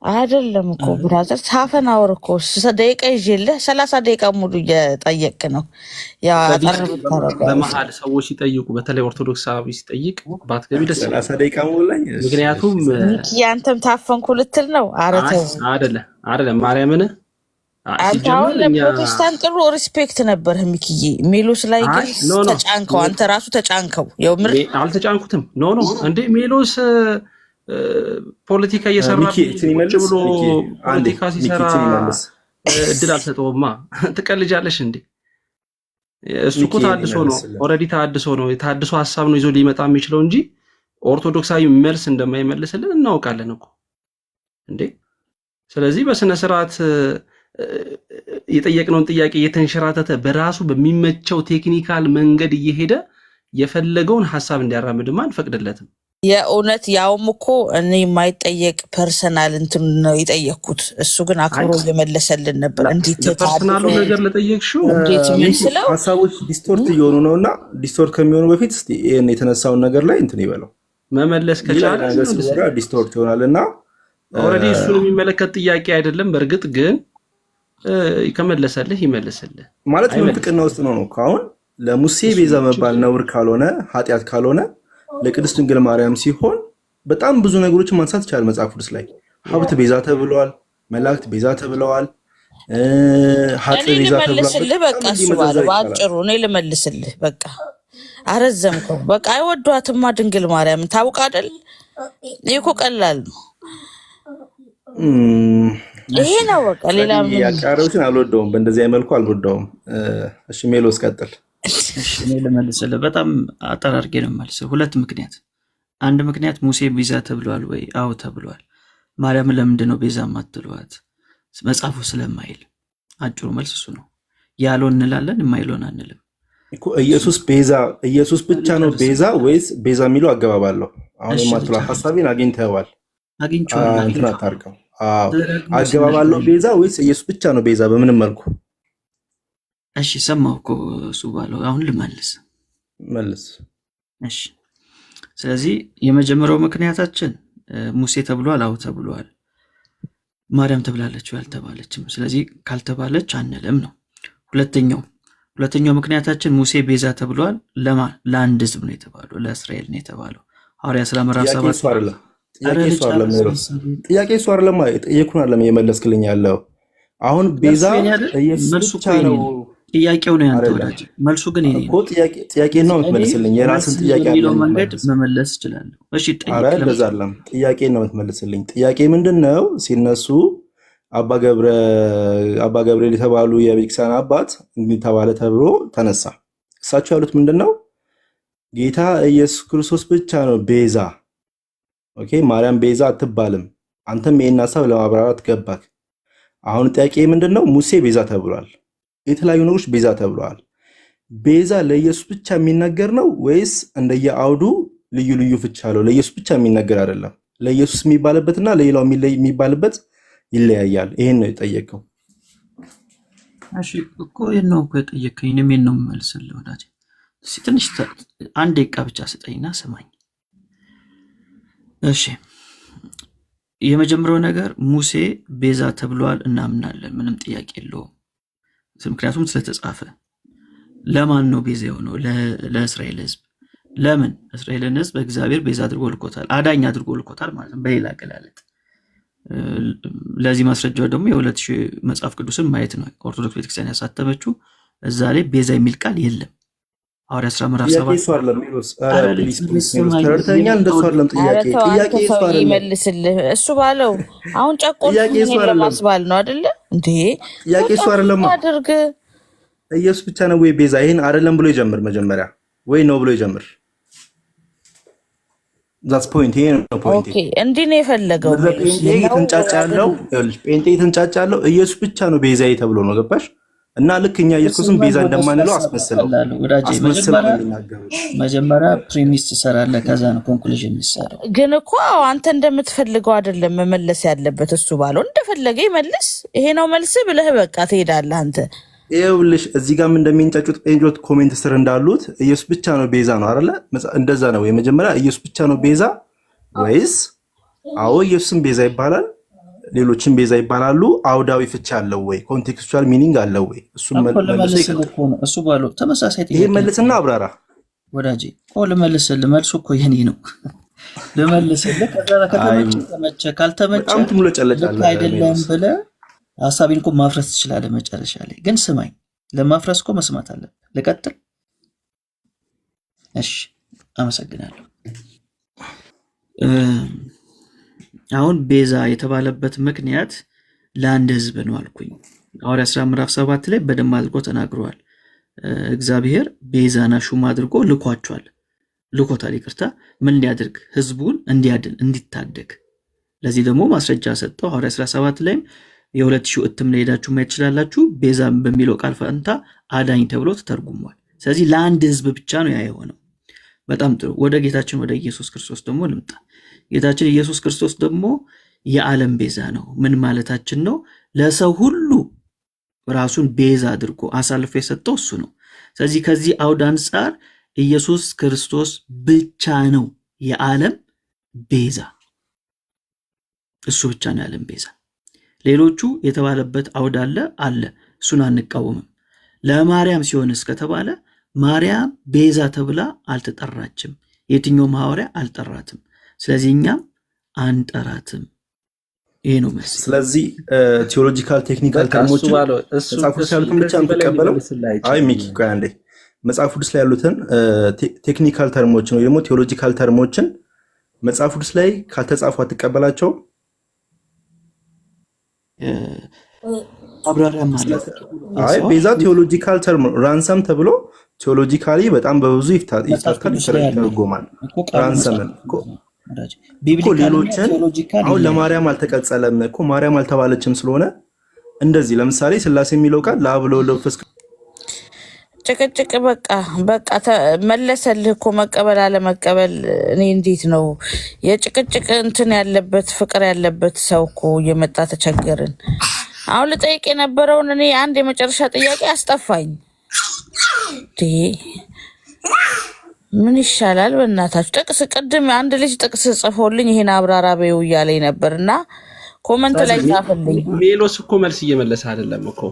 አይደለም እኮ ብራዘር ታፈን አወር እኮ ደቂቃ ይዤልህ 30 ደቂቃ ሙሉ እየጠየቅ ነው። ያ በመሀል ሰዎች ሲጠይቁ በተለይ ኦርቶዶክሳዊ ሲጠይቅ ባትገቢ ደስ 30 ደቂቃ ሙሉ ላይ ምክንያቱም ያንተም ታፈንኩ ልትል ነው። አረተው አይደለም ማርያምን አንተው ለፕሮቴስታንት ጥሩ ሪስፔክት ነበር ሚኪዬ። ሜሎስ ላይ ግን ተጫንከው፣ አንተ ራሱ ተጫንከው። ያው ምር አልተጫንኩትም። ኖ እንዴ ሜሎስ ፖለቲካ እየሰራ ብሎ ፖለቲካ ሲሰራ እድል አልሰጠውማ። ትቀልጃለሽ እንዴ? እሱ እኮ ታድሶ ነው፣ ኦልሬዲ ታድሶ ነው። የታድሶ ሐሳብ ነው ይዞ ሊመጣ የሚችለው እንጂ ኦርቶዶክሳዊ መልስ እንደማይመልስልን እናውቃለን እኮ እንዴ። ስለዚህ በስነ ስርዓት የጠየቅነውን ጥያቄ እየተንሸራተተ በራሱ በሚመቸው ቴክኒካል መንገድ እየሄደ የፈለገውን ሐሳብ እንዲያራምድማ አንፈቅድለትም። የእውነት ያውም እኮ እኔ የማይጠየቅ ፐርሰናል እንትን ነው የጠየቅኩት። እሱ ግን አክብሮ እየመለሰልን ነበር። እንዴት ፐርሰናሉ ነገር ለጠየቅሽው እንዴት መስለው ሐሳቦች ዲስቶርት እየሆኑ ነውና ዲስቶርት ከሚሆኑ በፊት እስቲ ይሄን የተነሳውን ነገር ላይ እንትን ይበለው መመለስ ከቻለ ዲስቶርት ይሆናልና ኦልሬዲ እሱን የሚመለከት ጥያቄ አይደለም። በእርግጥ ግን ከመለሰልህ ይመልስልህ ማለት ምን ጥቅና ውስጥ ነው ነው አሁን ለሙሴ ቤዛ መባል ነውር ካልሆነ ኃጢያት ካልሆነ ለቅድስት ድንግል ማርያም ሲሆን በጣም ብዙ ነገሮችን ማንሳት ይቻላል መጽሐፍ ቅዱስ ላይ። ሀብት ቤዛ ተብለዋል፣ መላእክት ቤዛ ተብለዋል፣ ሀጥ እኔ ቤዛ ተብለዋል። ልመልስልህ በቃ በጣም እሱ እንዲህ ባለ መዘርዘር ይቻላል። በአጭሩ እኔ ልመልስልህ በቃ አረዘምከው። በቃ አይወዷትማ ድንግል ማርያምን ታውቅ አይደል? ይህ እኮ ቀላል ነው። ይሄ ነው በቃ። ሌላ ምን ያቃረቡትን አልወደውም፣ በእንደዚህ አይነት መልኩ አልወደውም። እሺ ሜሎስ ቀጥል። እሺ እኔ ልመልስልህ። በጣም አጠር አድርጌ ነው የምመልስልህ። ሁለት ምክንያት። አንድ ምክንያት ሙሴ ቤዛ ተብሏል ወይ? አዎ ተብሏል። ማርያምን ለምንድን ነው ቤዛ ማትሏት? መጽሐፉ ስለማይል። አጭሩ መልስ እሱ ነው። ያለውን እንላለን፣ የማይለውን አንልም እኮ። ኢየሱስ ብቻ ነው ቤዛ ወይስ ቤዛ የሚለው አገባብ አለው? አሁን የማትለው ሀሳቤን አግኝተዋል። አግኝቼዋለሁ። እንትን አታርቀው። አገባብ አለው ቤዛ ወይስ ኢየሱስ ብቻ ነው ቤዛ? በምንም መልኩ? እሺ ሰማሁ እኮ እሱ ባለው። አሁን ልመልስ። መልስ። እሺ ስለዚህ የመጀመሪያው ምክንያታችን ሙሴ ተብሏል። አዎ ተብሏል። ማርያም ተብላለች ያልተባለችም። ስለዚህ ካልተባለች አንልም ነው። ሁለተኛው ምክንያታችን ሙሴ ቤዛ ተብሏል። ለአንድ ህዝብ ነው የተባለው፣ ለእስራኤል ነው የተባለው። ሐዋርያት ሥራ ምዕራፍ 7 ጥያቄ እሱ አይደለም። ጠየኩን አይደለም እየመለስክልኝ ያለው። አሁን ቤዛ ኢየሱስ ብቻ ነው። ጥያቄው ነው ያንተ ወዳጅ፣ መልሱ ግን ይሄ ነው። ጥያቄ ነው የምትመልስልኝ። የራስን ጥያቄ ያለው መንገድ መመለስ እችላለሁ። እሺ ጠይቅ። አረ እንደዛ አይደለም። ጥያቄ ነው የምትመልስልኝ። ጥያቄ ምንድነው? ሲነሱ አባ ገብርኤል የተባሉ የቤተክርስቲያን አባት እንዲህ ተባለ ተብሎ ተነሳ። እሳቸው ያሉት ምንድነው? ጌታ ኢየሱስ ክርስቶስ ብቻ ነው ቤዛ። ኦኬ፣ ማርያም ቤዛ አትባልም። አንተም ይሄን ሐሳብ ለማብራራት ገባክ። አሁን ጥያቄ ምንድነው? ሙሴ ቤዛ ተብሏል። የተለያዩ ነገሮች ቤዛ ተብለዋል። ቤዛ ለኢየሱስ ብቻ የሚነገር ነው ወይስ እንደየአውዱ ልዩ ልዩ ፍቻ አለው? ለኢየሱስ ብቻ የሚነገር አይደለም። ለኢየሱስ የሚባልበትና ለሌላው የሚባልበት ይለያያል። ይሄን ነው የጠየቀው። እሺ እኮ ይሄን ነው እኮ የጠየቀኝ። እኔም ይሄን ነው የምመልስልህ ወዳጅ። ትንሽ አንድ ደቂቃ ብቻ ስጠኝና ስማኝ። እሺ የመጀመሪያው ነገር ሙሴ ቤዛ ተብሏል፣ እናምናለን። ምንም ጥያቄ የለውም። ምክንያቱም ስለተጻፈ። ለማን ነው ቤዛ የሆነው? ለእስራኤል ሕዝብ። ለምን? እስራኤልን ሕዝብ እግዚአብሔር ቤዛ አድርጎ ልኮታል፣ አዳኝ አድርጎ ልኮታል ማለት ነው በሌላ አገላለጥ። ለዚህ ማስረጃው ደግሞ የ2000 መጽሐፍ ቅዱስን ማየት ነው። ኦርቶዶክስ ቤተክርስቲያን ያሳተመችው እዛ ላይ ቤዛ የሚል ቃል የለም። ሐዋርያት ሥራ ምዕራፍ 7 ይመልስልህ እሱ ባለው። አሁን ጨቆን ለማስባል ነው አይደለ እንዴ? ጥያቄ እሱ አይደለም። አድርግ ኢየሱስ ብቻ ነው ወይ ቤዛ? ይሄን አይደለም ብሎ ይጀምር መጀመሪያ፣ ወይ ነው ብሎ ይጀምር። ዛትስ ፖይንት። ይሄ ነው ፖይንት። ኦኬ እንዲህ ነው የፈለገው። ጴንጤ የተንጫጫለው ኢየሱስ ብቻ ነው ቤዛ ተብሎ ነው። ገባሽ? እና ልክ እኛ ኢየሱስን ቤዛ እንደማንለው አስመስለው መጀመሪያ ፕሪሚስ ትሰራለህ፣ ከዛ ነው ኮንክሉዥን የሚሰራው። ግን እኮ አንተ እንደምትፈልገው አይደለም መመለስ ያለበት። እሱ ባለው እንደፈለገ ይመልስ። ይሄ ነው መልስ ብለህ በቃ ትሄዳለህ አንተ። ይኸውልሽ እዚህ ጋርም እንደሚንጫጩት ጴንጤዎች ኮሜንት ስር እንዳሉት ኢየሱስ ብቻ ነው ቤዛ ነው አይደለ? እንደዛ ነው። የመጀመሪያ ኢየሱስ ብቻ ነው ቤዛ ወይስ አዎ ኢየሱስም ቤዛ ይባላል፣ ሌሎችም ቤዛ ይባላሉ? አውዳዊ ፍቻ አለው ወይ? ኮንቴክስቹዋል ሚኒንግ አለው ወይ? እሱ ባለው ተመሳሳይ ይሄ መልስና አብራራ ወዳጄ። ልመልስልህ፣ መልሱ እኮ የኔ ነው። ልመልስልህ፣ ከዛ ከተመቸ ካልተመቸ ልክ አይደለም ብለህ ሀሳቤን እኮ ማፍረስ ትችላለህ መጨረሻ ላይ። ግን ስማኝ፣ ለማፍረስ እኮ መስማት አለብህ። ልቀጥል? እሺ አመሰግናለሁ። አሁን ቤዛ የተባለበት ምክንያት ለአንድ ህዝብ ነው አልኩኝ። ሐዋርያት ሥራ ምዕራፍ 7 ላይ በደንብ አድርጎ ተናግረዋል። እግዚአብሔር ቤዛና ሹም አድርጎ ልኮታል። ይቅርታ፣ ምን ሊያደርግ? ህዝቡን እንዲያድን፣ እንዲታደግ። ለዚህ ደግሞ ማስረጃ ሰጠው። ሐዋርያት ሥራ 7 ላይም የ2000 እትም ላይ ሄዳችሁ ማየት ትችላላችሁ። ቤዛ በሚለው ቃል ፈንታ አዳኝ ተብሎ ተተርጉሟል። ስለዚህ ለአንድ ህዝብ ብቻ ነው ያ የሆነው። በጣም ጥሩ። ወደ ጌታችን ወደ ኢየሱስ ክርስቶስ ደግሞ ልምጣ። ጌታችን ኢየሱስ ክርስቶስ ደግሞ የዓለም ቤዛ ነው። ምን ማለታችን ነው? ለሰው ሁሉ ራሱን ቤዛ አድርጎ አሳልፎ የሰጠው እሱ ነው። ስለዚህ ከዚህ አውድ አንጻር ኢየሱስ ክርስቶስ ብቻ ነው የዓለም ቤዛ። እሱ ብቻ ነው የዓለም ቤዛ። ሌሎቹ የተባለበት አውድ አለ፣ እሱን አንቃወምም። ለማርያም ሲሆንስ ከተባለ ማርያም ቤዛ ተብላ አልተጠራችም። የትኛውም ሐዋርያ አልጠራትም። ስለዚህ እኛም አንጠራትም። ይሄ ነው መልስ። ስለዚህ ቴዎሎጂካል ቴክኒካል ተርሞችን መጽሐፍ ቅዱስ ያሉትን ብቻ የምትቀበለው? አይ ሚኪ ቆይ አንዴ፣ መጽሐፍ ቅዱስ ላይ ያሉትን ቴክኒካል ተርሞችን ወይ ደግሞ ቴዎሎጂካል ተርሞችን መጽሐፍ ቅዱስ ላይ ካልተጻፉ አትቀበላቸው? አብራሪያ ማለት አይ ቤዛ ቴዎሎጂካል ተርም ራንሰም ተብሎ ቴዎሎጂካሊ በጣም በብዙ ይፍታታል ይተረጎማል። ራንሰምን እኮ ሌሎችን አሁን ለማርያም አልተቀጸለም እኮ ማርያም አልተባለችም ስለሆነ እንደዚህ ለምሳሌ ስላሴ የሚለው ቃል ለአብ ለወልድ ለመንፈስ ጭቅጭቅ በቃ መለሰልህ እኮ መቀበል አለመቀበል። እኔ እንዴት ነው የጭቅጭቅ እንትን ያለበት ፍቅር ያለበት ሰው እኮ እየመጣ ተቸገርን። አሁን ልጠይቅ የነበረውን እኔ አንድ የመጨረሻ ጥያቄ አስጠፋኝ። ምን ይሻላል በእናታችሁ? ጥቅስ ቅድም አንድ ልጅ ጥቅስ ጽፎልኝ ይሄን አብራራ በይው እያለኝ ነበርና ኮመንት ላይ ጻፈልኝ። ሜሎስ እኮ መልስ እየመለሰ አይደለም እኮ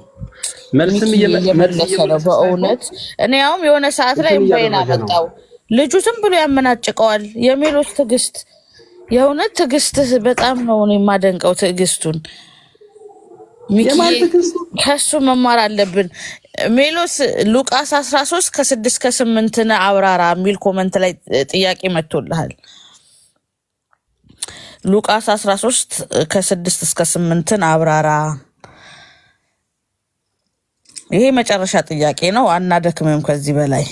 መልስም እየመለሰ ነው በእውነት። እኔ አሁን የሆነ ሰዓት ላይ በይና መጣው ልጁ ዝም ብሎ ያመናጭቀዋል። የሜሎስ ትዕግስት የእውነት ትዕግስት በጣም ነው እኔ የማደንቀው ትዕግስቱን። ሚኪ ከሱ መማር አለብን። ሜሎስ ሉቃስ 13 ከ6 ከ8 አብራራ የሚል ኮመንት ላይ ጥያቄ መጥቶልሃል። ሉቃስ 13 ከ6 እስከ 8 አብራራ። ይሄ መጨረሻ ጥያቄ ነው። አናደክምም ከዚህ በላይ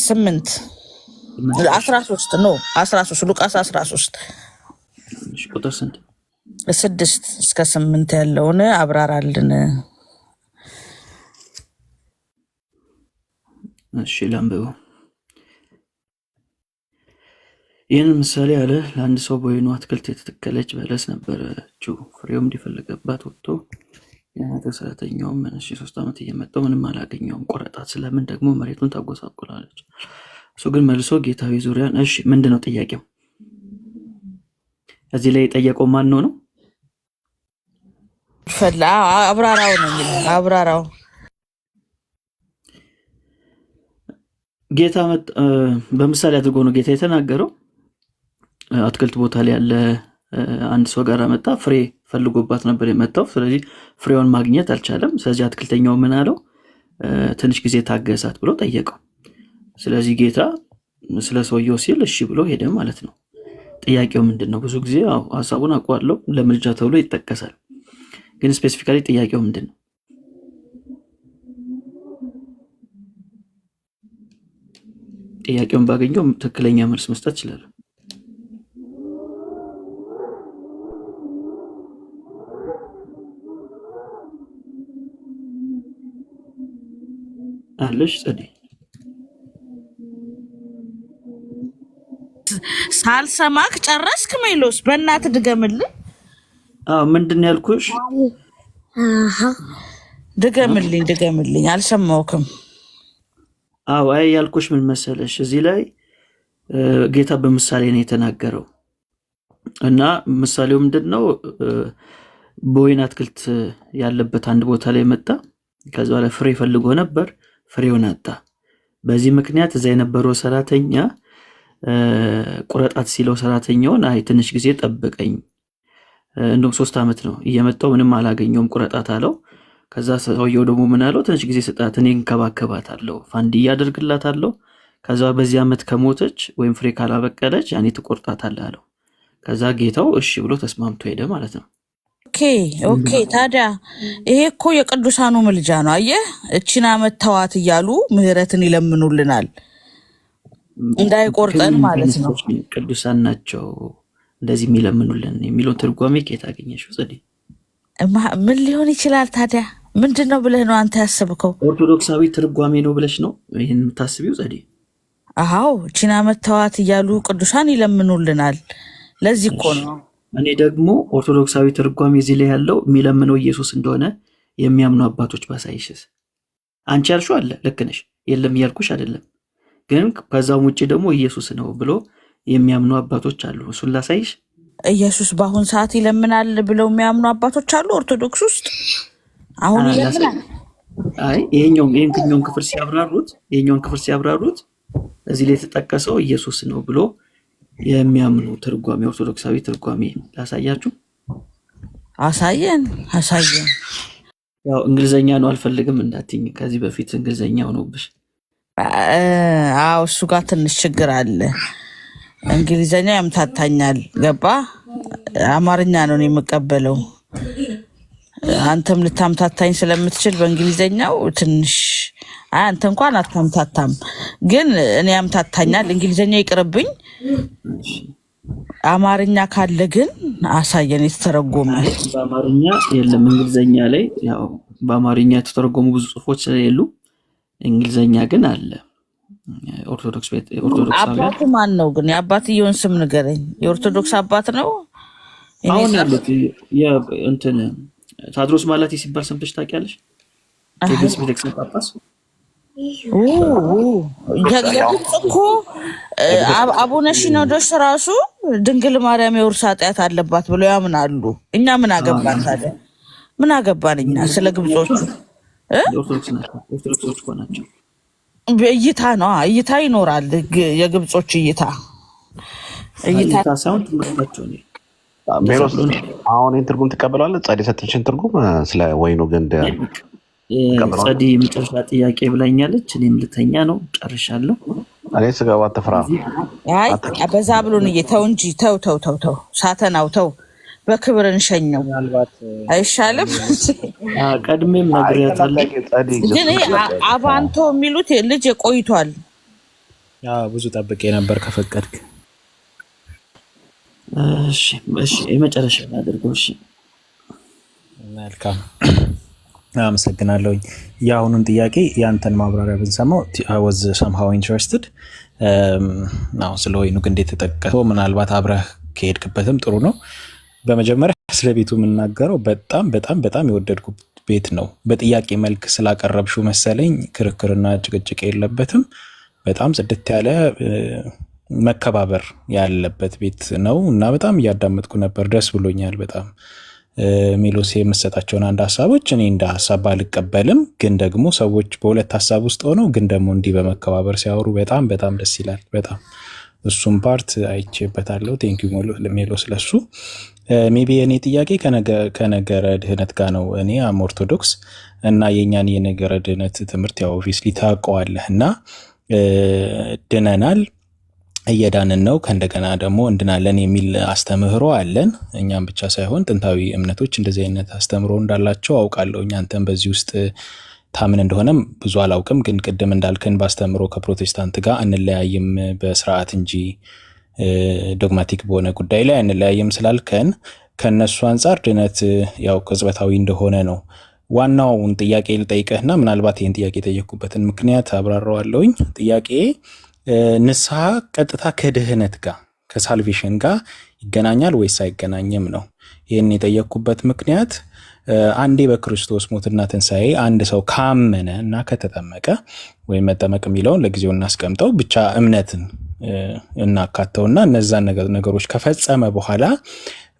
8 13 ነው 13 ሉቃስ 13 ቁጥር ስንት? 6 እስከ 8 ያለውን አብራራልን። እሺ ላንብበው። ይህን ምሳሌ አለ። ለአንድ ሰው በወይኑ አትክልት የተተከለች በለስ ነበረችው። ፍሬውም እንዲፈልገባት ወጥቶ የናተ ሰራተኛውም 3 ዓመት እየመጣው ምንም አላገኘውም። ቆረጣት፣ ስለምን ደግሞ መሬቱን ታጎሳቁላለች? እሱ ግን መልሶ ጌታዊ ዙሪያን። እሺ ምንድነው ጥያቄው? እዚህ ላይ የጠየቀው ማን ነው? ፈላ አብራራው ነው የሚለው። አብራራው ጌታ በምሳሌ አድርጎ ነው ጌታ የተናገረው። አትክልት ቦታ ላይ ያለ አንድ ሰው ጋር መጣ። ፍሬ ፈልጎባት ነበር የመጣው። ስለዚህ ፍሬውን ማግኘት አልቻለም። ስለዚህ አትክልተኛው ምን አለው? ትንሽ ጊዜ ታገሳት ብሎ ጠየቀው። ስለዚህ ጌታ ስለ ሰውየው ሲል እሺ ብሎ ሄደ ማለት ነው። ጥያቄው ምንድነው? ብዙ ጊዜ ሐሳቡን አውቀዋለሁ ለምልጃ ተብሎ ይጠቀሳል። ግን ስፔሲፊካሊ ጥያቄው ምንድነው? ጥያቄውን ባገኘው ትክክለኛ መልስ መስጠት ይችላል። አለሽ ጸዲ ሳልሰማክ ጨረስክ? ሜሎስ በእናት ድገምልኝ። ምንድን ያልኩሽ? ድገምልኝ አልሰማውክም። አይ ያልኩሽ ምን መሰለሽ፣ እዚህ ላይ ጌታ በምሳሌ ነው የተናገረው እና ምሳሌው ምንድነው? በወይን አትክልት ያለበት አንድ ቦታ ላይ መጣ። ከዛ በኋላ ፍሬ ፈልጎ ነበር፣ ፍሬውን አጣ። በዚህ ምክንያት እዛ የነበረው ሰራተኛ ቁረጣት ሲለው ሰራተኛውን አይ ትንሽ ጊዜ ጠብቀኝ፣ እንደውም 3 ዓመት ነው እየመጣው ምንም አላገኘውም፣ ቁረጣት አለው። ከዛ ሰውየው ደግሞ ምን አለው? ትንሽ ጊዜ ስጣት፣ እኔ እንከባከባታለሁ፣ ፋንድያ አደርግላታለሁ። ከዛ በዚህ ዓመት ከሞተች ወይም ፍሬ ካላበቀለች ያኔ ትቆርጣታለህ አለው። ከዛ ጌታው እሺ ብሎ ተስማምቶ ሄደ ማለት ነው። ኦኬ ታዲያ ይሄ እኮ የቅዱሳኑ ምልጃ ነው። አየህ እቺን ዓመት ተዋት እያሉ ምህረትን ይለምኑልናል እንዳይቆርጠን ማለት ነው። ቅዱሳን ናቸው እንደዚህ የሚለምኑልን የሚለውን ትርጓሜ ከየት አገኘሽው ጸዲ? ምን ሊሆን ይችላል ታዲያ? ምንድነው ብለህ ነው አንተ ያሰብከው? ኦርቶዶክሳዊ ትርጓሜ ነው ብለሽ ነው ይሄን የምታስቢው ጸዲ? አዎ እቺን ዓመት ተዋት እያሉ ቅዱሳን ይለምኑልናል። ለዚህ እኮ ነው። እኔ ደግሞ ኦርቶዶክሳዊ ትርጓሜ እዚህ ላይ ያለው የሚለምነው ኢየሱስ እንደሆነ የሚያምኑ አባቶች ባሳይሽስ? አንቺ ያልሽው አለ ልክ ነሽ፣ የለም እያልኩሽ አይደለም። ግን ከዛም ውጪ ደግሞ ኢየሱስ ነው ብሎ የሚያምኑ አባቶች አሉ። እሱን ላሳይሽ። ኢየሱስ በአሁን ሰዓት ይለምናል ብለው የሚያምኑ አባቶች አሉ ኦርቶዶክስ ውስጥ አሁን ይለምናል። አይ ይሄኛውን ክፍል ሲያብራሩት እዚህ ላይ የተጠቀሰው ኢየሱስ ነው ብሎ የሚያምኑ ትርጓሜ ኦርቶዶክሳዊ ትርጓሜ ላሳያችሁ። አሳየን። ያው እንግሊዘኛ ነው አልፈልግም እንዳትኝ፣ ከዚህ በፊት እንግሊዘኛው ነውብሽ። አዎ እሱ ጋር ትንሽ ችግር አለ። እንግሊዘኛ ያምታታኛል። ገባ? አማርኛ ነው የምቀበለው። አንተም ልታምታታኝ ስለምትችል በእንግሊዘኛው ትንሽ አንተ እንኳን አታምታታም፣ ግን እኔ ያምታታኛል። እንግሊዘኛ ይቅርብኝ። አማርኛ ካለ ግን አሳየን የተተረጎመ። በአማርኛ የለም፣ እንግሊዘኛ ላይ ያው በአማርኛ የተተረጎሙ ብዙ ጽሁፎች ስለሌሉ እንግሊዘኛ ግን አለ። አባቱ ማን ነው ግን? የአባትየውን ስም ንገረኝ። የኦርቶዶክስ አባት ነው አሁን ያሉት? እንትን ታድሮስ ማላቲ ሲባል ሰምተሽ ታውቂያለሽ? የግብጽ ቤተክርስቲያን ጳጳስ። የግብጽ እኮ አቡነ ሲኖዶስ ራሱ ድንግል ማርያም የውርስ ኃጢአት አለባት ብሎ ያምናሉ። እኛ ምን አገባን ታዲያ? ምን አገባን እኛ ስለ ግብጾቹ? ኦርቶዶክሶች እኮ ናቸው። እይታ ነው፣ እይታ ይኖራል። የግብጾች እይታ ሳይሆን ትምህርታቸው ነው። ሜሮስ አሁን ይህን ትርጉም ትቀበላለህ? ጸዲ የሰጠችን ትርጉም ስለ ወይኑ ግንድ ጸዲ የመጨረሻ ጥያቄ ብላኛለች። እኔም ልተኛ ነው፣ ጨርሻለሁ። እኔ ስገባ አትፍራ። በዛ ብሎን ተው እንጂ ተው ሳተናው ተው፣ በክብር እንሸኘው አይሻልም? ቀድሜም ነግሬያታለሁ። ግን አቫንቶ የሚሉት ልጅ ቆይቷል። ብዙ ጠብቄ ነበር ከፈቀድክ። እሺ የመጨረሻ አድርገው። እሺ መልካም አመሰግናለሁኝ። የአሁኑን ጥያቄ ያንተን ማብራሪያ ብንሰማው I was somehow interested ነው ስለ ወይኑ ግንድ የተጠቀሰው። ምናልባት አብረህ ከሄድክበትም ጥሩ ነው። በመጀመሪያ ስለ ቤቱ የምናገረው በጣም የወደድኩት ቤት ነው። በጥያቄ መልክ ስላቀረብሽው መሰለኝ ክርክርና ጭቅጭቅ የለበትም። በጣም ጽድት ያለ መከባበር ያለበት ቤት ነው እና በጣም እያዳመጥኩ ነበር። ደስ ብሎኛል በጣም። ሜሎስ የምሰጣቸውን አንድ ሀሳቦች እኔ እንደ ሀሳብ ባልቀበልም ግን ደግሞ ሰዎች በሁለት ሀሳብ ውስጥ ሆነው ግን ደግሞ እንዲህ በመከባበር ሲያወሩ በጣም ደስ ይላል። በጣም እሱም ፓርት አይቼበታለሁ። ቴንኪዩ ሜሎስ ለሱ። ሜቢ የኔ ጥያቄ ከነገረ ድህነት ጋር ነው። እኔ አም ኦርቶዶክስ እና የኛን የነገረ ድህነት ትምህርት ያው ኦብቪስሊ ታውቀዋለህ እና ድነናል፣ እየዳንን ነው፣ ከእንደገና ደግሞ እንድናለን የሚል አስተምህሮ አለን። እኛም ብቻ ሳይሆን ጥንታዊ እምነቶች እንደዚህ አይነት አስተምህሮ እንዳላቸው አውቃለሁ። አንተም በዚህ ውስጥ ታምን እንደሆነም ብዙ አላውቅም፣ ግን ቅድም እንዳልከን በአስተምህሮ ከፕሮቴስታንት ጋር አንለያይም በስርዓት እንጂ ዶግማቲክ በሆነ ጉዳይ ላይ አንለያይም ስላልከን ከነሱ አንጻር ድነት ያው ቅጽበታዊ እንደሆነ ነው። ዋናውን ጥያቄ ልጠይቅህና ምናልባት ይህን ጥያቄ የጠየቅኩበትን ምክንያት አብራራዋለሁኝ። ጥያቄ ንስሐ ቀጥታ ከድህነት ጋር ከሳልቬሽን ጋር ይገናኛል ወይስ አይገናኝም ነው። ይህን የጠየቅኩበት ምክንያት አንዴ በክርስቶስ ሞትና ትንሣኤ አንድ ሰው ካመነ እና ከተጠመቀ ወይም መጠመቅ የሚለውን ለጊዜው እናስቀምጠው፣ ብቻ እምነትን እናካተውና እነዛን ነገሮች ከፈጸመ በኋላ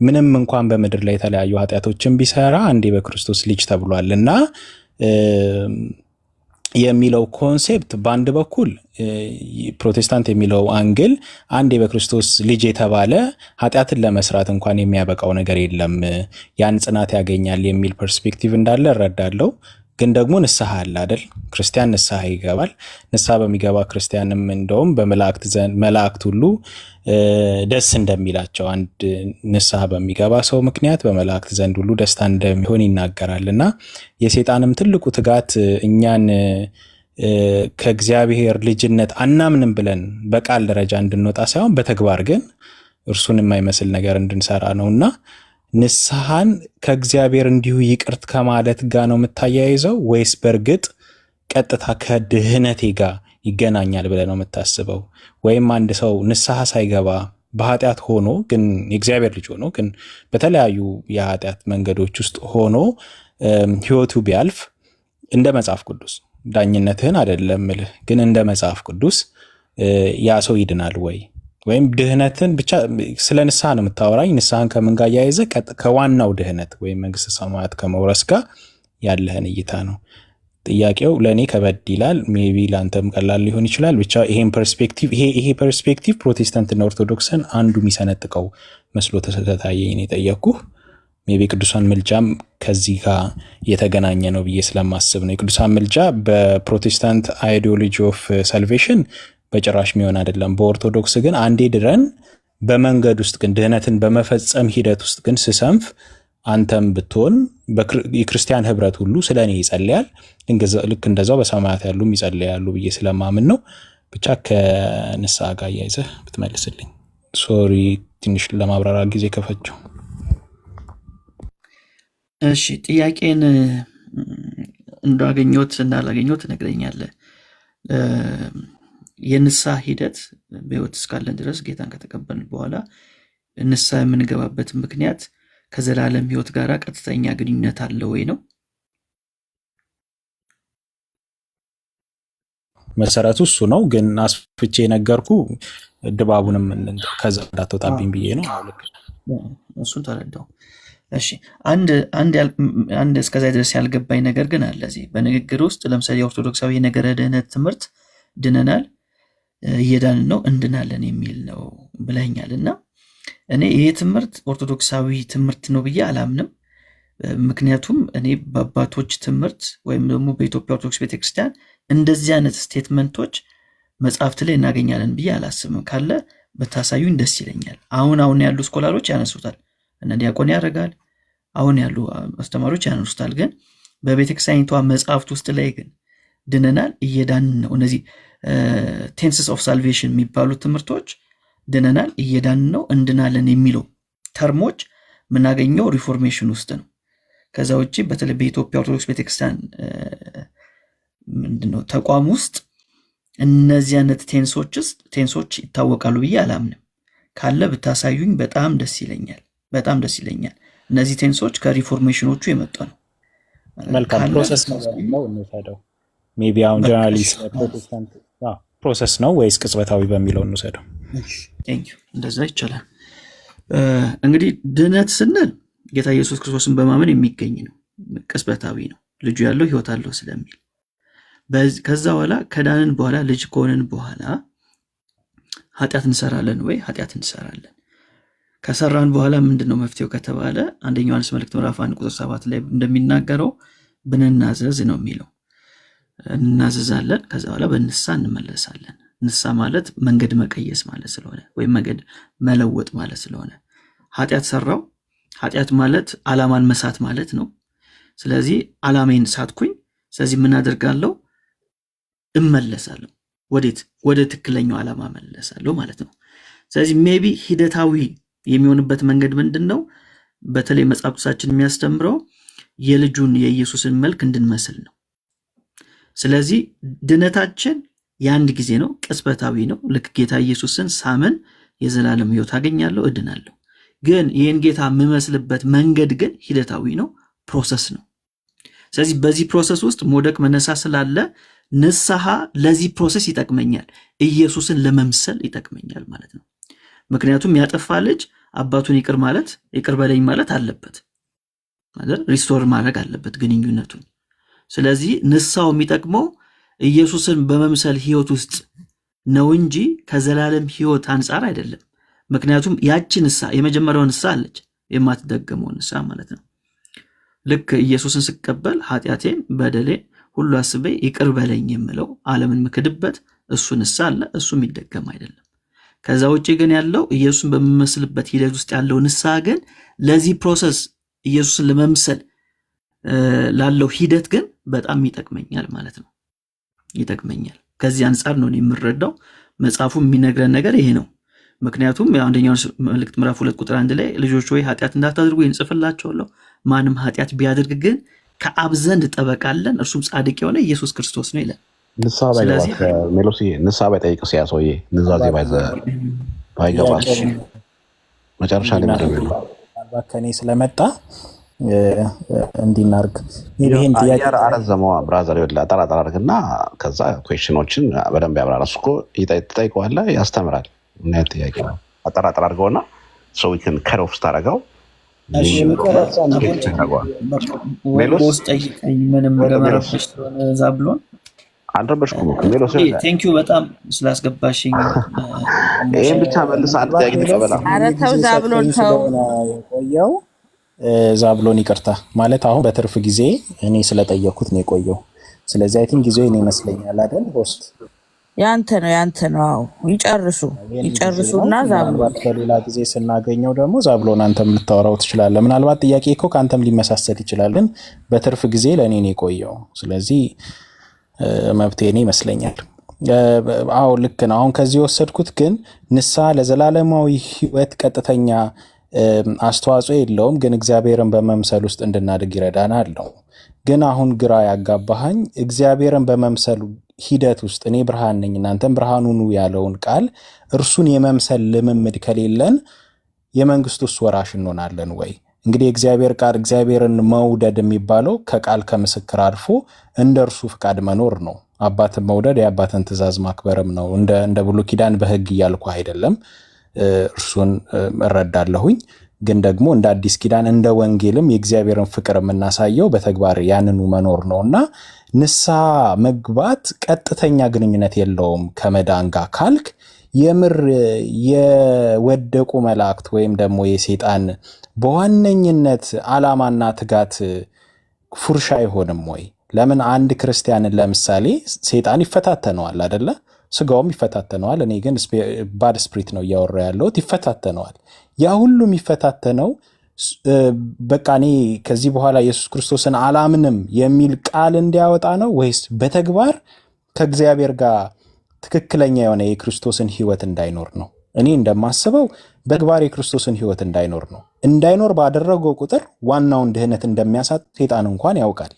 ምንም እንኳን በምድር ላይ የተለያዩ ኃጢአቶችን ቢሰራ አንዴ በክርስቶስ ልጅ ተብሏል እና የሚለው ኮንሴፕት በአንድ በኩል ፕሮቴስታንት የሚለው አንግል አንዴ በክርስቶስ ልጅ የተባለ ኃጢአትን ለመስራት እንኳን የሚያበቃው ነገር የለም፣ ያን ጽናት ያገኛል የሚል ፐርስፔክቲቭ እንዳለ እረዳለሁ። ግን ደግሞ ንስሐ አለ አይደል? ክርስቲያን ንስሐ ይገባል። ንስሐ በሚገባ ክርስቲያንም እንደውም መላእክት ሁሉ ደስ እንደሚላቸው አንድ ንስሐ በሚገባ ሰው ምክንያት በመላእክት ዘንድ ሁሉ ደስታ እንደሚሆን ይናገራልና የሰይጣንም ትልቁ ትጋት እኛን ከእግዚአብሔር ልጅነት አናምንም ብለን በቃል ደረጃ እንድንወጣ ሳይሆን በተግባር ግን እርሱን የማይመስል ነገር እንድንሰራ ነውና ንስሐን ከእግዚአብሔር እንዲሁ ይቅርት ከማለት ጋር ነው የምታያይዘው ወይስ በእርግጥ ቀጥታ ከድህነቴ ጋር ይገናኛል ብለህ ነው የምታስበው? ወይም አንድ ሰው ንስሐ ሳይገባ በኃጢአት ሆኖ ግን የእግዚአብሔር ልጅ ሆኖ ግን በተለያዩ የኃጢአት መንገዶች ውስጥ ሆኖ ህይወቱ ቢያልፍ እንደ መጽሐፍ ቅዱስ ዳኝነትህን አይደለም ምልህ፣ ግን እንደ መጽሐፍ ቅዱስ ያ ሰው ይድናል ወይ? ወይም ድህነትን ብቻ ስለ ንስሐ ነው የምታወራኝ? ንስሐን ከምን ጋር ያይዘህ ከዋናው ድህነት ወይም መንግስተ ሰማያት ከመውረስ ጋር ያለህን እይታ ነው። ጥያቄው ለእኔ ከበድ ይላል፣ ሜቢ ለአንተም ቀላል ሊሆን ይችላል። ብቻ ይሄን ፐርስፔክቲቭ ይሄ ፐርስፔክቲቭ ፕሮቴስታንትና ኦርቶዶክስን አንዱ የሚሰነጥቀው መስሎ ተሰታየኝ የጠየቅኩህ። ሜቢ ቅዱሳን ምልጃም ከዚህ ጋር የተገናኘ ነው ብዬ ስለማስብ ነው። የቅዱሳን ምልጃ በፕሮቴስታንት አይዲዮሎጂ ኦፍ ሳልቬሽን በጭራሽ የሚሆን አይደለም። በኦርቶዶክስ ግን አንዴ ድረን በመንገድ ውስጥ ግን ድህነትን በመፈጸም ሂደት ውስጥ ግን ስሰንፍ አንተም ብትሆን የክርስቲያን ህብረት ሁሉ ስለ እኔ ይጸልያል፣ ልክ እንደዛው በሰማያት ያሉም ይጸልያሉ ብዬ ስለማምን ነው። ብቻ ከንስሐ ጋር እያይዘህ ብትመልስልኝ። ሶሪ ትንሽ ለማብራራት ጊዜ ከፈጀው። እሺ ጥያቄን እንዳገኘሁት እንዳላገኘሁት ትነግረኛለህ። የንስሐ ሂደት በህይወት እስካለን ድረስ ጌታን ከተቀበልን በኋላ ንስሐ የምንገባበት ምክንያት ከዘላለም ህይወት ጋር ቀጥተኛ ግንኙነት አለ ወይ ነው? መሰረቱ እሱ ነው። ግን አስፍቼ ነገርኩ ድባቡንም ከዛ እንዳትወጣብኝ ብዬ ነው። እሱን ተረዳው። እሺ አንድ እስከዛ ድረስ ያልገባኝ ነገር ግን አለ እዚህ በንግግር ውስጥ። ለምሳሌ የኦርቶዶክሳዊ የነገረ ድህነት ትምህርት ድነናል፣ እየዳንን ነው፣ እንድናለን የሚል ነው ብለኛል። እና እኔ ይሄ ትምህርት ኦርቶዶክሳዊ ትምህርት ነው ብዬ አላምንም። ምክንያቱም እኔ በአባቶች ትምህርት ወይም ደግሞ በኢትዮጵያ ኦርቶዶክስ ቤተክርስቲያን እንደዚህ አይነት ስቴትመንቶች መጽሐፍት ላይ እናገኛለን ብዬ አላስብም። ካለ በታሳዩኝ ደስ ይለኛል። አሁን ያሉ ስኮላሮች ያነሱታል፣ እነ ዲያቆን ያደርጋል፣ አሁን ያሉ አስተማሪዎች ያነሱታል። ግን በቤተክርስቲያኒቷ መጽሐፍት ውስጥ ላይ ግን ድነናል፣ እየዳንን ነው፣ እነዚህ ቴንስስ ኦፍ ሳልቬሽን የሚባሉ ትምህርቶች ድነናል፣ እየዳንን ነው፣ እንድናለን የሚለው ተርሞች የምናገኘው ሪፎርሜሽን ውስጥ ነው። ከዛ ውጭ በተለይ በኢትዮጵያ ኦርቶዶክስ ቤተክርስቲያን ምንድነው ተቋም ውስጥ እነዚህ አይነት ቴንሶች ይታወቃሉ ብዬ አላምንም። ካለ ብታሳዩኝ በጣም ደስ ይለኛል፣ በጣም ደስ ይለኛል። እነዚህ ቴንሶች ከሪፎርሜሽኖቹ የመጡ ነው። መልካም ፕሮሰስ ነው እንውሰደው። ሜቢ አሁን ጀነራሊስት ፕሮቴስታንት ፕሮሰስ ነው ወይስ ቅጽበታዊ በሚለው እንውሰደው? እንደዛ ይቻላል። እንግዲህ ድህነት ስንል ጌታ ኢየሱስ ክርስቶስን በማመን የሚገኝ ነው፣ ቅጽበታዊ ነው፣ ልጁ ያለው ህይወት አለው ስለሚል። ከዛ በኋላ ከዳንን በኋላ ልጅ ከሆንን በኋላ ኃጢአት እንሰራለን ወይ? ኃጢአት እንሰራለን። ከሰራን በኋላ ምንድነው መፍትሄው ከተባለ አንደኛ ዮሐንስ መልእክት ምዕራፍ 1 ቁጥር 7 ላይ እንደሚናገረው ብንናዘዝ ነው የሚለው። እናዘዛለን፣ ከዛ በኋላ በንስሐ እንመለሳለን። ንስሐ ማለት መንገድ መቀየስ ማለት ስለሆነ ወይም መንገድ መለወጥ ማለት ስለሆነ ኃጢአት ሰራው፣ ኃጢአት ማለት ዓላማን መሳት ማለት ነው። ስለዚህ ዓላማዬን ሳትኩኝ፣ ስለዚህ ምን አደርጋለሁ? እመለሳለሁ። ወዴት? ወደ ትክክለኛው ዓላማ መለሳለሁ ማለት ነው። ስለዚህ ሜቢ ሂደታዊ የሚሆንበት መንገድ ምንድን ነው? በተለይ መጽሐፍ ቅዱሳችን የሚያስተምረው የልጁን የኢየሱስን መልክ እንድንመስል ነው። ስለዚህ ድነታችን የአንድ ጊዜ ነው፣ ቅጽበታዊ ነው። ልክ ጌታ ኢየሱስን ሳምን የዘላለም ህይወት አገኛለሁ፣ እድናለሁ። ግን ይህን ጌታ የምመስልበት መንገድ ግን ሂደታዊ ነው፣ ፕሮሰስ ነው። ስለዚህ በዚህ ፕሮሰስ ውስጥ መውደቅ መነሳ ስላለ ንስሐ ለዚህ ፕሮሰስ ይጠቅመኛል፣ ኢየሱስን ለመምሰል ይጠቅመኛል ማለት ነው። ምክንያቱም ያጠፋ ልጅ አባቱን ይቅር በለኝ ማለት አለበት ማለት ሪስቶር ማድረግ አለበት ግንኙነቱን። ስለዚህ ንስሐው የሚጠቅመው ኢየሱስን በመምሰል ህይወት ውስጥ ነው እንጂ ከዘላለም ህይወት አንጻር አይደለም። ምክንያቱም ያቺ ንስሐ የመጀመሪያው ንስሐ አለች፣ የማትደገመው ንስሐ ማለት ነው። ልክ ኢየሱስን ስቀበል ኃጢአቴን በደሌን ሁሉ አስቤ ይቅር በለኝ የምለው ዓለምን ምክድበት እሱ ንስሐ አለ፣ እሱ የሚደገም አይደለም። ከዛ ውጭ ግን ያለው ኢየሱስን በመመስልበት ሂደት ውስጥ ያለው ንስሐ ግን ለዚህ ፕሮሰስ ኢየሱስን ለመምሰል ላለው ሂደት ግን በጣም ይጠቅመኛል ማለት ነው። ይጠቅመኛል። ከዚህ አንጻር ነው የምረዳው። መጽሐፉ የሚነግረን ነገር ይሄ ነው። ምክንያቱም አንደኛው መልእክት ምዕራፍ 2 ቁጥር 1 ላይ ልጆች ሆይ ኃጢአት እንዳታደርጉ እንጽፍላችኋለሁ፣ ማንም ኃጢአት ቢያደርግ ግን ከአብ ዘንድ ጠበቃ አለን፣ እርሱም ጻድቅ የሆነ ኢየሱስ ክርስቶስ ነው ይላል። ንስሐ ባይጠይቅ ያ ሰውዬ ንዛዜ ባይገባ መጨረሻ ላይ ምናልባት ከኔ ስለመጣ እንዲናርግ ይሄን ጥያቄ አረዘመዋ ብራዘር ይወላ ጠራጠር አድርግና ከዛ ኩዌሽኖችን በደንብ ያብራራ። እሱ እኮ ይጠይቀዋል፣ ያስተምራል። እና ጥያቄ ነው አጠራጠር አድርገውና ሰው ይከን ከሮፍ ስታረጋው እሺ በቃ አሁን ሜሎስ በውስጥ ጠይቀኝ ምንም ለመረበሽ ስለሆነ ዛብሎን አልረበሽኩም እኮ ሜሎስ ቴንኪዩ በጣም ስላስገባሽኝ። ይሄን ብቻ መልስ አንድ ጥያቄ ተቀበላ። ኧረ ተው ዛብሎን ተው። የቆየው ዛብሎን ይቅርታ ማለት አሁን በትርፍ ጊዜ እኔ ስለጠየኩት ነው የቆየው። ስለዚህ አይ ቲንክ ጊዜው እኔ ይመስለኛል አይደል ሆስት ያንተ ነው። አዎ ይጨርሱና ዛብሎን በሌላ ጊዜ ስናገኘው ደግሞ ዛብሎን አንተም ልታወራው ትችላለህ። ምናልባት ጥያቄ እኮ ከአንተም ሊመሳሰል ይችላል፣ ግን በትርፍ ጊዜ ለእኔ ነው የቆየው። ስለዚህ መብቴ እኔ ይመስለኛል። አዎ ልክ ነው። አሁን ከዚህ የወሰድኩት ግን ንስሐ ለዘላለማዊ ሕይወት ቀጥተኛ አስተዋጽኦ የለውም፣ ግን እግዚአብሔርን በመምሰል ውስጥ እንድናድግ ይረዳናል ነው። ግን አሁን ግራ ያጋባሃኝ እግዚአብሔርን በመምሰሉ ሂደት ውስጥ እኔ ብርሃን ነኝ እናንተም ብርሃን ሁኑ ያለውን ቃል እርሱን የመምሰል ልምምድ ከሌለን የመንግስቱስ ወራሽ እንሆናለን ወይ? እንግዲህ እግዚአብሔር ቃል እግዚአብሔርን መውደድ የሚባለው ከቃል ከምስክር አልፎ እንደ እርሱ ፍቃድ መኖር ነው። አባትን መውደድ የአባትን ትእዛዝ ማክበርም ነው። እንደ ብሉይ ኪዳን በህግ እያልኩ አይደለም፣ እርሱን እረዳለሁኝ። ግን ደግሞ እንደ አዲስ ኪዳን እንደ ወንጌልም የእግዚአብሔርን ፍቅር የምናሳየው በተግባር ያንኑ መኖር ነውና ንስሐ መግባት ቀጥተኛ ግንኙነት የለውም ከመዳን ጋር ካልክ የምር የወደቁ መላእክት ወይም ደግሞ የሰይጣን በዋነኝነት ዓላማና ትጋት ፉርሽ አይሆንም ወይ? ለምን አንድ ክርስቲያንን ለምሳሌ ሰይጣን ይፈታተነዋል አይደለ? ስጋውም ይፈታተነዋል። እኔ ግን ባድ ስፕሪት ነው እያወራ ያለሁት። ይፈታተነዋል። ያ ሁሉ የሚፈታተነው በቃ እኔ ከዚህ በኋላ ኢየሱስ ክርስቶስን አላምንም የሚል ቃል እንዲያወጣ ነው ወይስ በተግባር ከእግዚአብሔር ጋር ትክክለኛ የሆነ የክርስቶስን ህይወት እንዳይኖር ነው? እኔ እንደማስበው በተግባር የክርስቶስን ህይወት እንዳይኖር ነው። እንዳይኖር ባደረገው ቁጥር ዋናውን ድህነት እንደሚያሳጥ ሰይጣን እንኳን ያውቃል።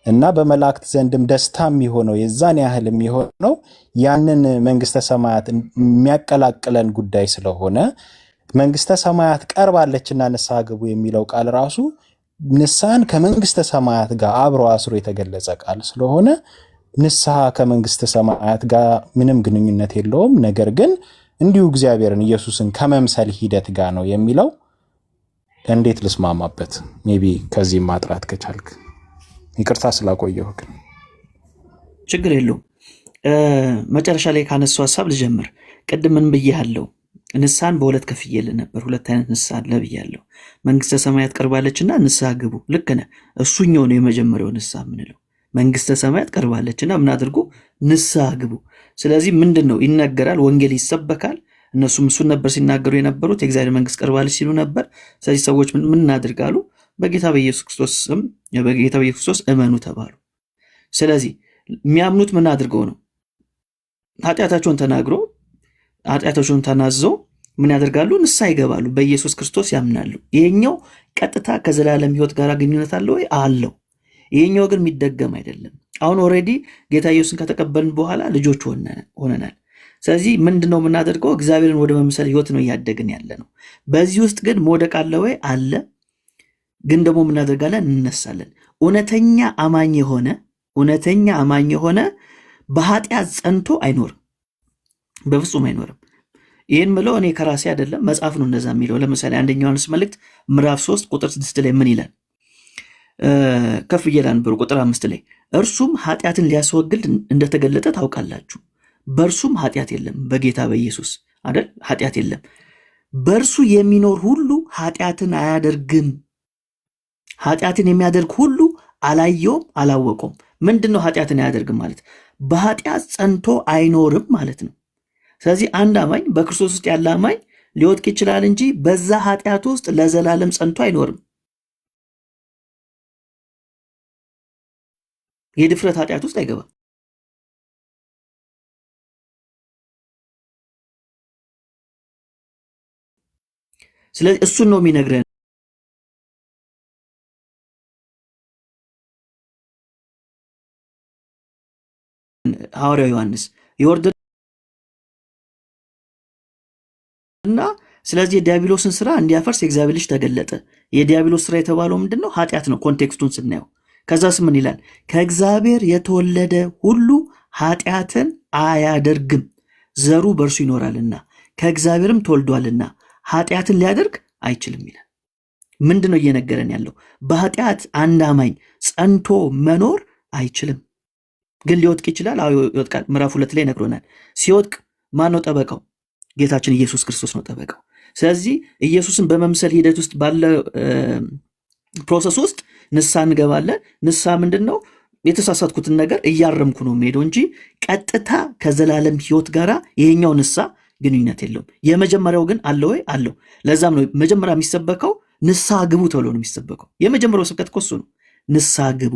እና በመላእክት ዘንድም ደስታ የሚሆነው የዛን ያህል የሚሆነው ያንን መንግስተ ሰማያት የሚያቀላቅለን ጉዳይ ስለሆነ መንግስተ ሰማያት ቀርባለችና ንስሐ ግቡ የሚለው ቃል ራሱ ንስሐን ከመንግስተ ሰማያት ጋር አብሮ አስሮ የተገለጸ ቃል ስለሆነ ንስሐ ከመንግስተ ሰማያት ጋር ምንም ግንኙነት የለውም። ነገር ግን እንዲሁ እግዚአብሔርን ኢየሱስን ከመምሰል ሂደት ጋር ነው የሚለው። እንዴት ልስማማበት? ሜቢ ከዚህ ማጥራት ከቻልክ ይቅርታ ስላቆየሁ። ግን ችግር የለውም። መጨረሻ ላይ ካነሱ ሀሳብ ልጀምር። ቅድም ምን ብያለሁ? ንስሐን በሁለት ከፍዬልህ ነበር። ሁለት አይነት ንስሐ አለ ብያለሁ። መንግስተ ሰማያት ቀርባለችና ንስሐ ግቡ። ልክ ነህ። እሱኛው ነው የመጀመሪያው ንስሐ የምንለው። መንግስተ ሰማያት ቀርባለችና ምን አድርጉ? ንስሐ ግቡ። ስለዚህ ምንድን ነው ይነገራል? ወንጌል ይሰበካል። እነሱም እሱን ነበር ሲናገሩ የነበሩት። የእግዚአብሔር መንግስት ቀርባለች ሲሉ ነበር። ስለዚህ ሰዎች ምን እናድርጋሉ? በጌታ በኢየሱስ ክርስቶስ ስም በጌታ በኢየሱስ ክርስቶስ እመኑ ተባሉ። ስለዚህ የሚያምኑት ምን አድርገው ነው? ኃጢአታቸውን ተናግሮ ኃጢአታቸውን ተናዘው ምን ያደርጋሉ? ንስሐ ይገባሉ። በኢየሱስ ክርስቶስ ያምናሉ። ይሄኛው ቀጥታ ከዘላለም ህይወት ጋር ግንኙነት አለው ወይ? አለው። ይሄኛው ግን የሚደገም አይደለም። አሁን ኦልሬዲ ጌታ ኢየሱስን ከተቀበልን በኋላ ልጆች ሆነናል። ስለዚህ ምንድነው የምናደርገው? እግዚአብሔርን ወደ መምሰል ህይወት ነው እያደግን ያለ ነው። በዚህ ውስጥ ግን መውደቅ አለ ወይ? አለ። ግን ደግሞ ምናደርጋለን? እንነሳለን። እውነተኛ አማኝ የሆነ በኃጢአት ጸንቶ አይኖርም፣ በፍጹም አይኖርም። ይህን ምለው እኔ ከራሴ አይደለም፣ መጽሐፍ ነው እንደዛ የሚለው። ለምሳሌ አንደኛ ዮሐንስ መልእክት ምዕራፍ 3 ቁጥር 6 ላይ ምን ይላል? ከፍ እየላንብሩ ቁጥር 5 ላይ እርሱም ኃጢአትን ሊያስወግድ እንደተገለጠ ታውቃላችሁ። በእርሱም ኃጢአት የለም። በጌታ በኢየሱስ አይደል? ኃጢአት የለም። በእርሱ የሚኖር ሁሉ ኃጢአትን አያደርግም። ኃጢአትን የሚያደርግ ሁሉ አላየውም አላወቀውም። ምንድን ነው ኃጢአትን አያደርግም ማለት? በኃጢአት ጸንቶ አይኖርም ማለት ነው። ስለዚህ አንድ አማኝ በክርስቶስ ውስጥ ያለ አማኝ ሊወድቅ ይችላል እንጂ በዛ ኃጢአት ውስጥ ለዘላለም ጸንቶ አይኖርም። የድፍረት ኃጢአት ውስጥ አይገባም። ስለዚህ እሱን ነው የሚነግረን። ሐዋርያው ዮሐንስ ይወርድና ስለዚህ የዲያብሎስን ስራ እንዲያፈርስ የእግዚአብሔር ልጅ ተገለጠ። የዲያብሎስ ስራ የተባለው ምንድነው? ኃጢአት ነው። ኮንቴክስቱን ስናየው ከዛስ ምን ይላል? ከእግዚአብሔር የተወለደ ሁሉ ኃጢአትን አያደርግም፣ ዘሩ በእርሱ ይኖራልና ከእግዚአብሔርም ተወልዷልና ኃጢአትን ሊያደርግ አይችልም ይላል። ምንድነው እየነገረን ያለው? በኃጢአት አንድ አማኝ ጸንቶ መኖር አይችልም። ግን ሊወድቅ ይችላል። አዎ ይወድቃል። ምዕራፍ 2 ላይ ነግሮናል። ሲወድቅ ማን ነው ጠበቃው? ጌታችን ኢየሱስ ክርስቶስ ነው ጠበቃው። ስለዚህ ኢየሱስን በመምሰል ሂደት ውስጥ ባለ ፕሮሰስ ውስጥ ንስሐ እንገባለን። ንስሐ ምንድን ነው? የተሳሳትኩትን ነገር እያረምኩ ነው የምሄደው እንጂ ቀጥታ ከዘላለም ህይወት ጋር ይሄኛው ንስሐ ግንኙነት የለውም። የመጀመሪያው ግን አለ ወይ? አለው። ለዛም ነው መጀመሪያ የሚሰበከው ንስሐ ግቡ ተብሎ ነው የሚሰበከው። የመጀመሪያው ስብከት እኮ እሱ ነው፣ ንስሐ ግቡ።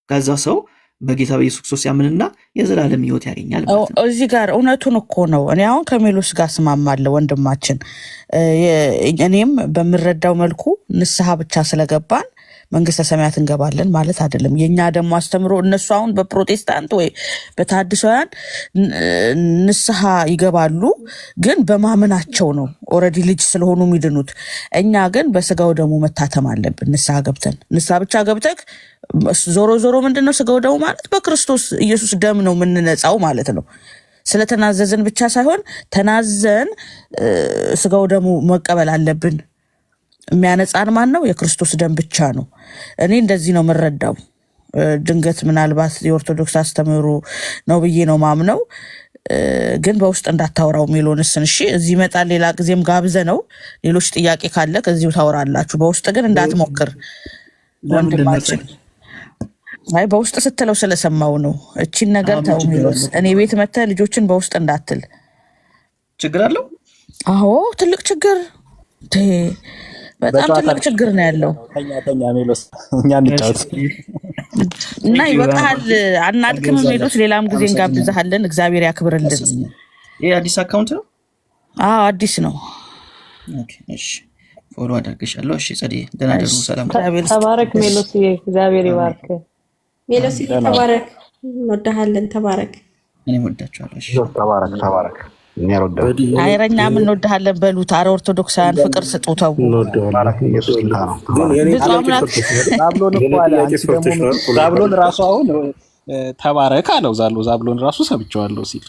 ከዛ ሰው በጌታ በኢየሱስ ክርስቶስ ያምንና የዘላለም ህይወት ያገኛል ማለት ነው። እዚህ ጋር እውነቱን እኮ ነው። እኔ አሁን ከሜሎስ ጋር ስማማለሁ ወንድማችን። እኔም በምረዳው መልኩ ንስሐ ብቻ ስለገባን መንግስተ ሰማያት እንገባለን ማለት አይደለም። የኛ ደግሞ አስተምሮ እነሱ አሁን በፕሮቴስታንት ወይ በታድሳውያን ንስሐ ይገባሉ፣ ግን በማመናቸው ነው ኦልሬዲ ልጅ ስለሆኑ የሚድኑት። እኛ ግን በስጋው ደግሞ መታተም አለብን። ንስሐ ገብተን ንስሐ ብቻ ገብተክ ዞሮ ምንድነው ስጋው ደግሞ ማለት በክርስቶስ ኢየሱስ ደም ነው የምንነጻው ማለት ነው። ስለተናዘዝን ብቻ ሳይሆን ተናዘን ስጋው ደግሞ መቀበል አለብን። የሚያነጻን ማን ነው? የክርስቶስ ደም ብቻ ነው። እኔ እንደዚህ ነው የምረዳው። ድንገት ምናልባት የኦርቶዶክስ አስተምህሮ ነው ብዬ ነው ማምነው። ግን በውስጥ እንዳታወራው ሜሎንስን። እሺ እዚህ ይመጣል። ሌላ ጊዜም ጋብዘ ነው ሌሎች ጥያቄ ካለ ከዚሁ ታወራላችሁ። በውስጥ ግን እንዳትሞክር ወንድማችን። አይ በውስጥ ስትለው ስለሰማው ነው። እቺን ነገር ተው ሜሎስ። እኔ ቤት መተህ ልጆችን በውስጥ እንዳትል። ችግር አለው? አዎ ትልቅ ችግር፣ በጣም ትልቅ ችግር ነው ያለው። ተኛ ሜሎስ፣ እኛ እንጫወት እና ይበቃል። አናድክም ሜሎስ። ሌላም ጊዜ እንጋብዛለን። እግዚአብሔር ያክብርልን። ይሄ አዲስ አካውንት ነው? አዎ አዲስ ነው። ኦኬ እሺ፣ ፎሎ አደርግሻለሁ። እሺ ጸዲ፣ ደህና ደሩ። ሰላም ተባረክ ሜሎስ። እግዚአብሔር ይባርክ ሜሎስ። ተባረክ፣ እንወድሃለን። ተባረክ። እኔም ወዳችኋለሁ። እሺ ተባረክ። አይረኛ ምን እንወድሃለን በሉት። አረ ኦርቶዶክሳውያን ፍቅር ስጡተው። ዛብሎን ራሱ አሁን ተባረክ አለው። ዛብሎን ራሱ ሰምቼዋለሁ ሲል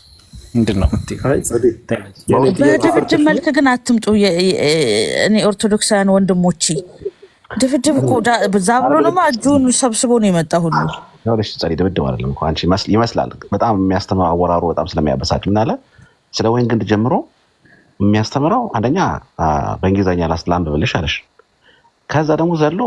ምንድን ነው? በድብድብ መልክ ግን አትምጡ። እኔ ኦርቶዶክሳውያን ወንድሞቼ ድብድብ እኮ ዛብሎንማ እጁን ሰብስቦ ነው የመጣ ሁሉ። ድብድብ አይደለም እኮ አንቺ ይመስላል። በጣም የሚያስተምረው አወራሩ በጣም ስለሚያበሳጭ ምናለ ስለ ወይን ግንድ ጀምሮ የሚያስተምረው አንደኛ በእንግሊዝኛ ላንብብልሽ አለሽ። ከዛ ደግሞ ዘሎ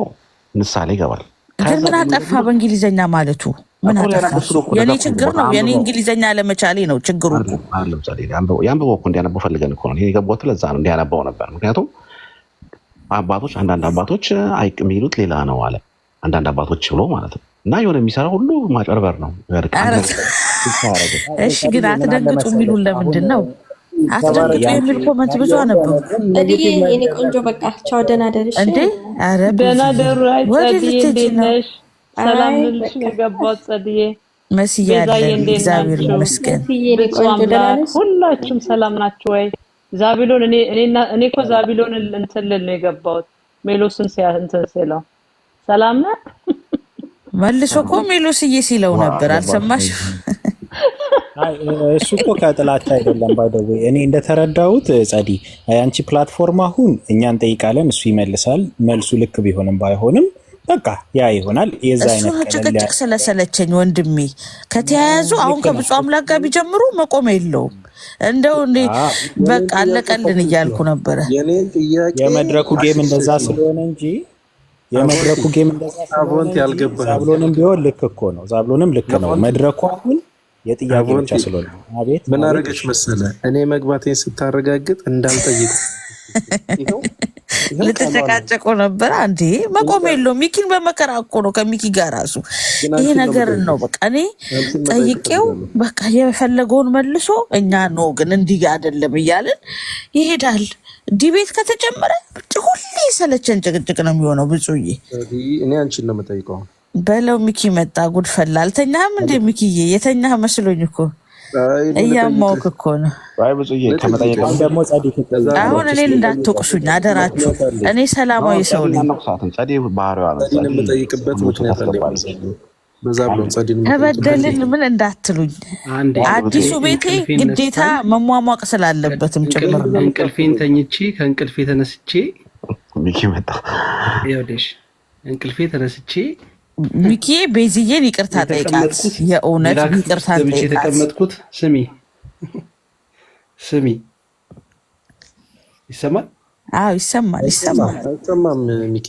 ንሳሌ ይገባል። ግን ምን አጠፋ በእንግሊዝኛ ማለቱ? ምን አጠፋ? የኔ ችግር ነው። የኔ እንግሊዝኛ ለመቻሌ ነው ችግሩ እኮ። ያንብበው እኮ እንዲያነበው ፈልገን እኮ ነው። ይሄ የገባሁት ለዛ ነው እንዲያነበው ነበር። ምክንያቱም አንዳንድ አባቶች የሚሉት ሌላ ነው አለ። አንዳንድ አባቶች ብሎ ማለት ነው። እና የሆነ የሚሰራ ሁሉ ማጨርበር ነው። እሺ ግን አትደንግጡ የሚሉን ለምንድን ነው? አትደንግጡ የሚል ኮመንት ብዙ አነበቡ። የኔ ቆንጆ በቃ ቻው፣ ደህና ደርሽ እንዴ። አረ ደህና ደሩ። አይ ጸድዬ እንዴት ነሽ? ሰላም ልልሽ ነው የገባሁት። ጸድዬ መስያ ያለን እግዚአብሔር ይመስገን። ሁላችሁም ሰላም ናችሁ ወይ? ዛቢሎን እኔ እኮ ዛቢሎን እንትን ልል ነው የገባሁት። ሜሎስን እንትን ሲለው ሰላም ነህ መልሶ እኮ ሜሎስዬ ሲለው ነበር። አልሰማሽ? እሱ እኮ ከጥላቻ አይደለም። ባይደው እኔ እንደተረዳሁት ጸዲ፣ አንቺ ፕላትፎርም አሁን እኛ እንጠይቃለን፣ እሱ ይመልሳል። መልሱ ልክ ቢሆንም ባይሆንም በቃ ያ ይሆናል። የዛ አይነት ጭቅጭቅ ስለሰለቸኝ ወንድሜ ከተያያዙ አሁን ከብፁዕ አምላክ ጋር ቢጀምሩ መቆም የለውም። እንደው እንዴ በቃ አለቀልን እያልኩ ነበረ። የመድረኩ ጌም እንደዛ ስለሆነ እንጂ የመድረኩ ጌም እንደዛ ስለሆነ ዛብሎንም ቢሆን ልክ እኮ ነው። ዛብሎንም ልክ ነው። መድረኩ አሁን የጥያቄ ብቻ ስለሆነ አቤት ምን አረገች መሰለ እኔ መግባቴን ስታረጋግጥ እንዳልጠይቅ ልትጨቃጨቁ ነበር። አንዴ መቆም የለውም። ሚኪን በመከራ እኮ ነው ከሚኪ ጋር ራሱ ይሄ ነገር ነው። በቃ እኔ ጠይቄው በቃ የፈለገውን መልሶ እኛ ነው ግን እንዲህ አይደለም እያልን ይሄዳል። ዲቤት ከተጀመረ ሁሌ ሰለቸን ጭቅጭቅ ነው የሚሆነው። ብፁዬ እኔ አንቺን ነው የምጠይቀው በለው። ሚኪ መጣ ጉድ ፈላ። አልተኛም እንደ ሚኪዬ? የተኛ መስሎኝ እኮ እያማውክ እኮ ነው። አሁን እኔን እንዳትወቅሱኝ አደራችሁ። እኔ ሰላማዊ ሰው ነኝ። ተበደልን ምን እንዳትሉኝ። አዲሱ ቤቴ ግዴታ መሟሟቅ ስላለበትም ጭምር ነው። እንቅልፌን ተኝቼ ከእንቅልፌ ተነስቼ ሚኪ መጣ። ይኸውልሽ እንቅልፌ ተነስቼ ሚኪ ቤዝዬን ይቅርታ ጠይቃት። የእውነት ይቅርታ ጠይቃት። የተቀመጥኩት ስሚ ይሰማል? አዎ ይሰማል። አይሰማም? ሚኪ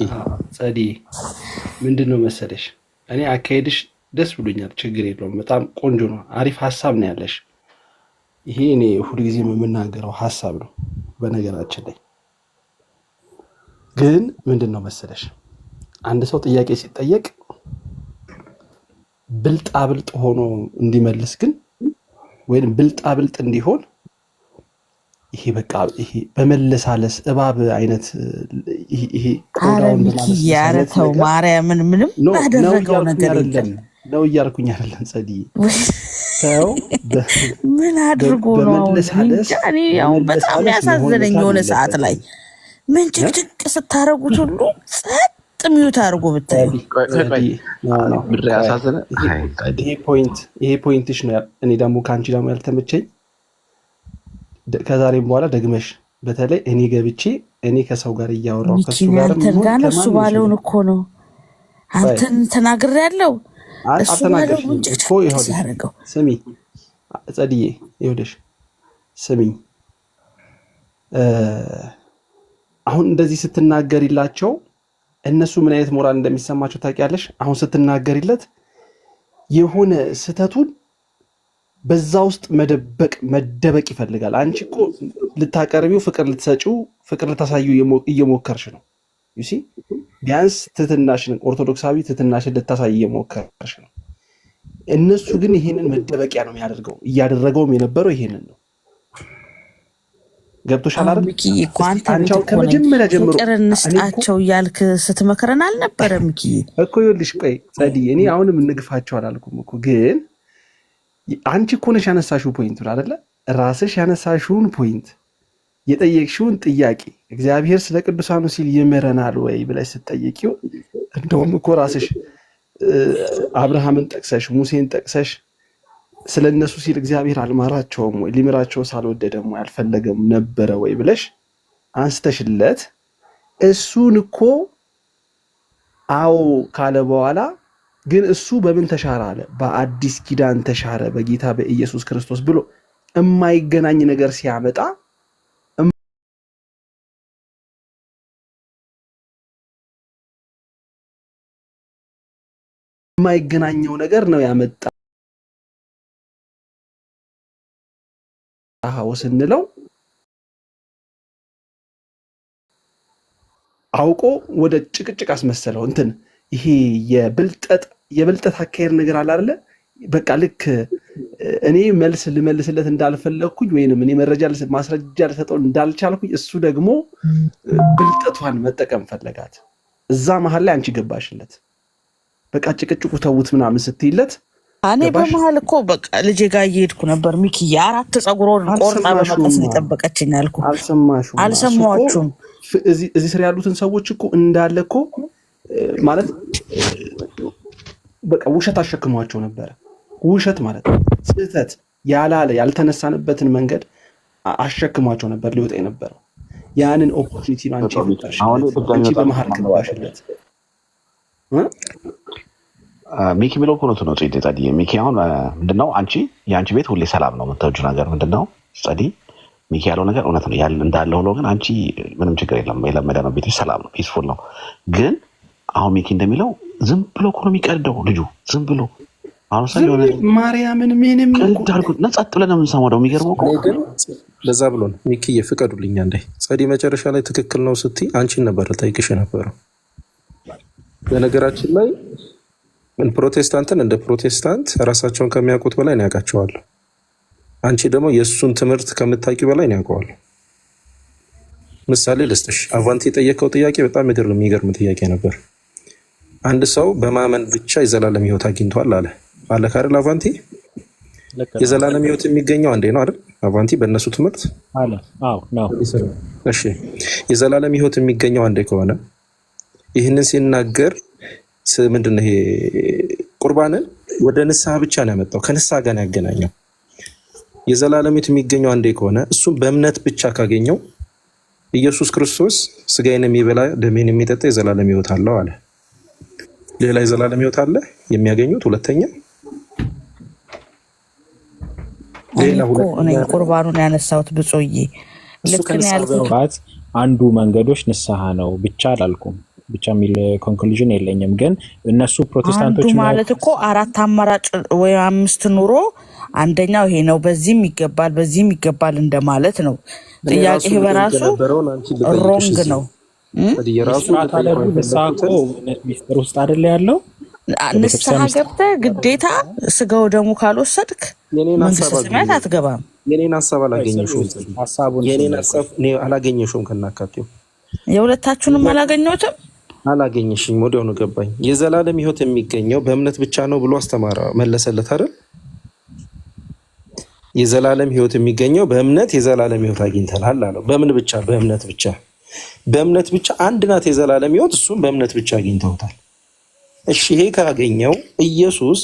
ጸዲ ምንድነው መሰለሽ፣ እኔ አካሄድሽ ደስ ብሎኛል። ችግር የለውም። በጣም ቆንጆ ነው። አሪፍ ሀሳብ ነው ያለሽ። ይሄ እኔ ሁልጊዜ የምናገረው ሀሳብ ነው። በነገራችን ላይ ግን ምንድነው መሰለሽ፣ አንድ ሰው ጥያቄ ሲጠየቅ ብልጣብልጥ ሆኖ እንዲመልስ ግን ወይም ብልጣብልጥ እንዲሆን ይሄ በቃ ይሄ በመለሳለስ እባብ አይነት ይሄ ቆዳውን በማለስ ያረተው ማርያምን ምንም ያደረገው ነገር የለም ነው እያልኩኝ አይደለም። ጸዲ ሰው ምን አድርጎ ነው እኔ ያው በጣም ያሳዘነኝ የሆነ ሰዓት ላይ ምን ጭቅጭቅ ስታረጉት ሁሉ ጸጥ ሚዩት አድርጎ ብታይ ይሄ ፖይንትሽ ነው። እኔ ደግሞ ከአንቺ ደግሞ ያልተመቸኝ ከዛሬም በኋላ ደግመሽ በተለይ እኔ ገብቼ እኔ ከሰው ጋር እያወራሁ ከሱ ጋር ነው እሱ ባለውን እኮ ነው አንተን ተናግሬ ያለው እሱ ባለው እኮ ይኸውልሽ። ስሚ ጸድዬ፣ ይኸውልሽ ስሚኝ፣ አሁን እንደዚህ ስትናገሪላቸው እነሱ ምን አይነት ሞራል እንደሚሰማቸው ታውቂያለሽ? አሁን ስትናገሪለት የሆነ ስህተቱን በዛ ውስጥ መደበቅ ይፈልጋል። አንቺ እኮ ልታቀርቢው ፍቅር ልትሰጪው ፍቅር ልታሳዩ እየሞከርሽ ነው። ዩሲ ቢያንስ ትትናሽን ኦርቶዶክሳዊ ትትናሽን ልታሳይ እየሞከርሽ ነው። እነሱ ግን ይሄንን መደበቂያ ነው የሚያደርገው። እያደረገውም የነበረው ይሄንን ነው። ገብቶሻል አይደል? አንቺው ከመጀመሪያ ጀምሮ ፍቅር እንስጣቸው እያልክ ስትመክረን አልነበረ? ሚኪ እኮ ይኸውልሽ፣ ቆይ ጸዲ፣ እኔ አሁንም እንግፋቸው አላልኩም እኮ ግን አንቺ እኮ ነሽ ያነሳሽው ፖይንት አይደለ? ራስሽ ያነሳሽውን ፖይንት የጠየቅሽውን ጥያቄ እግዚአብሔር ስለ ቅዱሳኑ ሲል ይምረናል ወይ ብለሽ ስትጠይቂው እንደውም እኮ ራስሽ አብርሃምን ጠቅሰሽ ሙሴን ጠቅሰሽ ስለ እነሱ ሲል እግዚአብሔር አልማራቸውም ወይ ሊምራቸው ሳልወደደም ወይ አልፈለገም ነበረ ወይ ብለሽ አንስተሽለት እሱን እኮ አዎ ካለ በኋላ ግን እሱ በምን ተሻረ አለ? በአዲስ ኪዳን ተሻረ በጌታ በኢየሱስ ክርስቶስ ብሎ የማይገናኝ ነገር ሲያመጣ የማይገናኘው ነገር ነው ያመጣ ስንለው አውቆ ወደ ጭቅጭቅ አስመሰለው። እንትን ይሄ የብልጠት አካሄድ ነገር አለ አይደለ? በቃ ልክ እኔ መልስ ልመልስለት እንዳልፈለግኩኝ ወይንም እኔ ማስረጃ ልሰጠው እንዳልቻልኩኝ እሱ ደግሞ ብልጠቷን መጠቀም ፈለጋት። እዛ መሀል ላይ አንቺ ገባሽለት። በቃ ጭቅጭቁ ተውት ምናምን ስትይለት እኔ በመሀል እኮ በቃ ልጄ ጋር እየሄድኩ ነበር። ሚኪ የአራት ፀጉሯን ቆርጣ በመቀስ ነው የጠበቀችኝ አልኩ። አልሰማችሁም? እዚህ ስር ያሉትን ሰዎች እኮ እንዳለ እኮ ማለት በቃ ውሸት አሸክሟቸው ነበረ። ውሸት ማለት ስህተት ያላለ ያልተነሳንበትን መንገድ አሸክሟቸው ነበር ሊወጣ የነበረው። ያንን ኦፖርቹኒቲ አንቺ በመሀል ገባሽለት። ሚኪ ብሎ እኮ ነው ጸዲ። ሚኪ አሁን ምንድነው የአንቺ ቤት ሁሌ ሰላም ነው የምትወጁ ነገር ምንድነው ጸዲ? ሚኪ ያለው ነገር እውነት ነው እንዳለ ሆኖ ግን አንቺ ምንም ችግር የለም የለመደ ነው ቤትሽ ሰላም ነው ፒስፉል ነው። ግን አሁን ሚኪ እንደሚለው ዝም ብሎ እኮ ነው የሚቀርደው ልጁ ዝም ብሎ አሁን ሰው የሆነ ማርያምን ምንም እንዳልኩት ነጻጥ ብለን ነው የምንሰማው። ደግሞ የሚገርመው እኮ ለዛ ብሎ ነው ሚኪ ይፍቀዱልኝ እንዴ ጸዲ መጨረሻ ላይ ትክክል ነው ስትይ አንቺን ነበር ልጠይቅሽ የነበረው። በነገራችን ላይ ፕሮቴስታንትን እንደ ፕሮቴስታንት ራሳቸውን ከሚያውቁት በላይ ነው ያውቃቸዋለሁ። አንቺ ደግሞ የእሱን ትምህርት ከምታውቂው በላይ ነው ያውቀዋለሁ። ምሳሌ ልስጥሽ። አቫንቲ የጠየቀው ጥያቄ በጣም የሚገርም ጥያቄ ነበር። አንድ ሰው በማመን ብቻ የዘላለም ሕይወት አግኝቷል አለ ካርል አቫንቲ። የዘላለም ሕይወት የሚገኘው አንዴ ነው አይደል አቫንቲ? በእነሱ ትምህርት አለ። አዎ ነው። እሺ የዘላለም ሕይወት የሚገኘው አንዴ ከሆነ ይህንን ሲናገር ምንድነው ይሄ ቁርባንን ወደ ንስሐ ብቻ ነው ያመጣው፣ ከንስሐ ጋር ነው ያገናኘው። የዘላለም ሕይወት የሚገኘው አንዴ ከሆነ እሱም በእምነት ብቻ ካገኘው ኢየሱስ ክርስቶስ ስጋዬን የሚበላ ደሜን የሚጠጣ የዘላለም ሕይወት አለው አለ። ሌላ የዘላለም ሕይወት አለ የሚያገኙት? ሁለተኛ እኔ ቁርባኑን ያነሳሁት ብጾዬ ልክ ነው ያልኩት። አንዱ መንገዶች ንስሐ ነው ብቻ አላልኩም። ብቻ የሚል ኮንክሉዥን የለኝም። ግን እነሱ ፕሮቴስታንቶች ማለት እኮ 4 አማራጭ ወይ 5 ኑሮ አንደኛው ይሄ ነው በዚህም ይገባል እንደማለት ነው። ጥያቄ በራሱ ሮንግ ነው። ሚስጥር ውስጥ አይደለ ያለው? ንስሐ ገብተህ ግዴታ ስጋው ደግሞ ካልወሰድክ መንግስተ ሰማያት አትገባም። የኔን ሀሳብ አላገኘሽውም ከናካቴው የሁለታችሁንም አላገኘሽም። ወዲያው ነው ገባኝ። የዘላለም ሕይወት የሚገኘው በእምነት ብቻ ነው ብሎ አስተማረ መለሰለት አይደል? የዘላለም ሕይወት የሚገኘው በእምነት የዘላለም ሕይወት አግኝተናል አለው። በምን ብቻ? በእምነት ብቻ አንድ ናት የዘላለም ሕይወት፣ እሱም በእምነት ብቻ አግኝተውታል። እሺ ይሄ ካገኘው ኢየሱስ